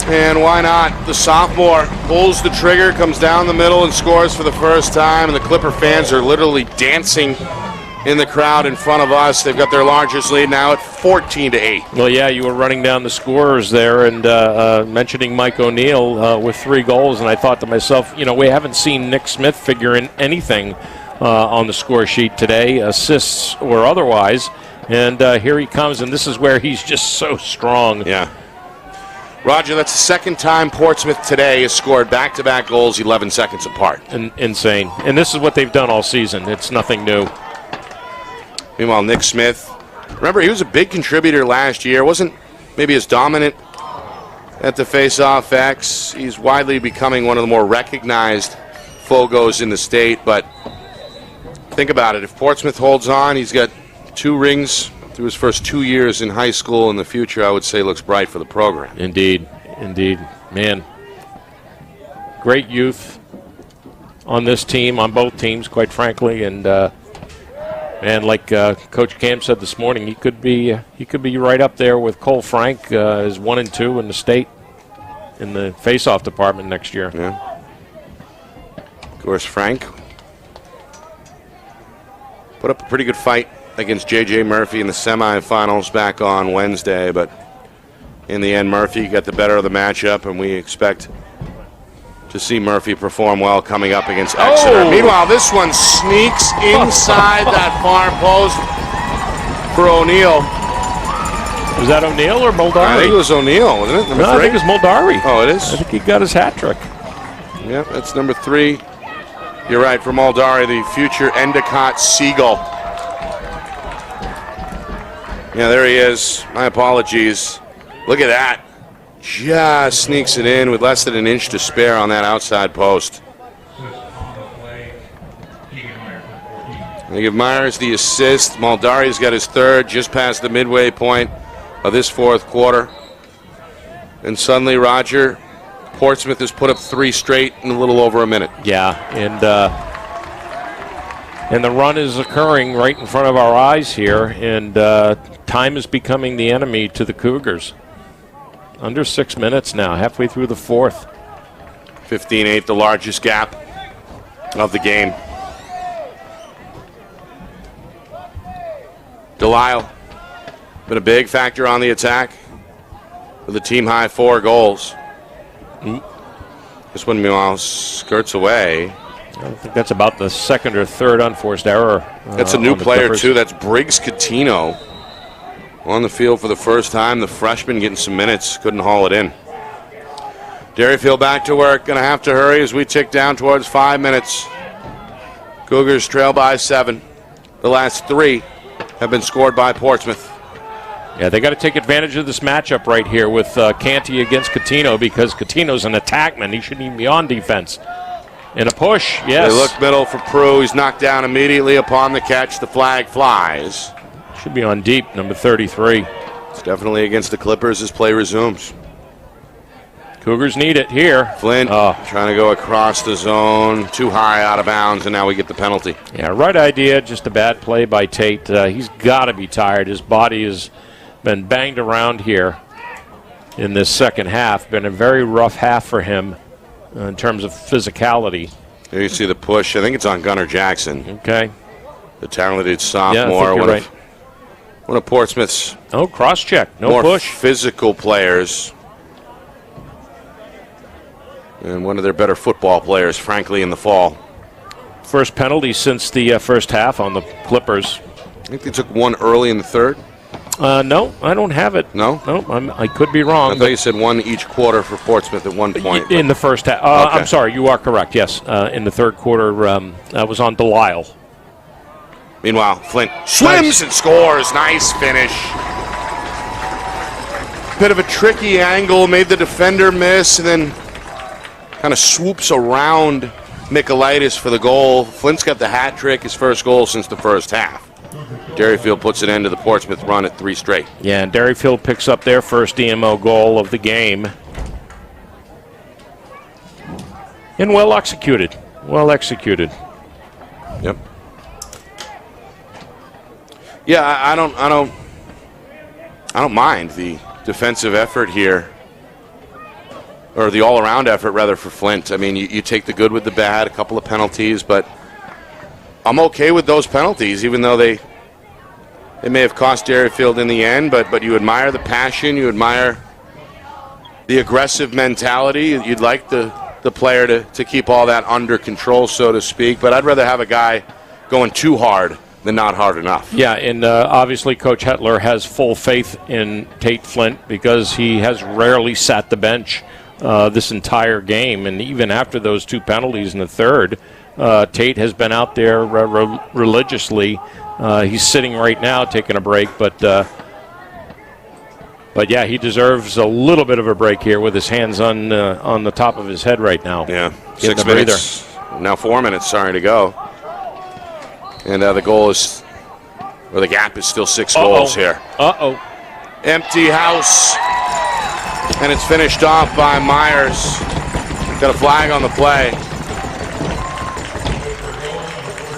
[SPEAKER 1] And why not? The sophomore pulls the trigger, comes down the middle, and scores for the first time. And the Clipper fans are literally dancing in the crowd in front of us. They've got their largest lead now at 14-8.
[SPEAKER 2] Well, yeah, you were running down the scorers there and mentioning Mike O'Neill with 3 goals, and I thought to myself, we haven't seen Nick Smith figure in anything on the score sheet today, assists or otherwise, and here he comes, and this is where he's just so strong.
[SPEAKER 1] Yeah. Roger, that's the second time Portsmouth today has scored back-to-back goals 11 seconds apart.
[SPEAKER 2] Insane. And this is what they've done all season. It's nothing new.
[SPEAKER 1] Meanwhile, Nick Smith, remember, he was a big contributor last year. Wasn't maybe as dominant at the face-off X. He's widely becoming one of the more recognized Fogos in the state. But think about it. If Portsmouth holds on, he's got 2 rings through his first 2 years in high school. In the future, I would say, looks bright for the program.
[SPEAKER 2] Indeed. Man, great youth on this team, on both teams, quite frankly. And like Coach Cam said this morning, he could be right up there with Cole Frank as 1 and 2 in the state in the face-off department next year.
[SPEAKER 1] Yeah. Of course, Frank put up a pretty good fight against J.J. Murphy in the semifinals back on Wednesday, but in the end, Murphy got the better of the matchup, and we expect to see Murphy perform well coming up against Exeter. Meanwhile, this one sneaks inside that far post for O'Neill.
[SPEAKER 2] Was that O'Neill or Moldari?
[SPEAKER 1] I think it was O'Neill, wasn't it? Number 3?
[SPEAKER 2] I think it was Moldari.
[SPEAKER 1] Oh, it is?
[SPEAKER 2] I think he got his hat trick.
[SPEAKER 1] Yeah, that's number 3. You're right, for Moldari, the future Endicott Seagull. Yeah, there he is. My apologies. Look at that. Just sneaks it in with less than an inch to spare on that outside post. They give Myers the assist. Moldari's got his third just past the midway point of this fourth quarter. And suddenly, Roger, Portsmouth has put up 3 straight in a little over a minute.
[SPEAKER 2] Yeah, and the run is occurring right in front of our eyes here, and time is becoming the enemy to the Cougars. Under 6 minutes now, halfway through the fourth.
[SPEAKER 1] 15-8, the largest gap of the game. Delisle been a big factor on the attack with a team-high 4 goals. This one, meanwhile, skirts away.
[SPEAKER 2] I think that's about the second or third unforced error.
[SPEAKER 1] That's a new player, too. That's Briggs Catino on the field for the first time. The freshman getting some minutes. Couldn't haul it in. Derryfield back to work. Going to have to hurry as we tick down towards 5 minutes. Cougars trail by 7. The last 3 have been scored by Portsmouth.
[SPEAKER 2] Yeah, they got to take advantage of this matchup right here with Canty against Catino, because Catino's an attackman. He shouldn't even be on defense. And a push, yes.
[SPEAKER 1] They look middle for Prue. He's knocked down immediately upon the catch. The flag flies.
[SPEAKER 2] Should be on deep, number 33.
[SPEAKER 1] It's definitely against the Clippers as play resumes.
[SPEAKER 2] Cougars need it here.
[SPEAKER 1] Flint trying to go across the zone. Too high, out of bounds, and now we get the penalty.
[SPEAKER 2] Yeah, right idea, just a bad play by Tate. He's got to be tired. His body has been banged around here in this second half. Been a very rough half for him in terms of physicality.
[SPEAKER 1] There you see the push. I think it's on Gunnar Jackson.
[SPEAKER 2] Okay.
[SPEAKER 1] The talented sophomore.
[SPEAKER 2] Yeah, I think you're right.
[SPEAKER 1] One of Portsmouth's
[SPEAKER 2] cross-check, no
[SPEAKER 1] more
[SPEAKER 2] push.
[SPEAKER 1] Physical players. And one of their better football players, frankly, in the fall.
[SPEAKER 2] First penalty since the first half on the Clippers.
[SPEAKER 1] I think they took one early in the third.
[SPEAKER 2] No, I don't have it.
[SPEAKER 1] No?
[SPEAKER 2] No, I could be wrong.
[SPEAKER 1] I thought you said one each quarter for Portsmouth at one point.
[SPEAKER 2] In the first half.
[SPEAKER 1] Okay.
[SPEAKER 2] I'm sorry, you are correct, yes. In the third quarter, that was on Delisle.
[SPEAKER 1] Meanwhile, Flint swims and scores. Nice finish. Bit of a tricky angle, made the defender miss, and then kind of swoops around Michaelitis for the goal. Flint's got the hat trick, his first goal since the first half. Derryfield puts an end to the Portsmouth run at 3 straight.
[SPEAKER 2] Yeah, and Derryfield picks up their first DMO goal of the game. And well executed. Well executed.
[SPEAKER 1] Yep. Yeah, I don't mind the defensive effort here, or the all-around effort rather, for Flint. I mean, you take the good with the bad, a couple of penalties, but I'm okay with those penalties, even though they may have cost Derryfield in the end. But you admire the passion, you admire the aggressive mentality. You'd like the player to keep all that under control, so to speak. But I'd rather have a guy going too hard than not hard enough.
[SPEAKER 2] Yeah, and obviously Coach Hetler has full faith in Tate Flint, because he has rarely sat the bench this entire game. And even after those 2 penalties in the third, Tate has been out there religiously. He's sitting right now taking a break, but yeah, he deserves a little bit of a break here with his hands on the top of his head right now.
[SPEAKER 1] Yeah, 6 minutes. Now 4 minutes, to go. And the goal is, or the gap is still 6 goals here. Empty house. And it's finished off by Myers. Got a flag on the play.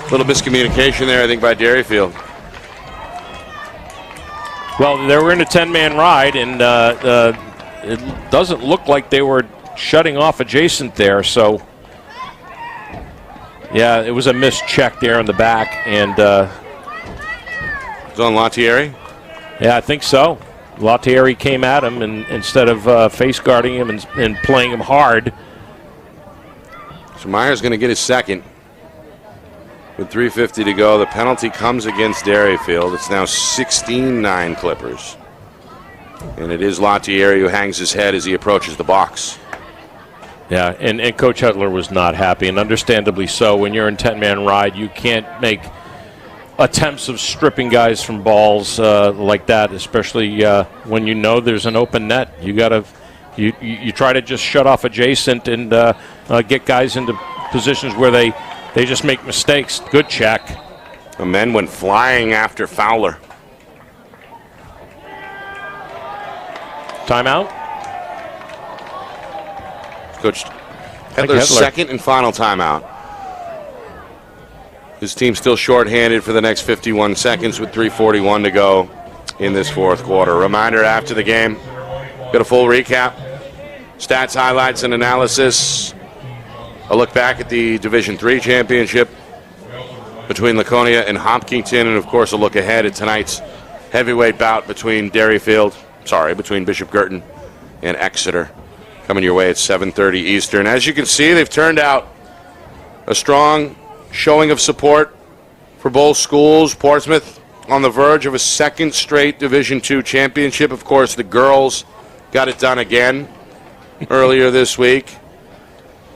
[SPEAKER 1] A little miscommunication there, I think, by Derryfield.
[SPEAKER 2] Well, they were in a 10-man ride, and it doesn't look like they were shutting off adjacent there. So, yeah, it was a missed check there in the back, and
[SPEAKER 1] It's on Latieri.
[SPEAKER 2] Yeah, I think so. Latieri came at him, and instead of face guarding him and playing him hard.
[SPEAKER 1] So Meyer's going to get his second. With 3:50 to go, the penalty comes against Derryfield. It's now 16-9 Clippers. And it is Latieri who hangs his head as he approaches the box.
[SPEAKER 2] Yeah, and Coach Hutler was not happy, and understandably so. When you're in 10-man ride, you can't make attempts of stripping guys from balls like that, especially when you know there's an open net. You try to just shut off adjacent and get guys into positions where they just make mistakes. Good check.
[SPEAKER 1] The men went flying after Fowler.
[SPEAKER 2] Timeout.
[SPEAKER 1] Coach Hutler's second and final timeout. His team still shorthanded for the next 51 seconds with 3:41 to go in this fourth quarter. Reminder after the game, got a full recap, stats, highlights, and analysis. A look back at the Division III championship between Laconia and Hopkinton, and of course a look ahead at tonight's heavyweight bout between between Bishop Girton and Exeter. Coming your way at 7:30 Eastern. As you can see, they've turned out a strong showing of support for both schools. Portsmouth on the verge of a second straight Division II championship. Of course, the girls got it done again earlier this week.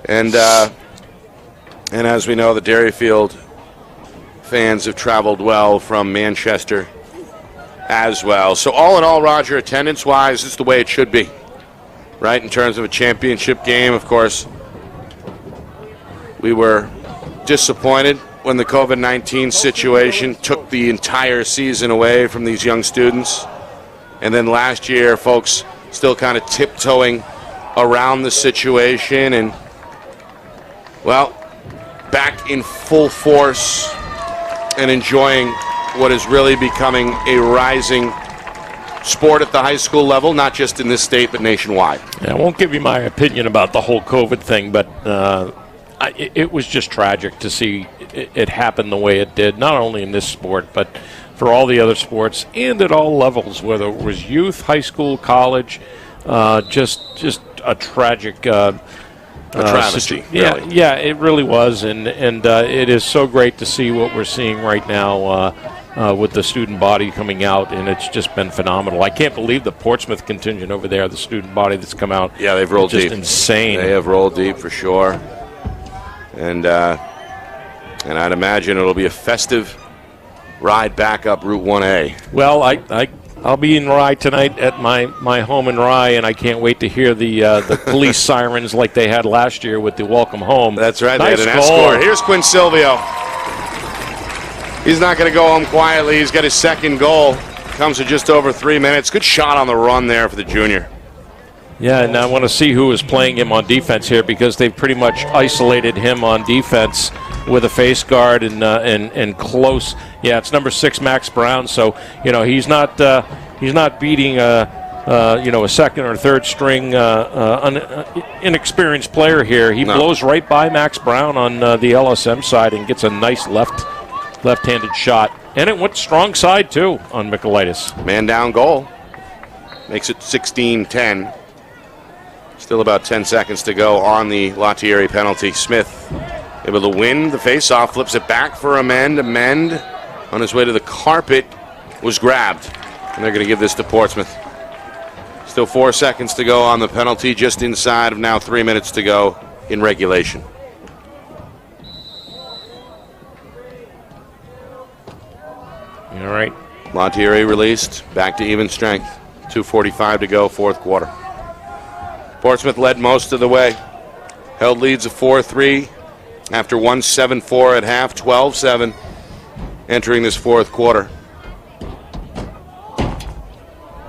[SPEAKER 1] And as we know, the Derryfield fans have traveled well from Manchester as well. So all in all, Roger, attendance-wise, it's the way it should be, right? In terms of a championship game, of course, we were disappointed when the COVID-19 situation took the entire season away from these young students. And then last year, folks still kind of tiptoeing around the situation and, well, back in full force and enjoying what is really becoming a rising sport at the high school level, not just in this state, but nationwide.
[SPEAKER 2] Yeah, I won't give you my opinion about the whole COVID thing, but it was just tragic to see it happen the way it did, not only in this sport, but for all the other sports and at all levels, whether it was youth, high school, college, just a tragic
[SPEAKER 1] a travesty.
[SPEAKER 2] Really. Yeah, it really was, and it is so great to see what we're seeing right now with the student body coming out, and it's just been phenomenal. I can't believe the Portsmouth contingent over there, the student body that's come out.
[SPEAKER 1] Yeah, they've rolled deep.
[SPEAKER 2] Just insane.
[SPEAKER 1] They have rolled deep for sure, and I'd imagine it'll be a festive ride back up Route 1A.
[SPEAKER 2] Well, I'll be in Rye tonight at my home in Rye, and I can't wait to hear the police sirens like they had last year with the welcome home.
[SPEAKER 1] That's right.
[SPEAKER 2] Nice
[SPEAKER 1] they had an
[SPEAKER 2] goal.
[SPEAKER 1] escort. Here's Quinn Silvio. He's not going to go home quietly. He's got his second goal. Comes to just over 3 minutes. Good shot on the run there for the junior.
[SPEAKER 2] Yeah, and I want to see who is playing him on defense here, because they've pretty much isolated him on defense with a face guard and close. Yeah, it's number 6, Max Brown. So he's not beating a second or third string inexperienced player here. He blows right by Max Brown on the LSM side and gets a nice left-handed shot, and it went strong side too on Michaelitis.
[SPEAKER 1] Man down goal makes it 16-10. Still about 10 seconds to go on the Latieri penalty. Smith able to win the face-off, flips it back for Amend. Amend on his way to the carpet was grabbed, and they're going to give this to Portsmouth. Still 4 seconds to go on the penalty, just inside of now 3 minutes to go in regulation.
[SPEAKER 2] All right.
[SPEAKER 1] Latieri released, back to even strength. 2:45 to go, fourth quarter. Portsmouth led most of the way. Held leads of 4-3 after 1-7-4 at half, 12-7 entering this fourth quarter.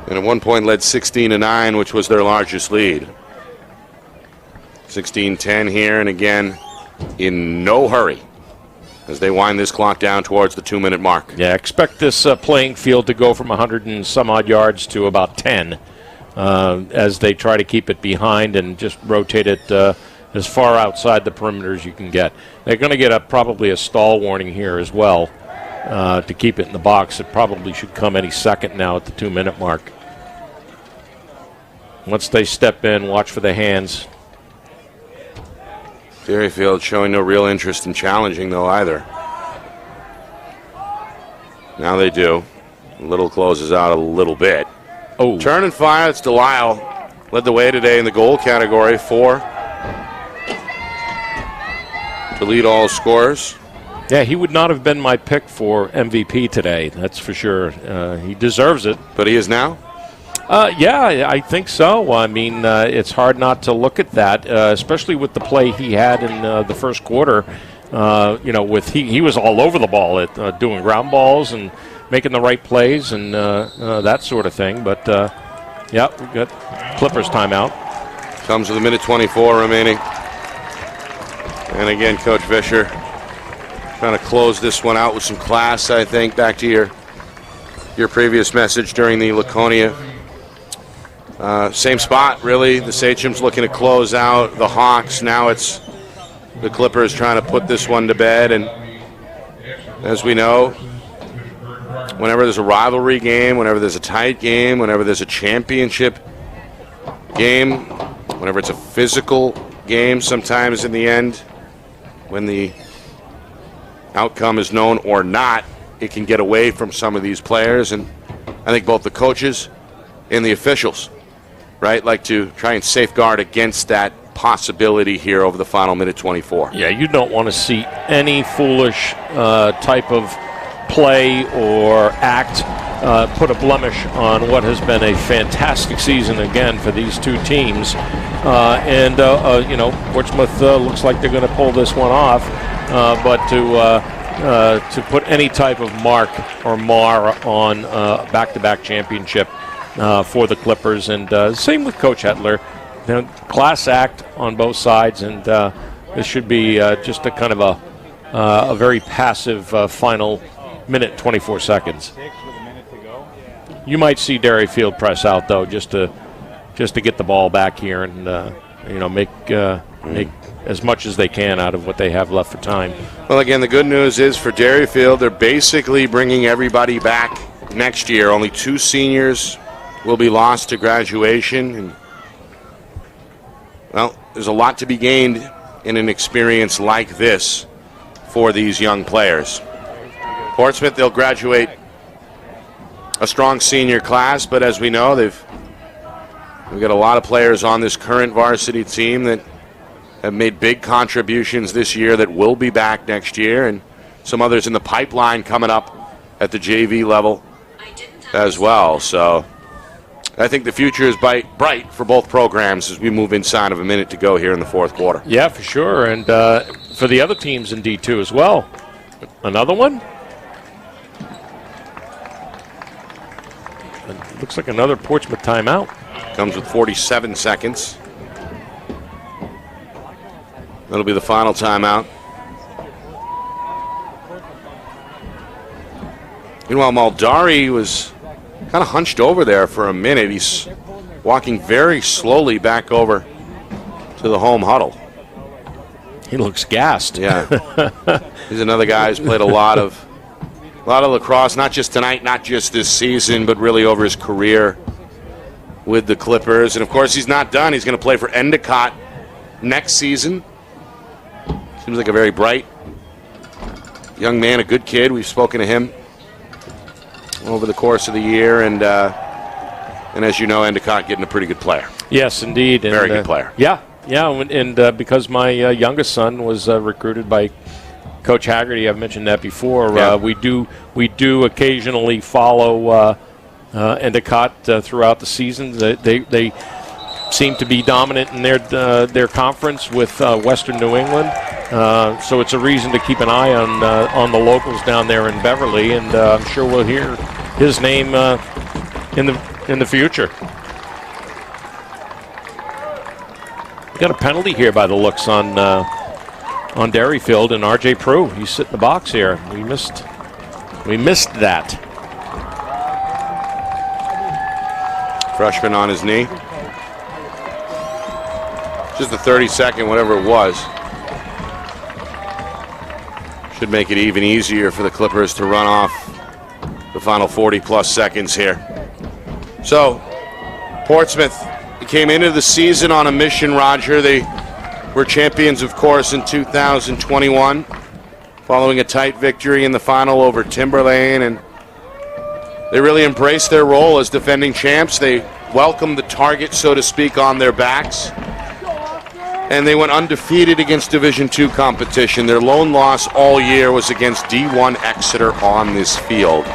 [SPEAKER 1] And at one point led 16-9, which was their largest lead. 16-10 here, and again in no hurry as they wind this clock down towards the 2-minute mark.
[SPEAKER 2] Yeah, expect this playing field to go from 100 and some odd yards to about 10 as they try to keep it behind and just rotate it as far outside the perimeter as you can get. They're going to get probably a stall warning here as well. to keep it in the box. It probably should come any second now at the 2-minute mark. Once they step in, watch for the hands.
[SPEAKER 1] Derryfield showing no real interest in challenging, though, either. Now they do. Little closes out a little bit.
[SPEAKER 2] Oh.
[SPEAKER 1] Turn and fire. It's Delisle. Led the way today in the goal category. 4 to lead all scorers.
[SPEAKER 2] Yeah, he would not have been my pick for MVP today. That's for sure. He deserves it.
[SPEAKER 1] But he is now?
[SPEAKER 2] Yeah, I think so. I mean, it's hard not to look at that, especially with the play he had in the first quarter. With he was all over the ball at doing ground balls and making the right plays and that sort of thing. But, yeah, we've got Clippers timeout.
[SPEAKER 1] Comes with a minute 24 remaining. And again, Coach Fisher trying to close this one out with some class, I think. Back to your previous message during the Laconia. Same spot, really. The Sachems looking to close out the Hawks. Now it's the Clippers trying to put this one to bed. And as we know, whenever there's a rivalry game, whenever there's a tight game, whenever there's a championship game, whenever it's a physical game, sometimes in the end, when the outcome is known or not, it can get away from some of these players. And I think both the coaches and the officials, right, like to try and safeguard against that possibility here over the final minute 24.
[SPEAKER 2] Yeah, you don't want to see any foolish type of play or act put a blemish on what has been a fantastic season again for these two teams. Portsmouth looks like they're going to pull this one off, but to put any type of mark or mar on back-to-back championship for the Clippers, and same with Coach Hetler. Class act on both sides, and this should be just a kind of a very passive final minute 24 seconds. You might see Derryfield press out though, just to get the ball back here and make as much as they can out of what they have left for time.
[SPEAKER 1] Well, again, the good news is for Derryfield, they're basically bringing everybody back next year. Only 2 seniors will be lost to graduation, and well, there's a lot to be gained in an experience like this for these young players. Portsmouth, they'll graduate a strong senior class, but as we know, we've got a lot of players on this current varsity team that have made big contributions this year that will be back next year, and some others in the pipeline coming up at the JV level as well. So I think the future is bright for both programs as we move inside of a minute to go here in the fourth quarter.
[SPEAKER 2] Yeah, for sure, and for the other teams in D2 as well. Another one? It looks like another Portsmouth timeout.
[SPEAKER 1] Comes with 47 seconds. That'll be the final timeout. Meanwhile, Maldari was kind of hunched over there for a minute. He's walking very slowly back over to the home huddle.
[SPEAKER 2] He looks gassed.
[SPEAKER 1] Yeah. He's another guy who's played a lot of lacrosse, not just tonight, not just this season, but really over his career with the Clippers. And, of course, he's not done. He's going to play for Endicott next season. Seems like a very bright young man, a good kid. We've spoken to him over the course of the year. And as you know, Endicott getting a pretty good player.
[SPEAKER 2] Yes, indeed.
[SPEAKER 1] Very good player.
[SPEAKER 2] Yeah, and because my youngest son was recruited by Coach Haggerty, I've mentioned that before.
[SPEAKER 1] Yeah.
[SPEAKER 2] We do occasionally follow Endicott throughout the season. They seem to be dominant in their conference with Western New England. So it's a reason to keep an eye on the locals down there in Beverly, and I'm sure we'll hear his name in the future. Got a penalty here by the looks on Derryfield, and R.J. Prue. He's sitting in the box here. We missed that.
[SPEAKER 1] Freshman on his knee. Just the 32nd, whatever it was. Should make it even easier for the Clippers to run off the final 40-plus seconds here. So, Portsmouth came into the season on a mission, Roger. They were champions, of course, in 2021, following a tight victory in the final over Timberlane, and they really embraced their role as defending champs. They welcomed the target, so to speak, on their backs, and they went undefeated against Division II competition. Their lone loss all year was against D1 Exeter on this field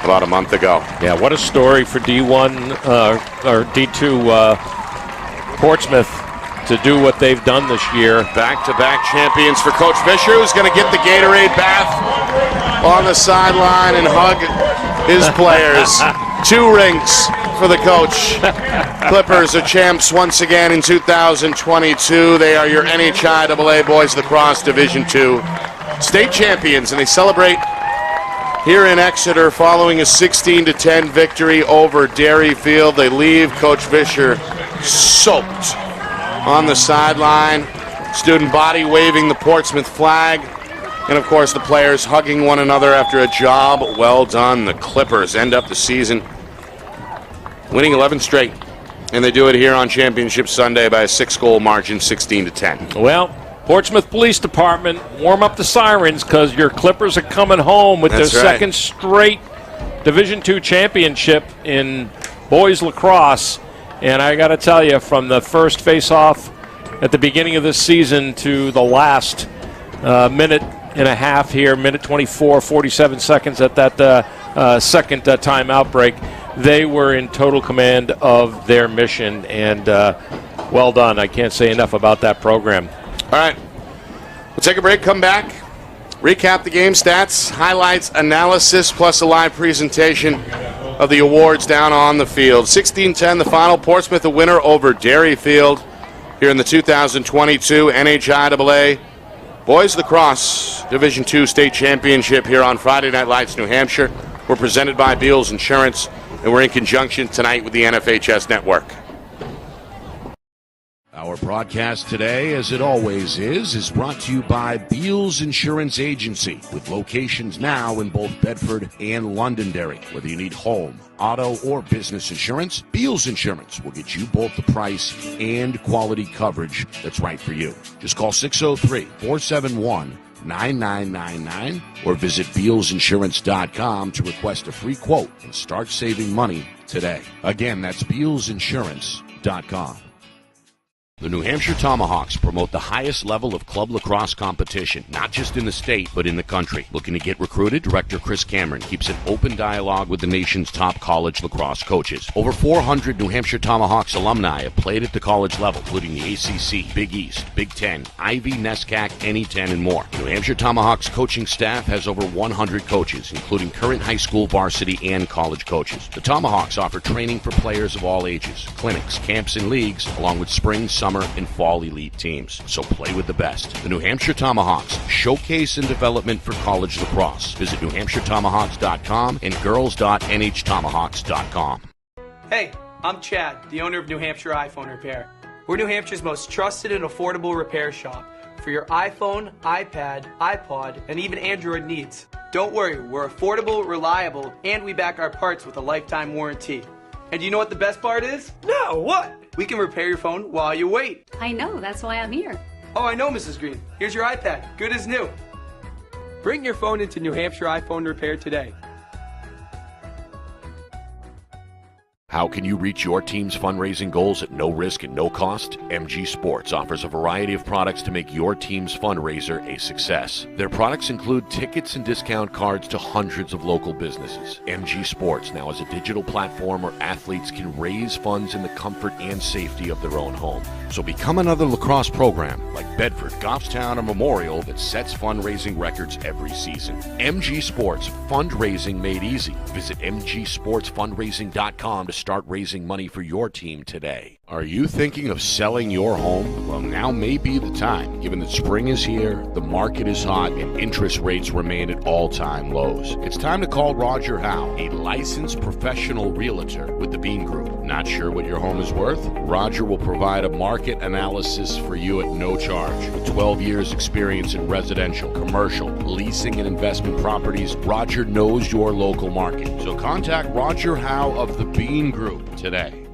[SPEAKER 1] about a month ago.
[SPEAKER 2] Yeah, what a story for D1 or D2 Portsmouth to do what they've done this year.
[SPEAKER 1] Back-to-back champions for Coach Fisher, who's going to get the Gatorade bath on the sideline and hug his players. 2 rings for the coach. Clippers are champs once again in 2022. They are your NHIAA Boys Lacrosse Division II state champions, and they celebrate here in Exeter following a 16-10 victory over Derryfield. They leave Coach Fisher soaked on the sideline. Student body waving the Portsmouth flag. And, of course, the players hugging one another after a job well done. The Clippers end up the season winning 11 straight. And they do it here on Championship Sunday by a 6-goal margin, 16-10.
[SPEAKER 2] Well, Portsmouth Police Department, warm up the sirens because your Clippers are coming home with
[SPEAKER 1] That's
[SPEAKER 2] their
[SPEAKER 1] right.
[SPEAKER 2] second straight Division II championship in boys lacrosse. And I got to tell you, from the first face-off at the beginning of this season to the last minute and a half here, minute 24, 47 seconds at that second timeout break, they were in total command of their mission. And well done. I can't say enough about that program.
[SPEAKER 1] All right, we'll take a break, come back, recap the game stats, highlights, analysis, plus a live presentation of the awards down on the field. 16-10, the final. Portsmouth a winner over Derryfield here in the 2022 NHIAA Boys Lacrosse Division II State Championship here on Friday Night Lights, New Hampshire. We're presented by Beals Insurance, and we're in conjunction tonight with the NFHS Network.
[SPEAKER 3] Our broadcast today, as it always is brought to you by Beals Insurance Agency, with locations now in both Bedford and Londonderry. Whether you need home, auto, or business insurance, Beals Insurance will get you both the price and quality coverage that's right for you. Just call 603-471-9999 or visit BealsInsurance.com to request a free quote and start saving money today. Again, that's BealsInsurance.com. The New Hampshire Tomahawks promote the highest level of club lacrosse competition, not just in the state, but in the country. Looking to get recruited? Director Chris Cameron keeps an open dialogue with the nation's top college lacrosse coaches. Over 400 New Hampshire Tomahawks alumni have played at the college level, including the ACC, Big East, Big Ten, Ivy, NESCAC, NE10, and more. The New Hampshire Tomahawks coaching staff has over 100 coaches, including current high school, varsity, and college coaches. The Tomahawks offer training for players of all ages, clinics, camps, and leagues, along with spring, summer, and fall elite teams. So play with the best. The New Hampshire Tomahawks, showcase and development for college lacrosse. Visit NewHampshireTomahawks.com and girls.nhtomahawks.com.
[SPEAKER 4] Hey, I'm Chad, the owner of New Hampshire iPhone Repair. We're New Hampshire's most trusted and affordable repair shop for your iPhone, iPad, iPod, and even Android needs. Don't worry, we're affordable, reliable, and we back our parts with a lifetime warranty. And you know what the best part is? No, what? We can repair your phone while you wait.
[SPEAKER 5] I know, that's why I'm here.
[SPEAKER 4] Oh, I know, Mrs. Green. Here's your iPad, good as new. Bring your phone into New Hampshire iPhone Repair today.
[SPEAKER 3] How can you reach your team's fundraising goals at no risk and no cost? MG Sports offers a variety of products to make your team's fundraiser a success. Their products include tickets and discount cards to hundreds of local businesses. MG Sports now has a digital platform where athletes can raise funds in the comfort and safety of their own home. So become another lacrosse program like Bedford, Goffstown, or Memorial that sets fundraising records every season. MG Sports, fundraising made easy. Visit mgsportsfundraising.com to start raising money for your team today. Are you thinking of selling your home? Well, now may be the time, given that spring is here, the market is hot, and interest rates remain at all-time lows. It's time to call Roger Howe, a licensed professional realtor with the Bean Group. Not sure what your home is worth? Roger will provide a market analysis for you at no charge. With 12 years experience in residential, commercial, leasing, and investment properties, Roger knows your local market. So contact Roger Howe of the Bean Group today.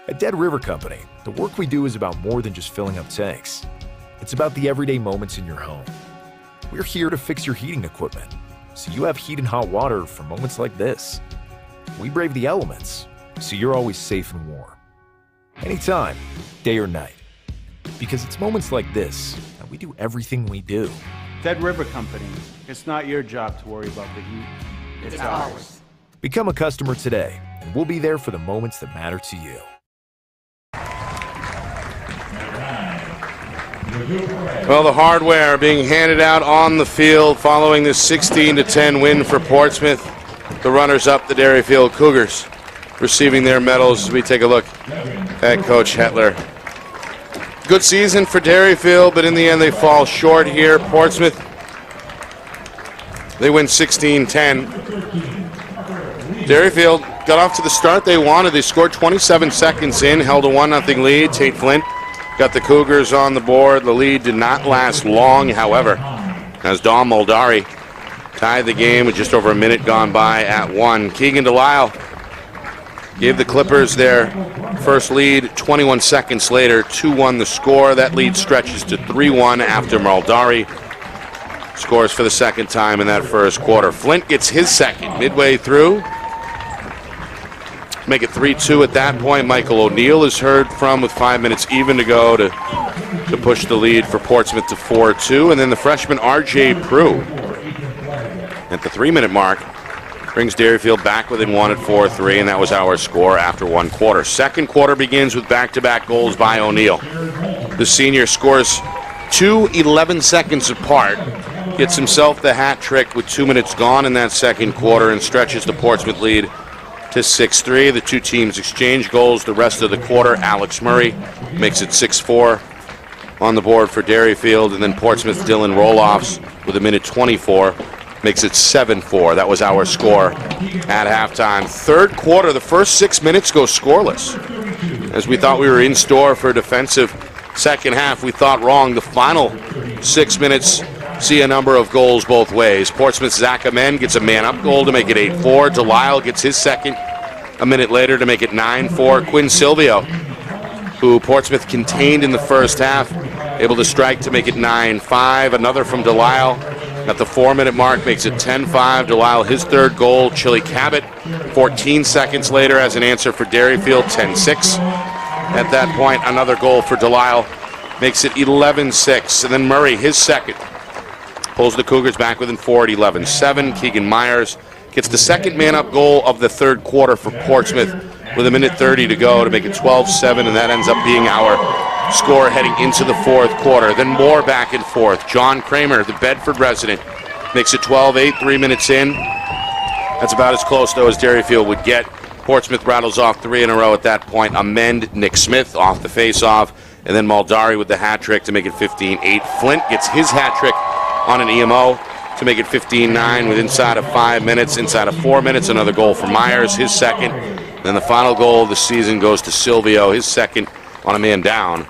[SPEAKER 6] At Dead River Company, the work we do is about more than just filling up tanks. It's about the everyday moments in your home. We're here to fix your heating equipment, so you have heat and hot water for moments like this. We brave the elements, so you're always safe and warm. Anytime, day or night. Because it's moments like this that we do everything we do.
[SPEAKER 7] Dead River Company, it's not your job to worry about the heat. It's ours.
[SPEAKER 6] Become a customer today, and we'll be there for the moments that matter to you.
[SPEAKER 1] Well, the hardware being handed out on the field following this 16-10 win for Portsmouth. The runners-up, the Derryfield Cougars, receiving their medals as we take a look at Coach Hetler. Good season for Derryfield, but in the end they fall short here. Portsmouth, they win 16-10. Derryfield got off to the start they wanted. They scored 27 seconds in, held a 1-0 lead. Tate Flint got the Cougars on the board. The lead did not last long, however, as Dom Moldari tied the game with just over a minute gone by at 1. Keegan Delisle gave the Clippers their first lead 21 seconds later, 2-1 the score. That lead stretches to 3-1 after Moldari scores for the second time in that first quarter. Flint gets his second midway through. Make it 3-2 at that point. Michael O'Neill is heard from with 5 minutes even to go to push the lead for Portsmouth to 4-2. And then the freshman R.J. Prue at the 3-minute mark brings Derryfield back within 1 at 4-3, and that was our score after 1 quarter. Second quarter begins with back-to-back goals by O'Neill. The senior scores 2 11 seconds apart, gets himself the hat trick with 2 minutes gone in that second quarter, and stretches the Portsmouth lead to 6-3. The two teams exchange goals the rest of the quarter. Alex Murray makes it 6-4 on the board for Derryfield, and then Portsmouth Dylan Roloffs with 1:24 makes it 7-4. That was our score at halftime. Third quarter, the first 6 minutes go scoreless. As we thought we were in store for a defensive second half, we thought wrong. The final 6 minutes see a number of goals both ways. Portsmouth's Zach Amen gets a man-up goal to make it 8-4. Delisle gets his second a minute later to make it 9-4. Quinn Silvio, who Portsmouth contained in the first half, able to strike to make it 9-5. Another from Delisle at the 4-minute mark makes it 10-5. Delisle his third goal. Chili Cabot 14 seconds later as an answer for Derryfield, 10-6. At that point, another goal for Delisle makes it 11-6. And then Murray, his second, pulls the Cougars back within 4 at 11-7. Keegan Myers gets the second man-up goal of the third quarter for Portsmouth with 1:30 to go to make it 12-7, and that ends up being our score heading into the fourth quarter. Then more back and forth. John Kramer, the Bedford resident, makes it 12-8, 3 minutes in. That's about as close, though, as Derryfield would get. Portsmouth rattles off 3 in a row at that point. Amend Nick Smith off the face-off, and then Moldari with the hat trick to make it 15-8. Flint gets his hat trick on an EMO to make it 15-9 with inside of 5 minutes. Inside of 4 minutes, another goal for Myers, his second. Then the final goal of the season goes to Silvio, his second on a man down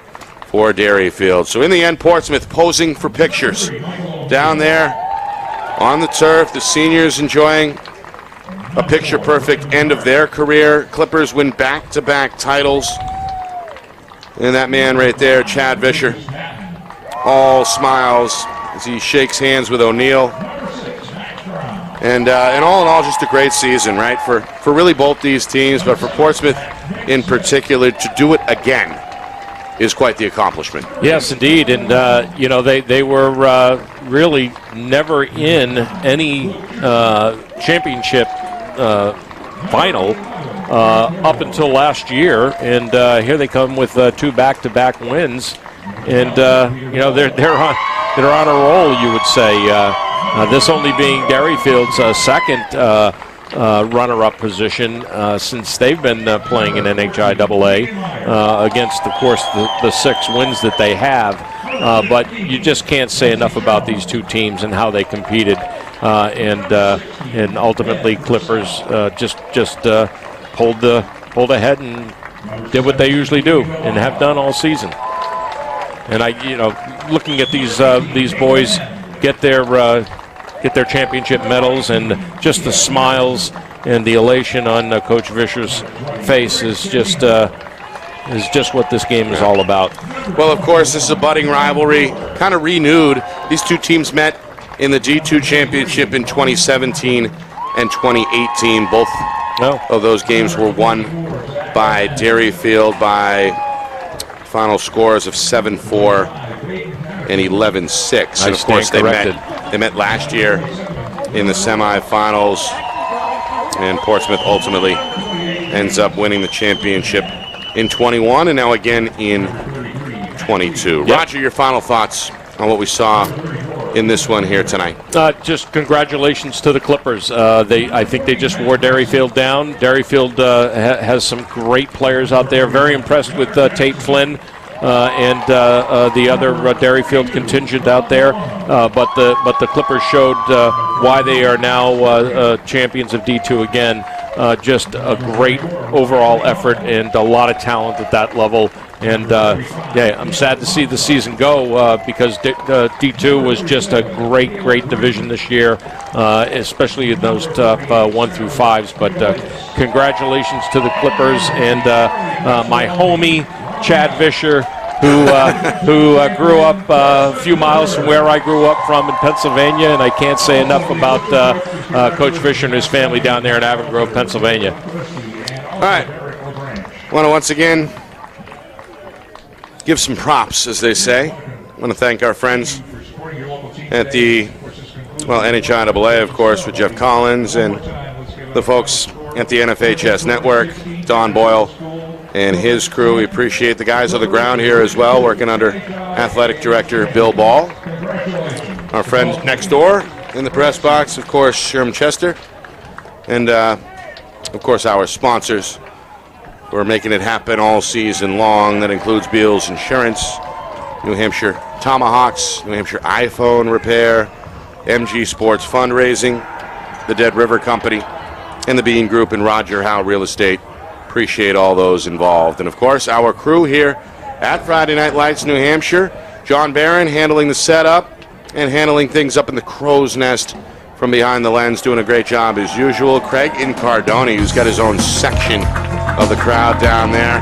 [SPEAKER 1] for Derryfield. So in the end, Portsmouth posing for pictures down there on the turf. The seniors enjoying a picture-perfect end of their career. Clippers win back-to-back titles. And that man right there, Chad Vischer, all smiles as he shakes hands with O'Neill. And all in all, just a great season, right, for really both these teams, but for Portsmouth in particular, to do it again is quite the accomplishment.
[SPEAKER 2] Yes, indeed, and they were really never in any championship final up until last year, and here they come with 2 back-to-back wins, and they're on a roll, you would say. This only being Derryfield's second runner-up position since they've been playing in NHIAA against, of course, the 6 wins that they have. But you just can't say enough about these two teams and how they competed. And ultimately, Clippers just pulled the pulled ahead and did what they usually do and have done all season. And looking at these boys get their championship medals, and just the smiles and the elation on Coach Vischer's face is just what this game is all about.
[SPEAKER 1] Well, of course, this is a budding rivalry, kind of renewed. These two teams met in the D2 championship in 2017 and 2018. Both of those games were won by Derryfield by final scores of 7-4 and 11-6. And of course, they met last year in the semifinals, and Portsmouth ultimately ends up winning the championship in 21 and now again in 22. Yep. Roger, your final thoughts on what we saw in this one here tonight?
[SPEAKER 2] Just congratulations to the Clippers. I think they just wore Derryfield down. Derryfield has some great players out there. Very impressed with Tate Flynn and the other Derryfield contingent out there. But the Clippers showed why they are now champions of D2 again. Just a great overall effort and a lot of talent at that level. And I'm sad to see the season go because D2 was just a great division this year, especially in those top 1 through 5s. But congratulations to the Clippers and my homie Chad Vischer, who grew up a few miles from where I grew up from in Pennsylvania, and I can't say enough about Coach Vischer and his family down there in Avon Grove, Pennsylvania.
[SPEAKER 1] All right. I want to once again give some props, as they say. I want to thank our friends at the NHIAA, of course, with Jeff Collins, and the folks at the NFHS Network, Don Boyle and his crew. We appreciate the guys on the ground here as well, working under Athletic Director Bill Ball. Our friend next door in the press box, of course, Sherman Chester. And, of course, our sponsors who are making it happen all season long. That includes Beals Insurance, New Hampshire Tomahawks, New Hampshire iPhone Repair, MG Sports Fundraising, the Dead River Company, and the Bean Group and Roger Howe Real Estate. Appreciate all those involved. And, of course, our crew here at Friday Night Lights, New Hampshire. John Barron handling the setup and handling things up in the crow's nest from behind the lens, doing a great job as usual. Craig Incardoni, who's got his own section of the crowd down there.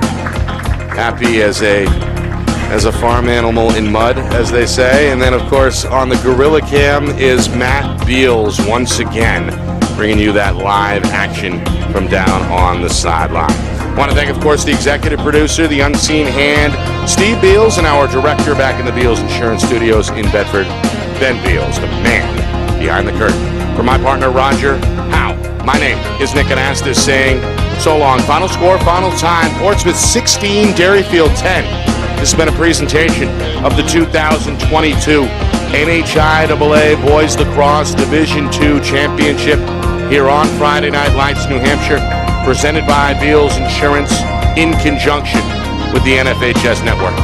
[SPEAKER 1] Happy as a farm animal in mud, as they say. And then, of course, on the Gorilla Cam is Matt Beals once again, bringing you that live action from down on the sideline. I want to thank, of course, the executive producer, the unseen hand, Steve Beals, and our director back in the Beals Insurance Studios in Bedford, Ben Beals, the man behind the curtain. For my partner, Roger Howe, my name is Nick Anastas saying so long. Final score, final time, Portsmouth 16, Derryfield 10. This has been a presentation of the 2022 NHIAA Boys Lacrosse Division II Championship here on Friday Night Lights, New Hampshire, presented by Beals Insurance in conjunction with the NFHS Network.